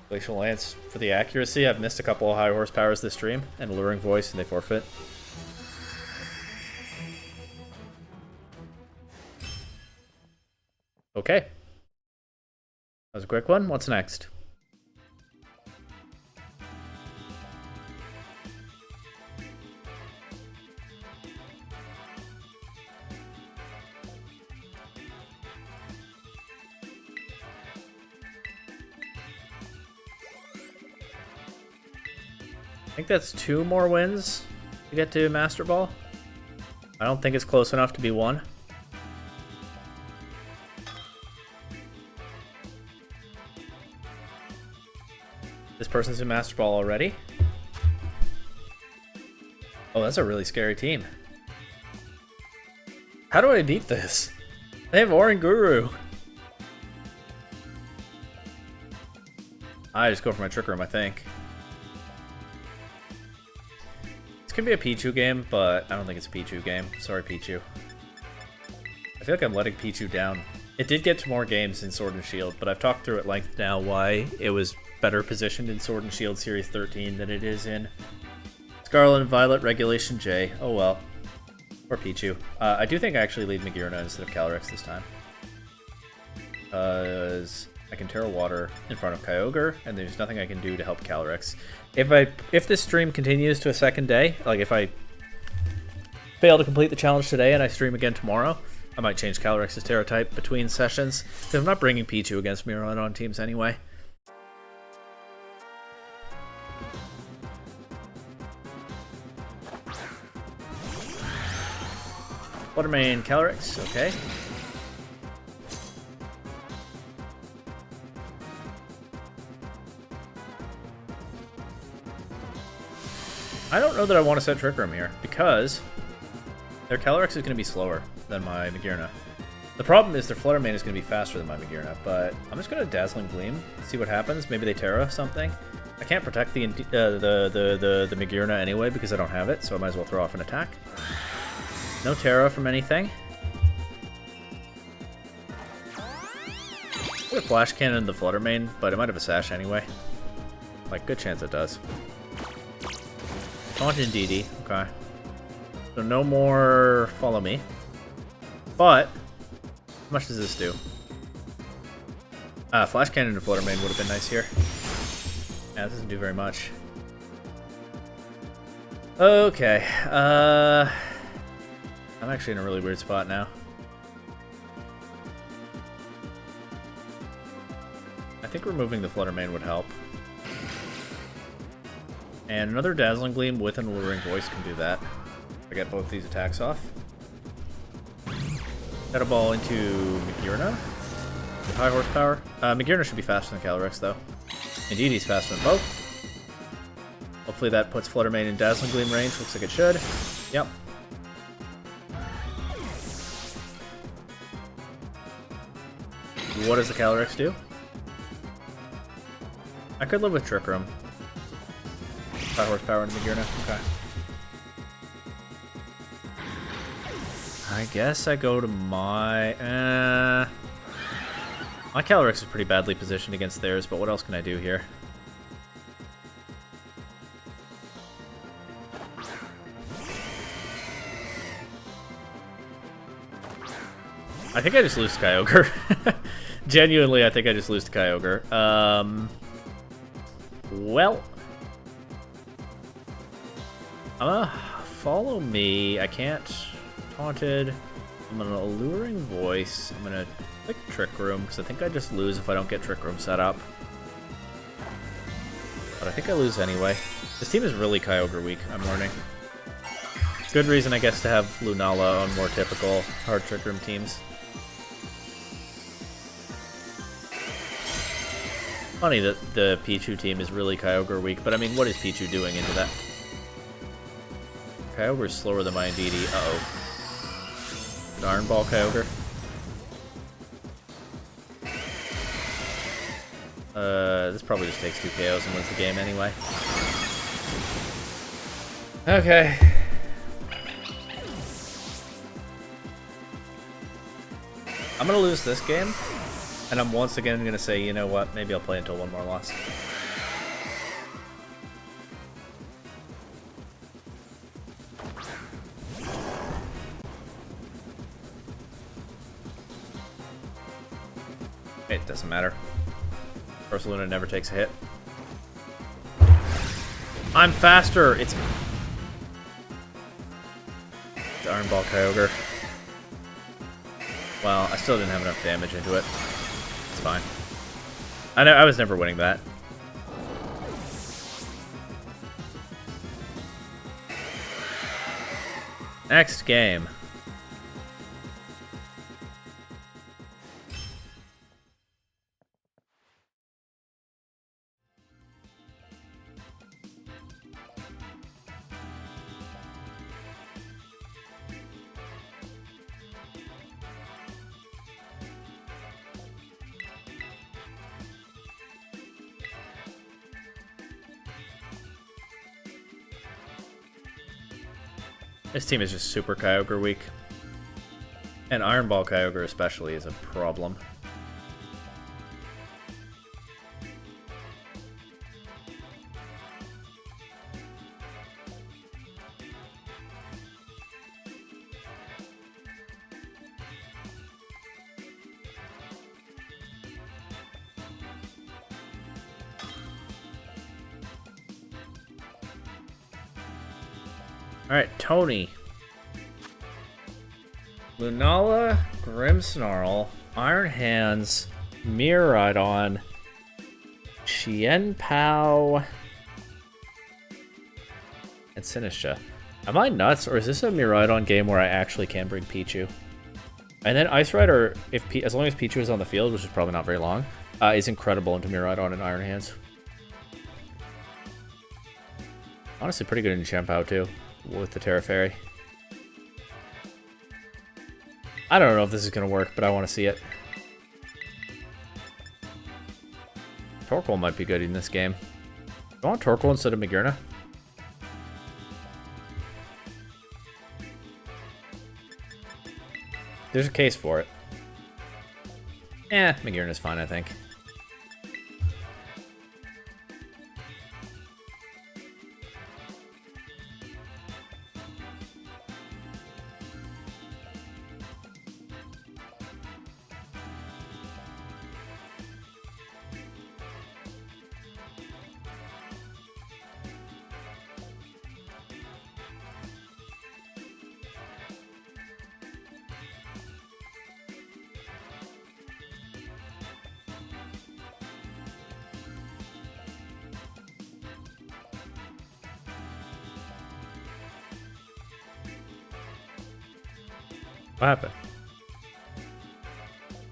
Glacial Lance for the accuracy. I've missed a couple of high horsepowers this stream. And Alluring Voice, and they forfeit. Okay. That was a quick one. What's next? I think that's 2 more wins to get to Master Ball. I don't think it's close enough to be 1. This person's in Master Ball already. Oh, that's a really scary team. How do I beat this? They have Orin Guru. I just go for my Trick Room, I think. It's gonna be a Pichu game, but I don't think it's a Pichu game. Sorry, Pichu. I feel like I'm letting Pichu down. It did get to more games in Sword and Shield, but I've talked through at length now why it was better positioned in Sword and Shield Series 13 than it is in Scarlet and Violet Regulation J. Oh well. Or Pichu. I do think I actually lead Magearna instead of Calyrex this time. Because I can Terra Water in front of Kyogre, and there's nothing I can do to help Calyrex. If this stream continues to a second day, like if I fail to complete the challenge today and I stream again tomorrow, I might change Calyrex's Terra type between sessions, because I'm not bringing Pichu against me on teams anyway. Watermain Calyrex, okay. I don't know that I want to set Trick Room here, because their Calyrex is going to be slower than my Magearna. The problem is their Fluttermane is going to be faster than my Magearna, but I'm just going to Dazzling Gleam, see what happens. Maybe they Terra something. I can't protect the Magearna anyway because I don't have it, so I might as well throw off an attack. No Terra from anything. I'm gonna Flash Cannon the Fluttermane, but it might have a Sash anyway. Like, good chance it does. Taunt in DD, okay. So no more Follow Me. But, how much does this do? Flash Cannon to Fluttermane would have been nice here. Yeah, it doesn't do very much. Okay, I'm actually in a really weird spot now. I think removing the Fluttermane would help. And another Dazzling Gleam with an Alluring Voice can do that. I get both these attacks off. Shadow Ball into Magearna with high horsepower. Magearna should be faster than Calyrex though. Indeed, he's faster than both. Hopefully that puts Fluttermane in Dazzling Gleam range. Looks like it should. Yep. What does the Calyrex do? I could live with Trick Room. 5 horsepower into Magearna. Okay. I guess I go to my... My Calyrex is pretty badly positioned against theirs, but what else can I do here? I think I just lose to Kyogre. Genuinely, I think I just lose to Kyogre. Well... Follow Me. I can't... Taunted. I'm gonna Alluring Voice. I'm gonna click Trick Room, because I think I just lose if I don't get Trick Room set up. But I think I lose anyway. This team is really Kyogre weak, I'm learning. Good reason, I guess, to have Lunala on more typical hard Trick Room teams. Funny that the Pichu team is really Kyogre weak, but I mean, what is Pichu doing into that? Kyogre is slower than my Indeedee. Uh-oh. An Iron Ball Kyogre. This probably just takes 2 KOs and wins the game anyway. Okay. I'm gonna lose this game, and I'm once again gonna say, you know what, maybe I'll play until one more loss. It doesn't matter. Ursaluna never takes a hit. I'm faster! It's Iron Ball Kyogre. Well, I still didn't have enough damage into it. It's fine. I was never winning that. Next game. This team is just super Kyogre weak. And Iron Ball Kyogre especially is a problem. Alright, Tony. Lunala, Grimmsnarl, Iron Hands, Miraidon, Qianpao, and Sinistra. Am I nuts, or is this a Miraidon game where I actually can bring Pichu? And then Ice Rider, as long as Pichu is on the field, which is probably not very long, is incredible into Miraidon and Iron Hands. Honestly, pretty good in Qianpao too, with the Terra Fairy. I don't know if this is going to work, but I want to see it. Torkoal might be good in this game. Do I want Torkoal instead of Magearna? There's a case for it. Magearna's fine, I think. What happened?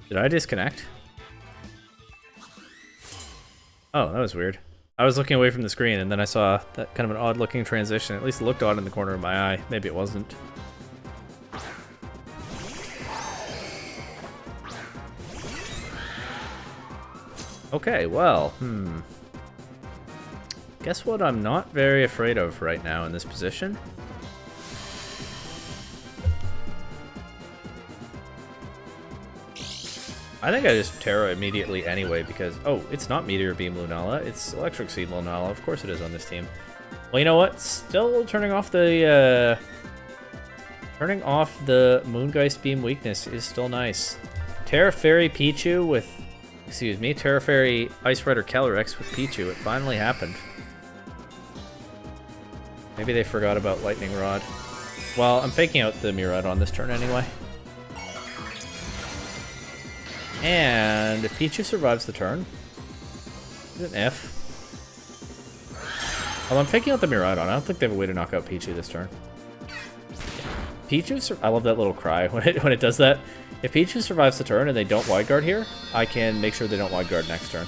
Did I disconnect? Oh, that was weird. I was looking away from the screen and then I saw that kind of an odd looking transition. At least it looked odd in the corner of my eye. Maybe it wasn't. Okay, well, guess what I'm not very afraid of right now in this position? I think I just Terra immediately anyway because, oh, it's not Meteor Beam Lunala, it's Electric Seed Lunala. Of course it is on this team. Well, you know what? Still turning off the Moongeist Beam weakness is still nice. Terra Fairy Pichu with, excuse me, Terra Fairy Ice Rider Calyrex with Pichu. It finally happened. Maybe they forgot about Lightning Rod. Well, I'm faking out the Miraidon this turn anyway. And if Pichu survives the turn, is an if. Well, I'm faking out the Miraidon. I don't think they have a way to knock out Pichu this turn. Pichu, I love that little cry when it does that. If Pichu survives the turn and they don't Wide Guard here, I can make sure they don't Wide Guard next turn.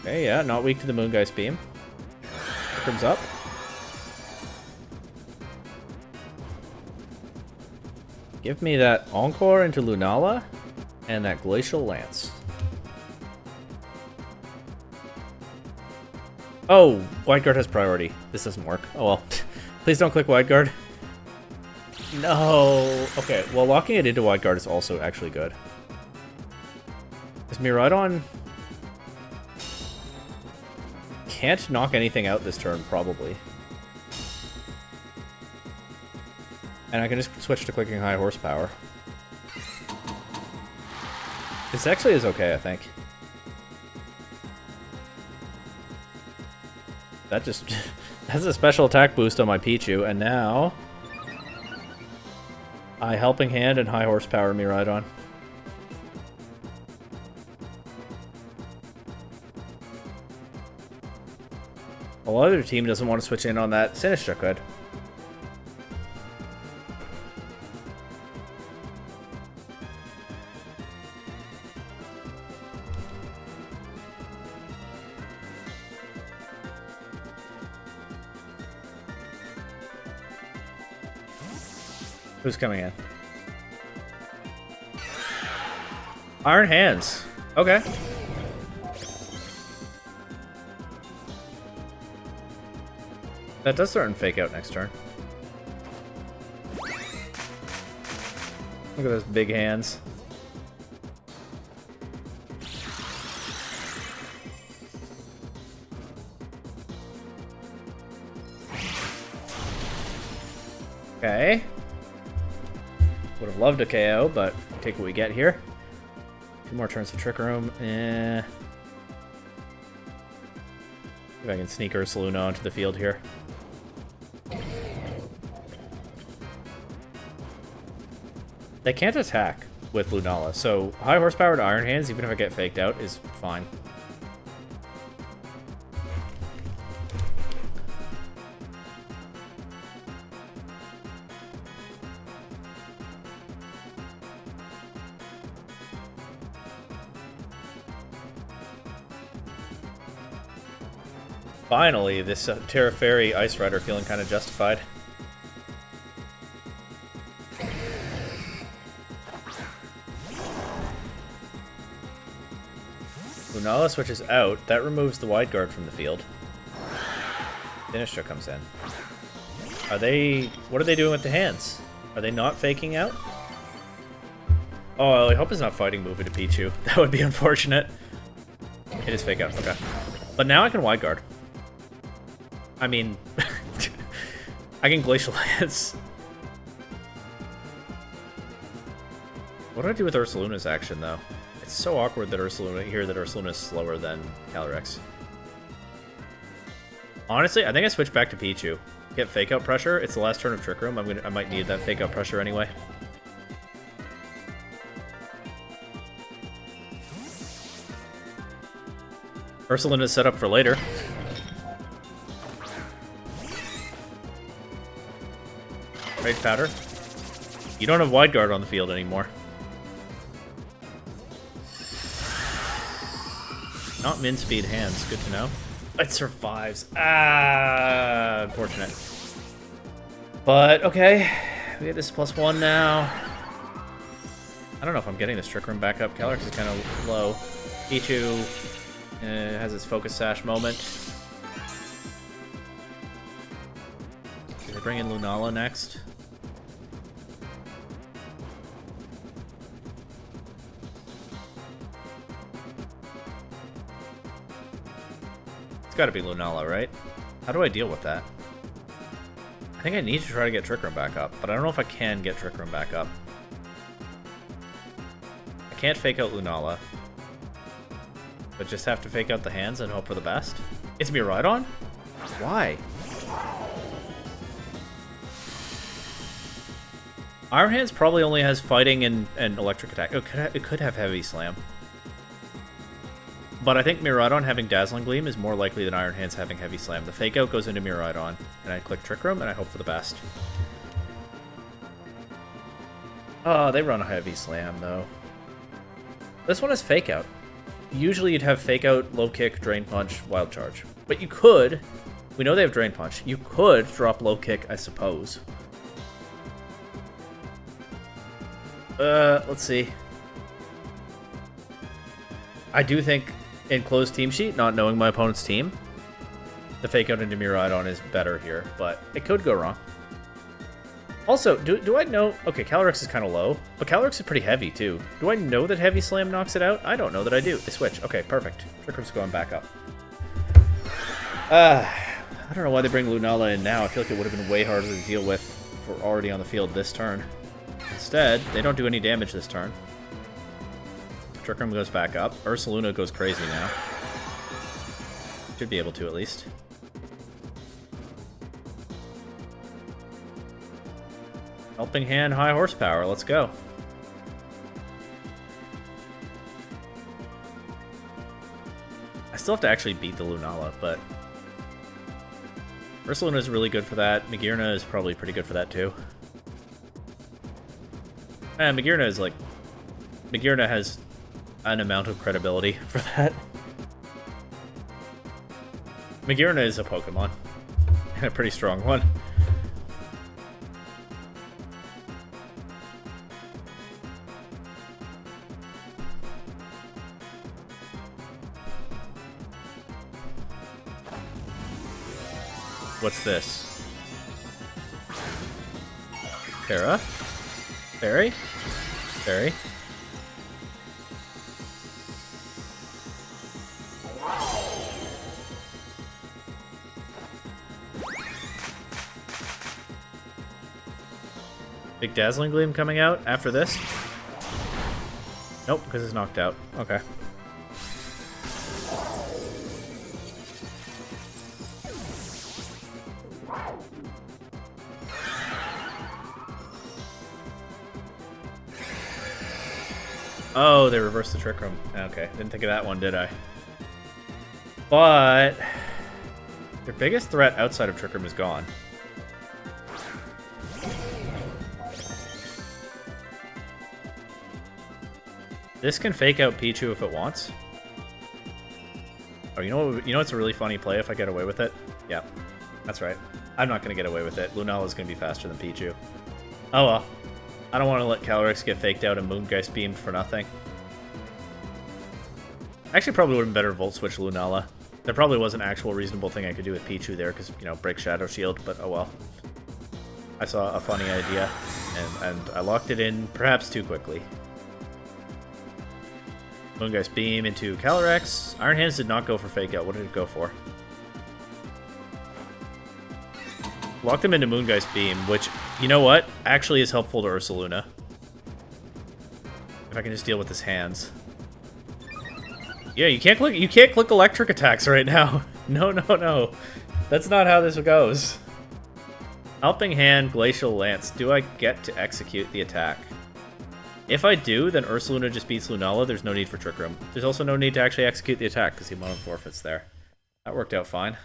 Okay, yeah, not weak to the Moongeist Beam. Here comes up. Give me that Encore into Lunala and that Glacial Lance. Oh, Wide Guard has priority. This doesn't work. Oh well. Please don't click Wide Guard. No. Okay, well, locking it into Wide Guard is also actually good. Is Miraidon... can't knock anything out this turn, probably. And I can just switch to clicking High Horsepower. This actually is okay, I think. That just... That's a special attack boost on my Pichu, and now... I Helping Hand and High Horsepower Miraidon. A lot of their team doesn't want to switch in on that Sinistra could. Who's coming in? Iron Hands. Okay. That does threaten Fake Out next turn. Look at those big hands. Okay. Would have loved a KO, but take what we get here. 2 more turns of Trick Room. Eh. If I can sneak Ursaluna onto the field here. They can't attack with Lunala, so high horsepower to Iron Hands, even if I get faked out, is fine. Finally, this Terra Fairy Ice Rider feeling kind of justified. Lunala switches out. That removes the wide guard from the field. Sinistra comes in. Are they... What are they doing with the hands? Are they not faking out? Oh, I hope it's not Fighting Move into Pichu. That would be unfortunate. It is fake out. Okay. But now I can wide guard. I mean... I can Glacial Lance. What do I do with Ursaluna's action, though? It's so awkward that Ursaluna is slower than Calyrex. Honestly, I think I switch back to Pichu. Get Fake Out pressure. It's the last turn of Trick Room. I might need that Fake Out pressure anyway. Ursaluna's set up for later. Rage Powder. You don't have Wide Guard on the field anymore. Not min speed hands, good to know. It survives. Ah, unfortunate. But, okay. We get this +1 now. I don't know if I'm getting this Trick Room back up. Calyrex is kind of low. Pichu has its Focus Sash moment. Do they bring in Lunala next? Gotta be Lunala, right? How do I deal with that? I think I need to try to get Trick Room back up, but I don't know if I can get Trick Room back up. I can't fake out Lunala, but just have to fake out the hands and hope for the best. It's Miraidon? Why? Iron Hands probably only has Fighting and Electric Attack. It could have Heavy Slam. But I think Miraidon having Dazzling Gleam is more likely than Iron Hands having Heavy Slam. The Fake Out goes into Miraidon, and I click Trick Room, and I hope for the best. Oh, they run a Heavy Slam, though. This one is Fake Out. Usually you'd have Fake Out, Low Kick, Drain Punch, Wild Charge. But you could... We know they have Drain Punch. You could drop Low Kick, I suppose. Let's see. I do think... In closed team sheet, not knowing my opponent's team, the Fake Out into Miraidon is better here, but it could go wrong. Also, do I know... Okay, Calyrex is kind of low, but Calyrex is pretty heavy, too. Do I know that Heavy Slam knocks it out? I don't know that I do. They switch. Okay, perfect. Trick Room's going back up. I don't know why they bring Lunala in now. I feel like it would have been way harder to deal with if we're already on the field this turn. Instead, they don't do any damage this turn. Trick Room goes back up. Ursaluna goes crazy now. Should be able to, at least. Helping Hand, high horsepower. Let's go. I still have to actually beat the Lunala, but Ursaluna is really good for that. Magearna is probably pretty good for that, too. And Magearna is like... Magearna has an amount of credibility for that. Magearna is a Pokemon. And a pretty strong one. What's this? Terra? Fairy? Fairy? Big Dazzling Gleam coming out after this? Nope, because it's knocked out. Okay. Oh, they reversed the Trick Room. Okay, didn't think of that one, did I? But their biggest threat outside of Trick Room is gone. This can fake out Pichu if it wants. Oh, you know what's a really funny play if I get away with it? Yeah, that's right. I'm not going to get away with it. Lunala's going to be faster than Pichu. Oh well. I don't want to let Calyrex get faked out and Moongeist beamed for nothing. Actually, probably would have been better Volt Switch Lunala. There probably was an actual reasonable thing I could do with Pichu there, because, you know, break Shadow Shield, but oh well. I saw a funny idea, and I locked it in perhaps too quickly. Moongeist Beam into Calyrex. Iron Hands did not go for Fake Out. What did it go for? Locked them into Moongeist Beam, which, you know what, actually is helpful to Ursaluna. If I can just deal with his hands. Yeah, you can't click electric attacks right now. No. That's not how this goes. Helping Hand, Glacial Lance. Do I get to execute the attack? If I do, then Ursaluna just beats Lunala. There's no need for Trick Room. There's also no need to actually execute the attack because he mono forfeits there. That worked out fine.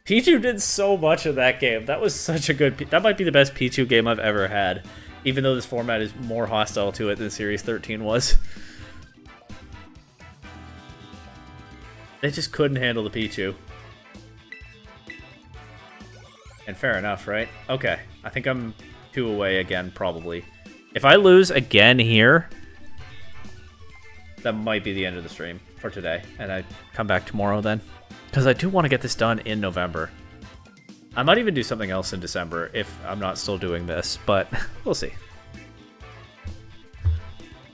Pichu did so much of that game. That was such a good... That might be the best Pichu game I've ever had. Even though this format is more hostile to it than Series 13 was. They just couldn't handle the Pichu. And fair enough, right? Okay. I think I'm 2 away again, probably. If I lose again here, that might be the end of the stream for today. And I come back tomorrow then. Because I do want to get this done in November. I might even do something else in December if I'm not still doing this, but we'll see.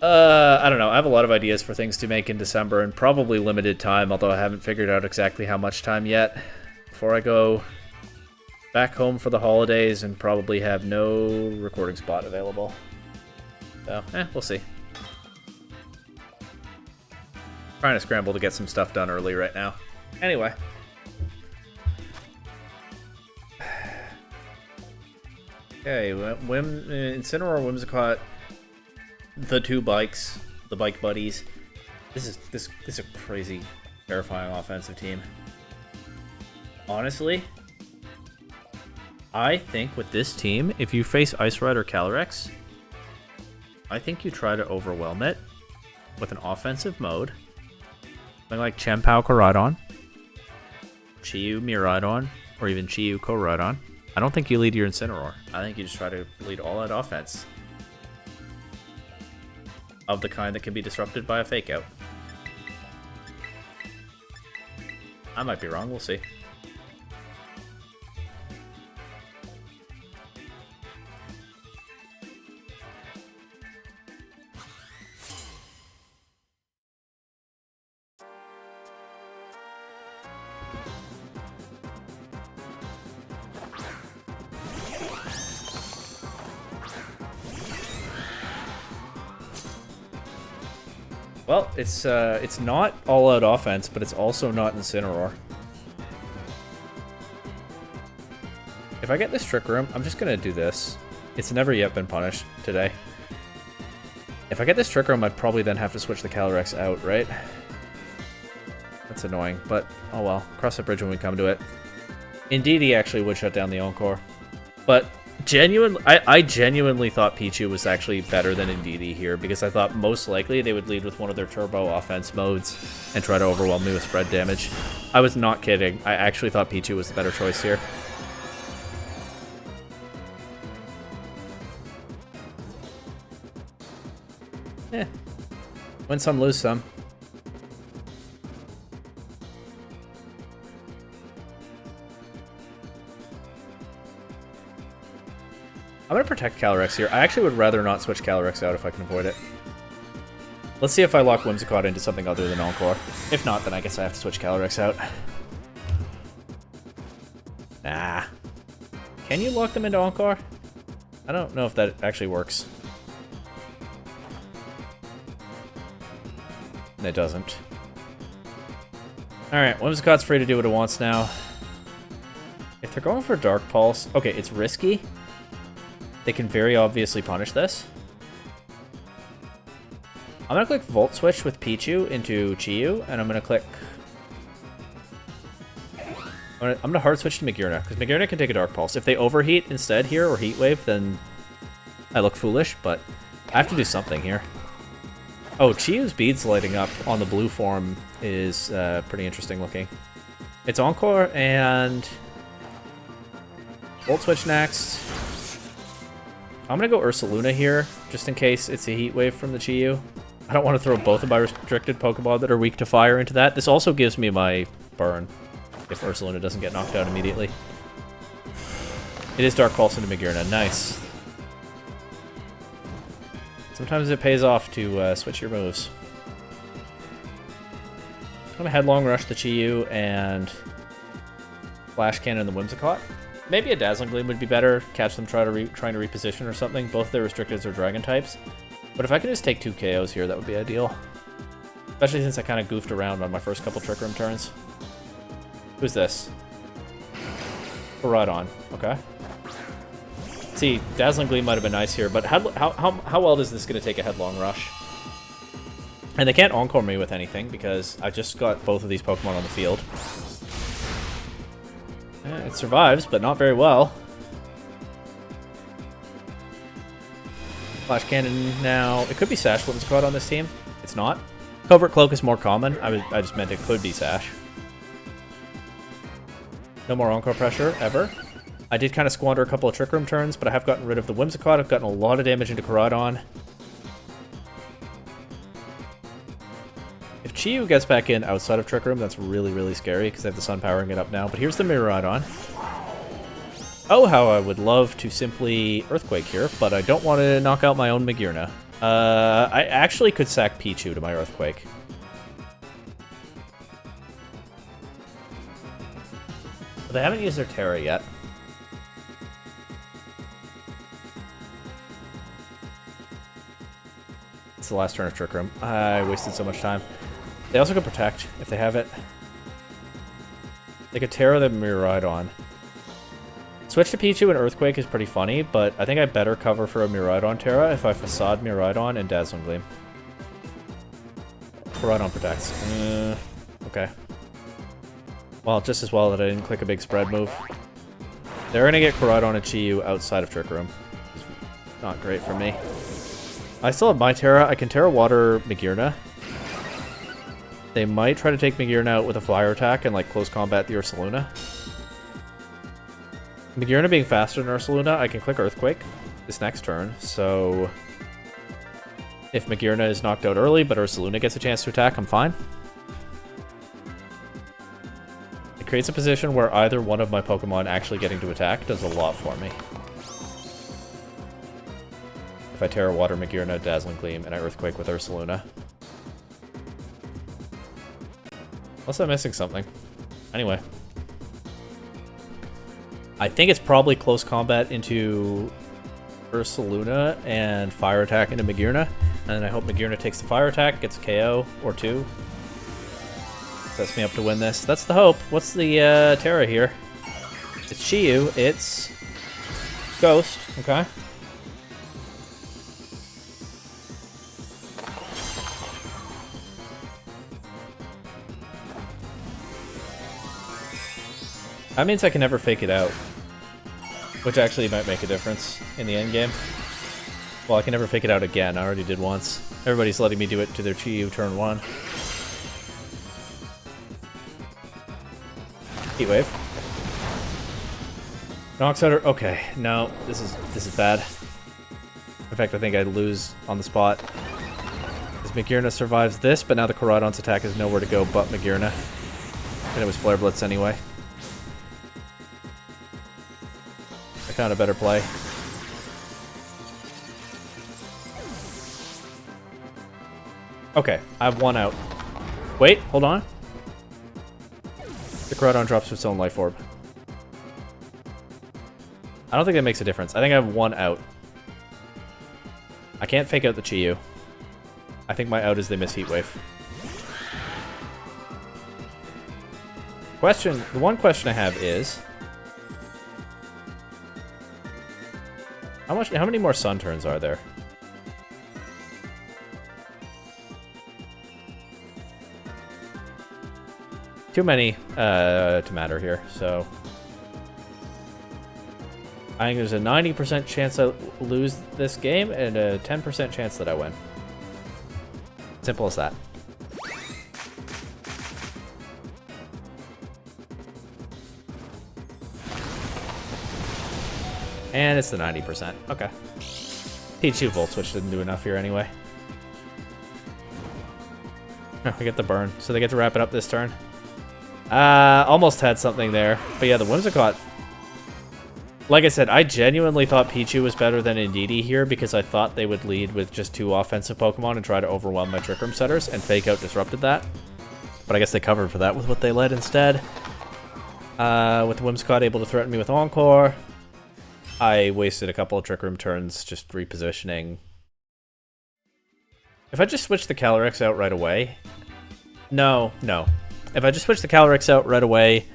I don't know. I have a lot of ideas for things to make in December and probably limited time, although I haven't figured out exactly how much time yet. Before I go back home for the holidays and probably have no recording spot available. So, we'll see. Trying to scramble to get some stuff done early right now. Anyway. Okay, Incineroar, Whimsicott, the 2 bikes, the bike buddies. This is a crazy, terrifying offensive team. Honestly, I think with this team, if you face Ice Rider Calyrex, I think you try to overwhelm it with an offensive mode. Something like Chien-Pao Koraidon, Chi-Yu Miraidon, or even Chi-Yu Koraidon. I don't think you lead your Incineroar. I think you just try to lead all-out offense. Of the kind that can be disrupted by a Fake Out. I might be wrong, we'll see. Well, it's not all-out offense, but it's also not Incineroar. If I get this Trick Room, I'm just gonna do this. It's never yet been punished today. If I get this Trick Room, I'd probably then have to switch the Calyrex out, right? That's annoying, but oh well. Cross that bridge when we come to it. Indeed, he actually would shut down the Encore. But I genuinely thought Pichu was actually better than Indeedee here, because I thought most likely they would lead with one of their turbo offense modes and try to overwhelm me with spread damage. I was not kidding. I actually thought Pichu was the better choice here. Eh. Win some, lose some. I'm going to protect Calyrex here. I actually would rather not switch Calyrex out if I can avoid it. Let's see if I lock Whimsicott into something other than Encore. If not, then I guess I have to switch Calyrex out. Nah. Can you lock them into Encore? I don't know if that actually works. It doesn't. Alright, Whimsicott's free to do what it wants now. If they're going for Dark Pulse... Okay, it's risky. They can very obviously punish this. I'm going to click Volt Switch with Pichu into Chi-Yu, and I'm going to click... I'm going to Hard Switch to Magearna, because Magearna can take a Dark Pulse. If they Overheat instead here, or Heat Wave, then I look foolish, but I have to do something here. Oh, Chi-Yu's beads lighting up on the blue form is pretty interesting looking. It's Encore, and... Volt Switch next. I'm going to go Ursaluna here, just in case it's a Heat Wave from the Chi-Yu. I don't want to throw both of my restricted Pokemon that are weak to fire into that. This also gives me my burn, if Ursaluna doesn't get knocked out immediately. It is Dark Pulse into Magearna. Nice. Sometimes it pays off to switch your moves. I'm going to Headlong Rush the Chi-Yu and Flash Cannon the Whimsicott. Maybe a Dazzling Gleam would be better. Catch them trying to reposition or something. Both of their restricteds are Dragon types. But if I could just take 2 KOs here, that would be ideal. Especially since I kind of goofed around on my first couple Trick Room turns. Who's this? Koraidon. Okay. See, Dazzling Gleam might have been nice here, but how well is this going to take a Headlong Rush? And they can't Encore me with anything, because I just got both of these Pokemon on the field. It survives, but not very well. Flash Cannon now. It could be Sash Whimsicott on this team. It's not. Covert Cloak is more common. I just meant it could be Sash. No more Encore pressure, ever. I did kind of squander a couple of Trick Room turns, but I have gotten rid of the Whimsicott. I've gotten a lot of damage into Koraidon. If Chi-Yu gets back in outside of Trick Room, that's really, really scary, because I have the Sun powering it up now. But here's the Miraidon. Oh, how I would love to simply Earthquake here, but I don't want to knock out my own Magearna. I actually could sack Pichu to my Earthquake. But they haven't used their Terra yet. It's the last turn of Trick Room. I wasted so much time. They also can Protect, if they have it. They could Terra the Miraidon. Switch to Pichu and Earthquake is pretty funny, but I think I better cover for a Miraidon Terra if I Facade Miraidon and Dazzling Gleam. Koraidon protects. Okay. Well, just as well that I didn't click a big spread move. They're gonna get Koraidon and Chi-Yu outside of Trick Room. Not great for me. I still have my Terra. I can Terra Water Magearna. They might try to take Magearna out with a Fire attack and like close combat the Ursaluna. Magearna being faster than Ursaluna, I can click Earthquake this next turn, so if Magearna is knocked out early but Ursaluna gets a chance to attack, I'm fine. It creates a position where either one of my Pokemon actually getting to attack does a lot for me. If I Terra Water Magearna, Dazzling Gleam, and I Earthquake with Ursaluna. Unless I'm missing something. Anyway. I think it's probably close combat into Ursaluna and Fire attack into Magearna. And I hope Magearna takes the fire attack, gets a KO or 2. Sets me up to win this. That's the hope. What's the Terra here? It's Chiyu. It's Ghost. Okay. That means I can never fake it out. Which actually might make a difference in the end game. Well, I can never fake it out again. I already did once. Everybody's letting me do it to their Chiyu turn 1. Heat Wave. Knocks out her. Okay, no, this is bad. In fact, I think I'd lose on the spot. As Magearna survives this, but now the Koraidon's attack is nowhere to go but Magearna. And it was Flare Blitz anyway. I found a better play. Okay, I have 1 out. Wait, hold on. The Koraidon drops its own Life Orb. I don't think that makes a difference. I think I have 1 out. I can't fake out the Chiyu. I think my out is they miss Heat Wave. The one question I have is... How many more Sun turns are there? Too many to matter here, so... I think there's a 90% chance I lose this game and a 10% chance that I win. Simple as that. And it's the 90%. Okay. Pichu Volt Switch didn't do enough here anyway. Oh, we get the burn, so they get to wrap it up this turn. Almost had something there. But yeah, the Whimsicott. Like I said, I genuinely thought Pichu was better than Indeedee here because I thought they would lead with just 2 offensive Pokemon and try to overwhelm my Trick Room setters, and Fake Out disrupted that. But I guess they covered for that with what they led instead. With the Whimsicott able to threaten me with Encore. I wasted a couple of Trick Room turns just repositioning. If I just switch the Calyrex out right away... No. If I just switch the Calyrex out right away,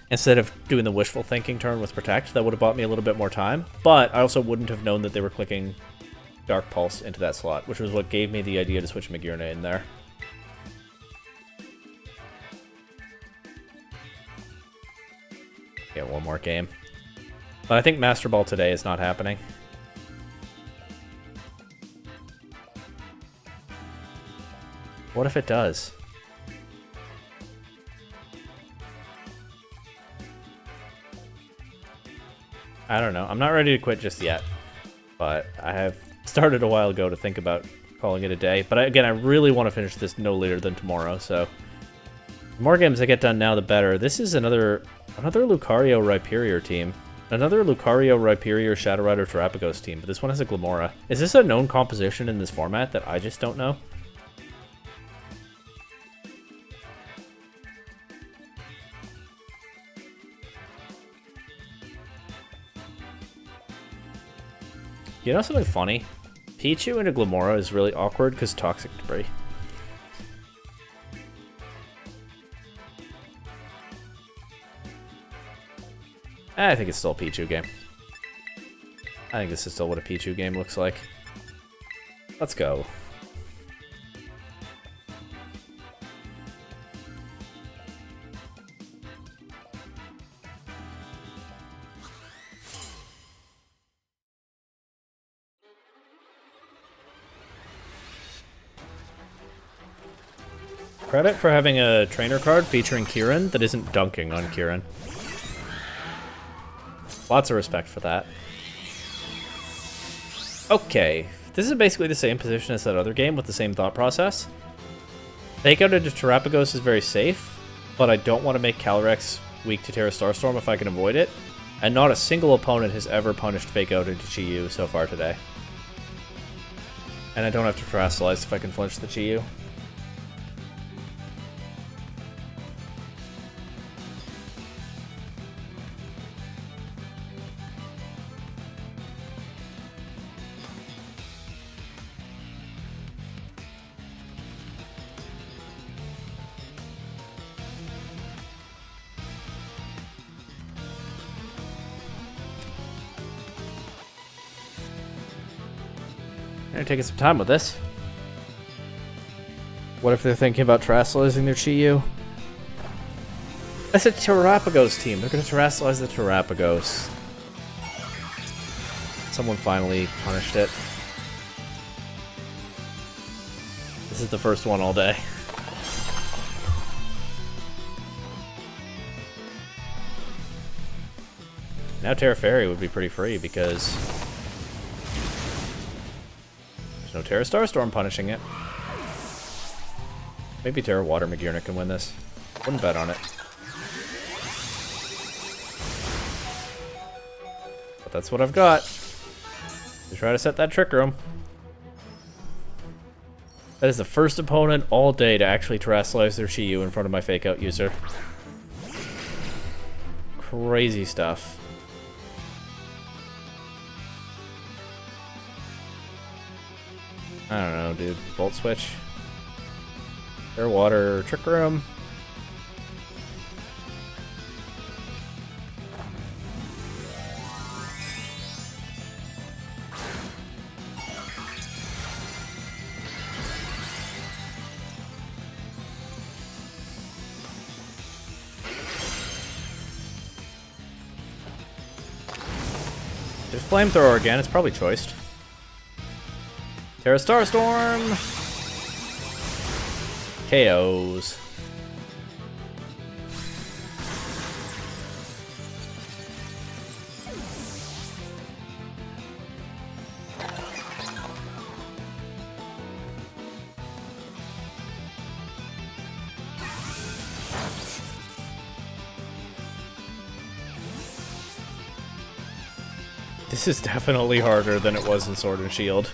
instead of doing the wishful thinking turn with Protect, that would have bought me a little bit more time. But I also wouldn't have known that they were clicking Dark Pulse into that slot, which was what gave me the idea to switch Magearna in there. Yeah, 1 more game. But I think Master Ball today is not happening. What if it does? I don't know. I'm not ready to quit just yet. But I have started a while ago to think about calling it a day. But again, I really want to finish this no later than tomorrow, so... The more games I get done now, the better. This is another Lucario Rhyperior team. Another Lucario, Rhyperior, Shadow Rider, Terrapagos team, but this one has a Glamora. Is this a known composition in this format that I just don't know? You know something funny? Pichu into Glamora is really awkward because Toxic Debris. I think it's still a Pichu game. I think this is still what a Pichu game looks like. Let's go. Credit for having a trainer card featuring Kieran that isn't dunking on Kieran. Lots of respect for that. Okay, this is basically the same position as that other game with the same thought process. Fake Out into Terrapagos is very safe, but I don't want to make Calyrex weak to Terra Starstorm if I can avoid it. And not a single opponent has ever punished Fake Out into Chiyu so far today. And I don't have to Terrasilize if I can flinch the Chiyu. They're taking some time with this. What if they're thinking about terrestrializing their Chi-Yu? That's a Terrapagos team. They're going to terrestrialize the Terrapagos. Someone finally punished it. This is the first one all day. Now Terra Fairy would be pretty free because there's no Terra Starstorm punishing it. Maybe Terra Water Magurna can win this. Wouldn't bet on it. But that's what I've got. To try to set that Trick Room. That is the first opponent all day to actually terrestrialize their Chi-Yu in front of my Fake Out user. Crazy stuff. I don't know, dude. Volt Switch. Air Water Trick Room. There's Flamethrower again, it's probably choiced. Terra Starstorm! KOs. This is definitely harder than it was in Sword and Shield.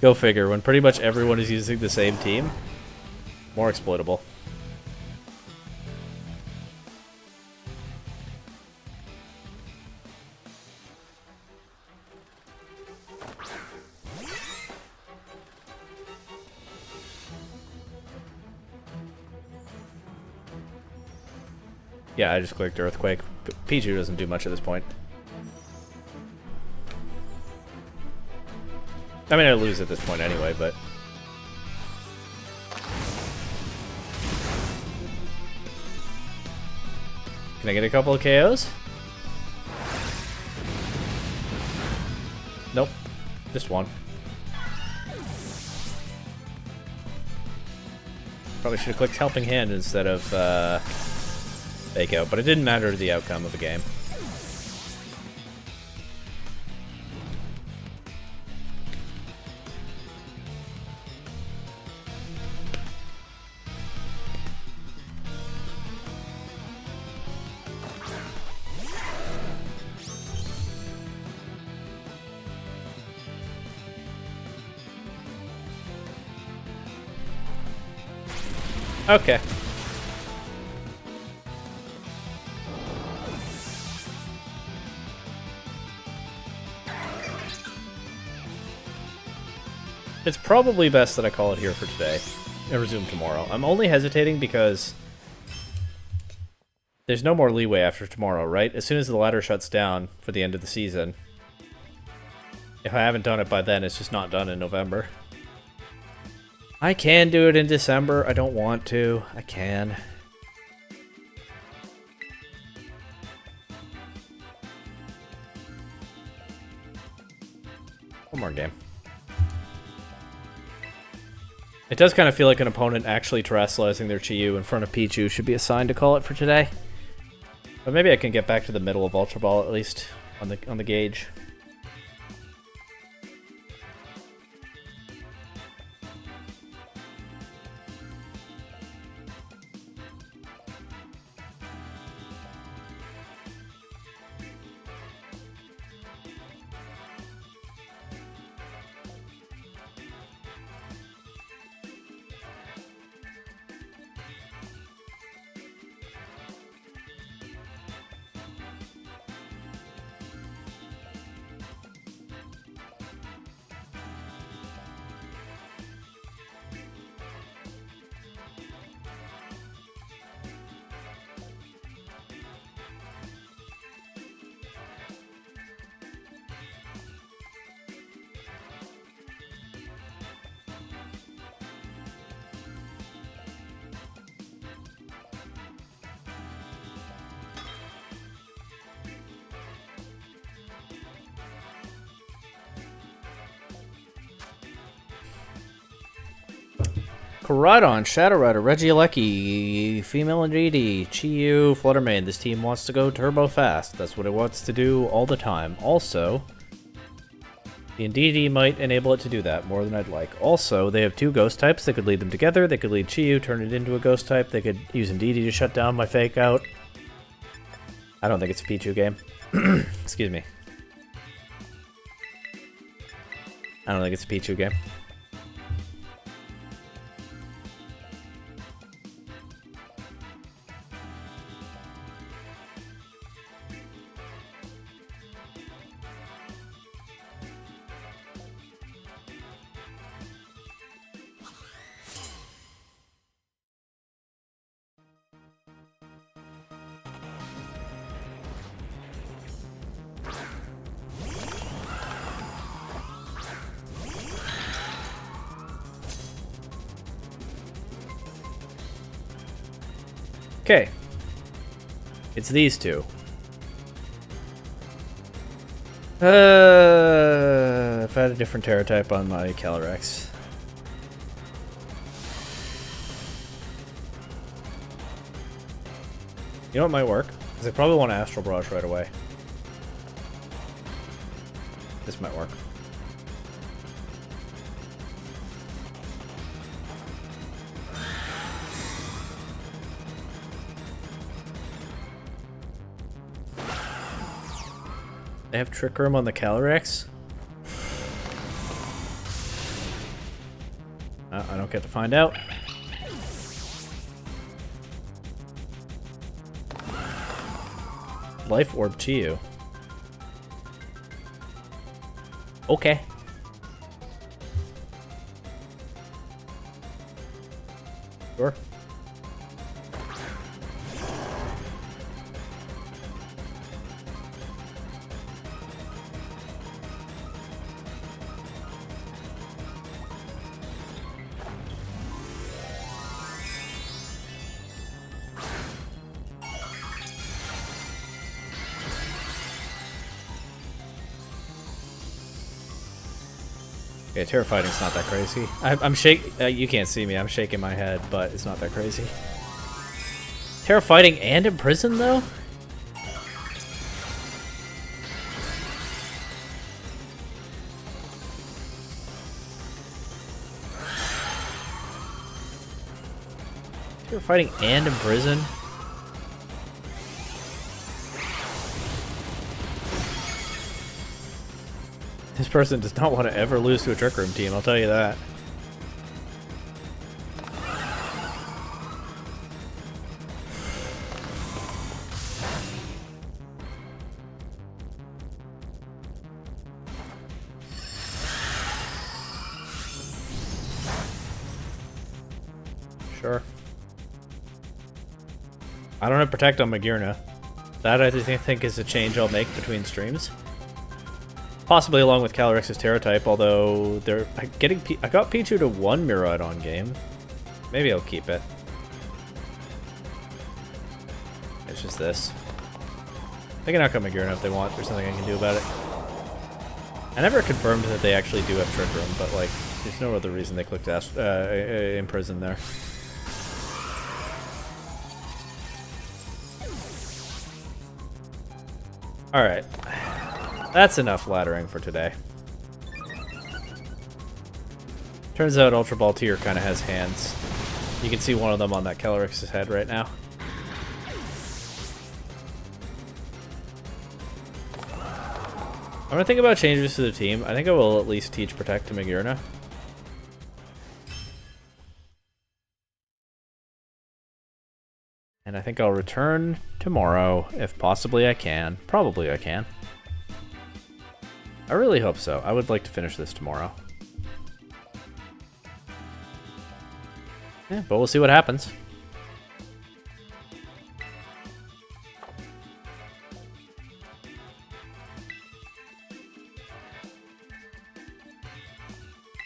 Go figure, when pretty much everyone is using the same team, more exploitable. Yeah, I just clicked Earthquake. Pichu doesn't do much at this point. I mean, I lose at this point anyway, but... Can I get a couple of KOs? Nope. Just one. Probably should have clicked Helping Hand instead of Fake Out, but it didn't matter to the outcome of the game. Okay. It's probably best that I call it here for today and resume tomorrow. I'm only hesitating because there's no more leeway after tomorrow, right? As soon as the ladder shuts down for the end of the season, if I haven't done it by then, it's just not done in November. I can do it in December. I don't want to. I can. One more game. It does kind of feel like an opponent actually terrestrializing their Chi-Yu in front of Pichu should be assigned to call it for today. But maybe I can get back to the middle of Ultra Ball at least on the gauge. Koraidon, Shadow Rider, Regieleki, Female and GD, Chiyu, Fluttermane. This team wants to go turbo fast. That's what it wants to do all the time. Also, the Indeedee might enable it to do that more than I'd like. Also, they have 2 ghost types. They could lead them together. They could lead Chiyu, turn it into a ghost type. They could use Indeedee to shut down my fake out. I don't think it's a Pichu game. Excuse me. I don't think it's a Pichu game. Okay. It's these 2. I've had a different Terra type on my Calyrex. You know what might work? Because I probably want to Astral Barrage right away. This might work. They have Trick Room on the Calyrex? I don't get to find out. Life Orb Chiyu. Okay. Sure. Yeah, Terra Fighting's not that crazy. I'm you can't see me. I'm shaking my head, but it's not that crazy. Terra Fighting and Imprison, though? Terra Fighting and Imprison? This person does not want to ever lose to a Trick Room team, I'll tell you that. Sure. I don't have Protect on Magirna. That I think is a change I'll make between streams. Possibly along with Calyrex's Terra type, although they're getting. I got Pichu to 1 Miraidon game. Maybe I'll keep it. It's just this. They can outcome Magirna if they want. There's nothing I can do about it. I never confirmed that they actually do have Trick Room, but like, there's no other reason they clicked Imprison there. All right. That's enough laddering for today. Turns out Ultra Ball Tier kind of has hands. You can see one of them on that Calyrex's head right now. I'm gonna think about changes to the team. I think I will at least teach Protect to Magirna. And I think I'll return tomorrow, if possibly I can. Probably I can. I really hope so. I would like to finish this tomorrow. Yeah, but we'll see what happens.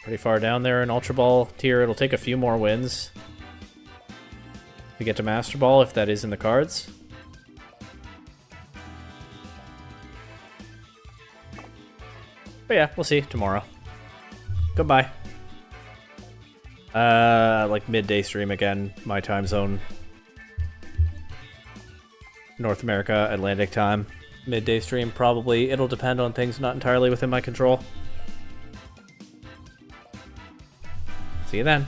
Pretty far down there in Ultra Ball tier. It'll take a few more wins to get to Master Ball, if that is in the cards. But yeah, we'll see tomorrow. Goodbye. Like midday stream again, my time zone. North America, Atlantic time. Midday stream, probably. It'll depend on things not entirely within my control. See you then.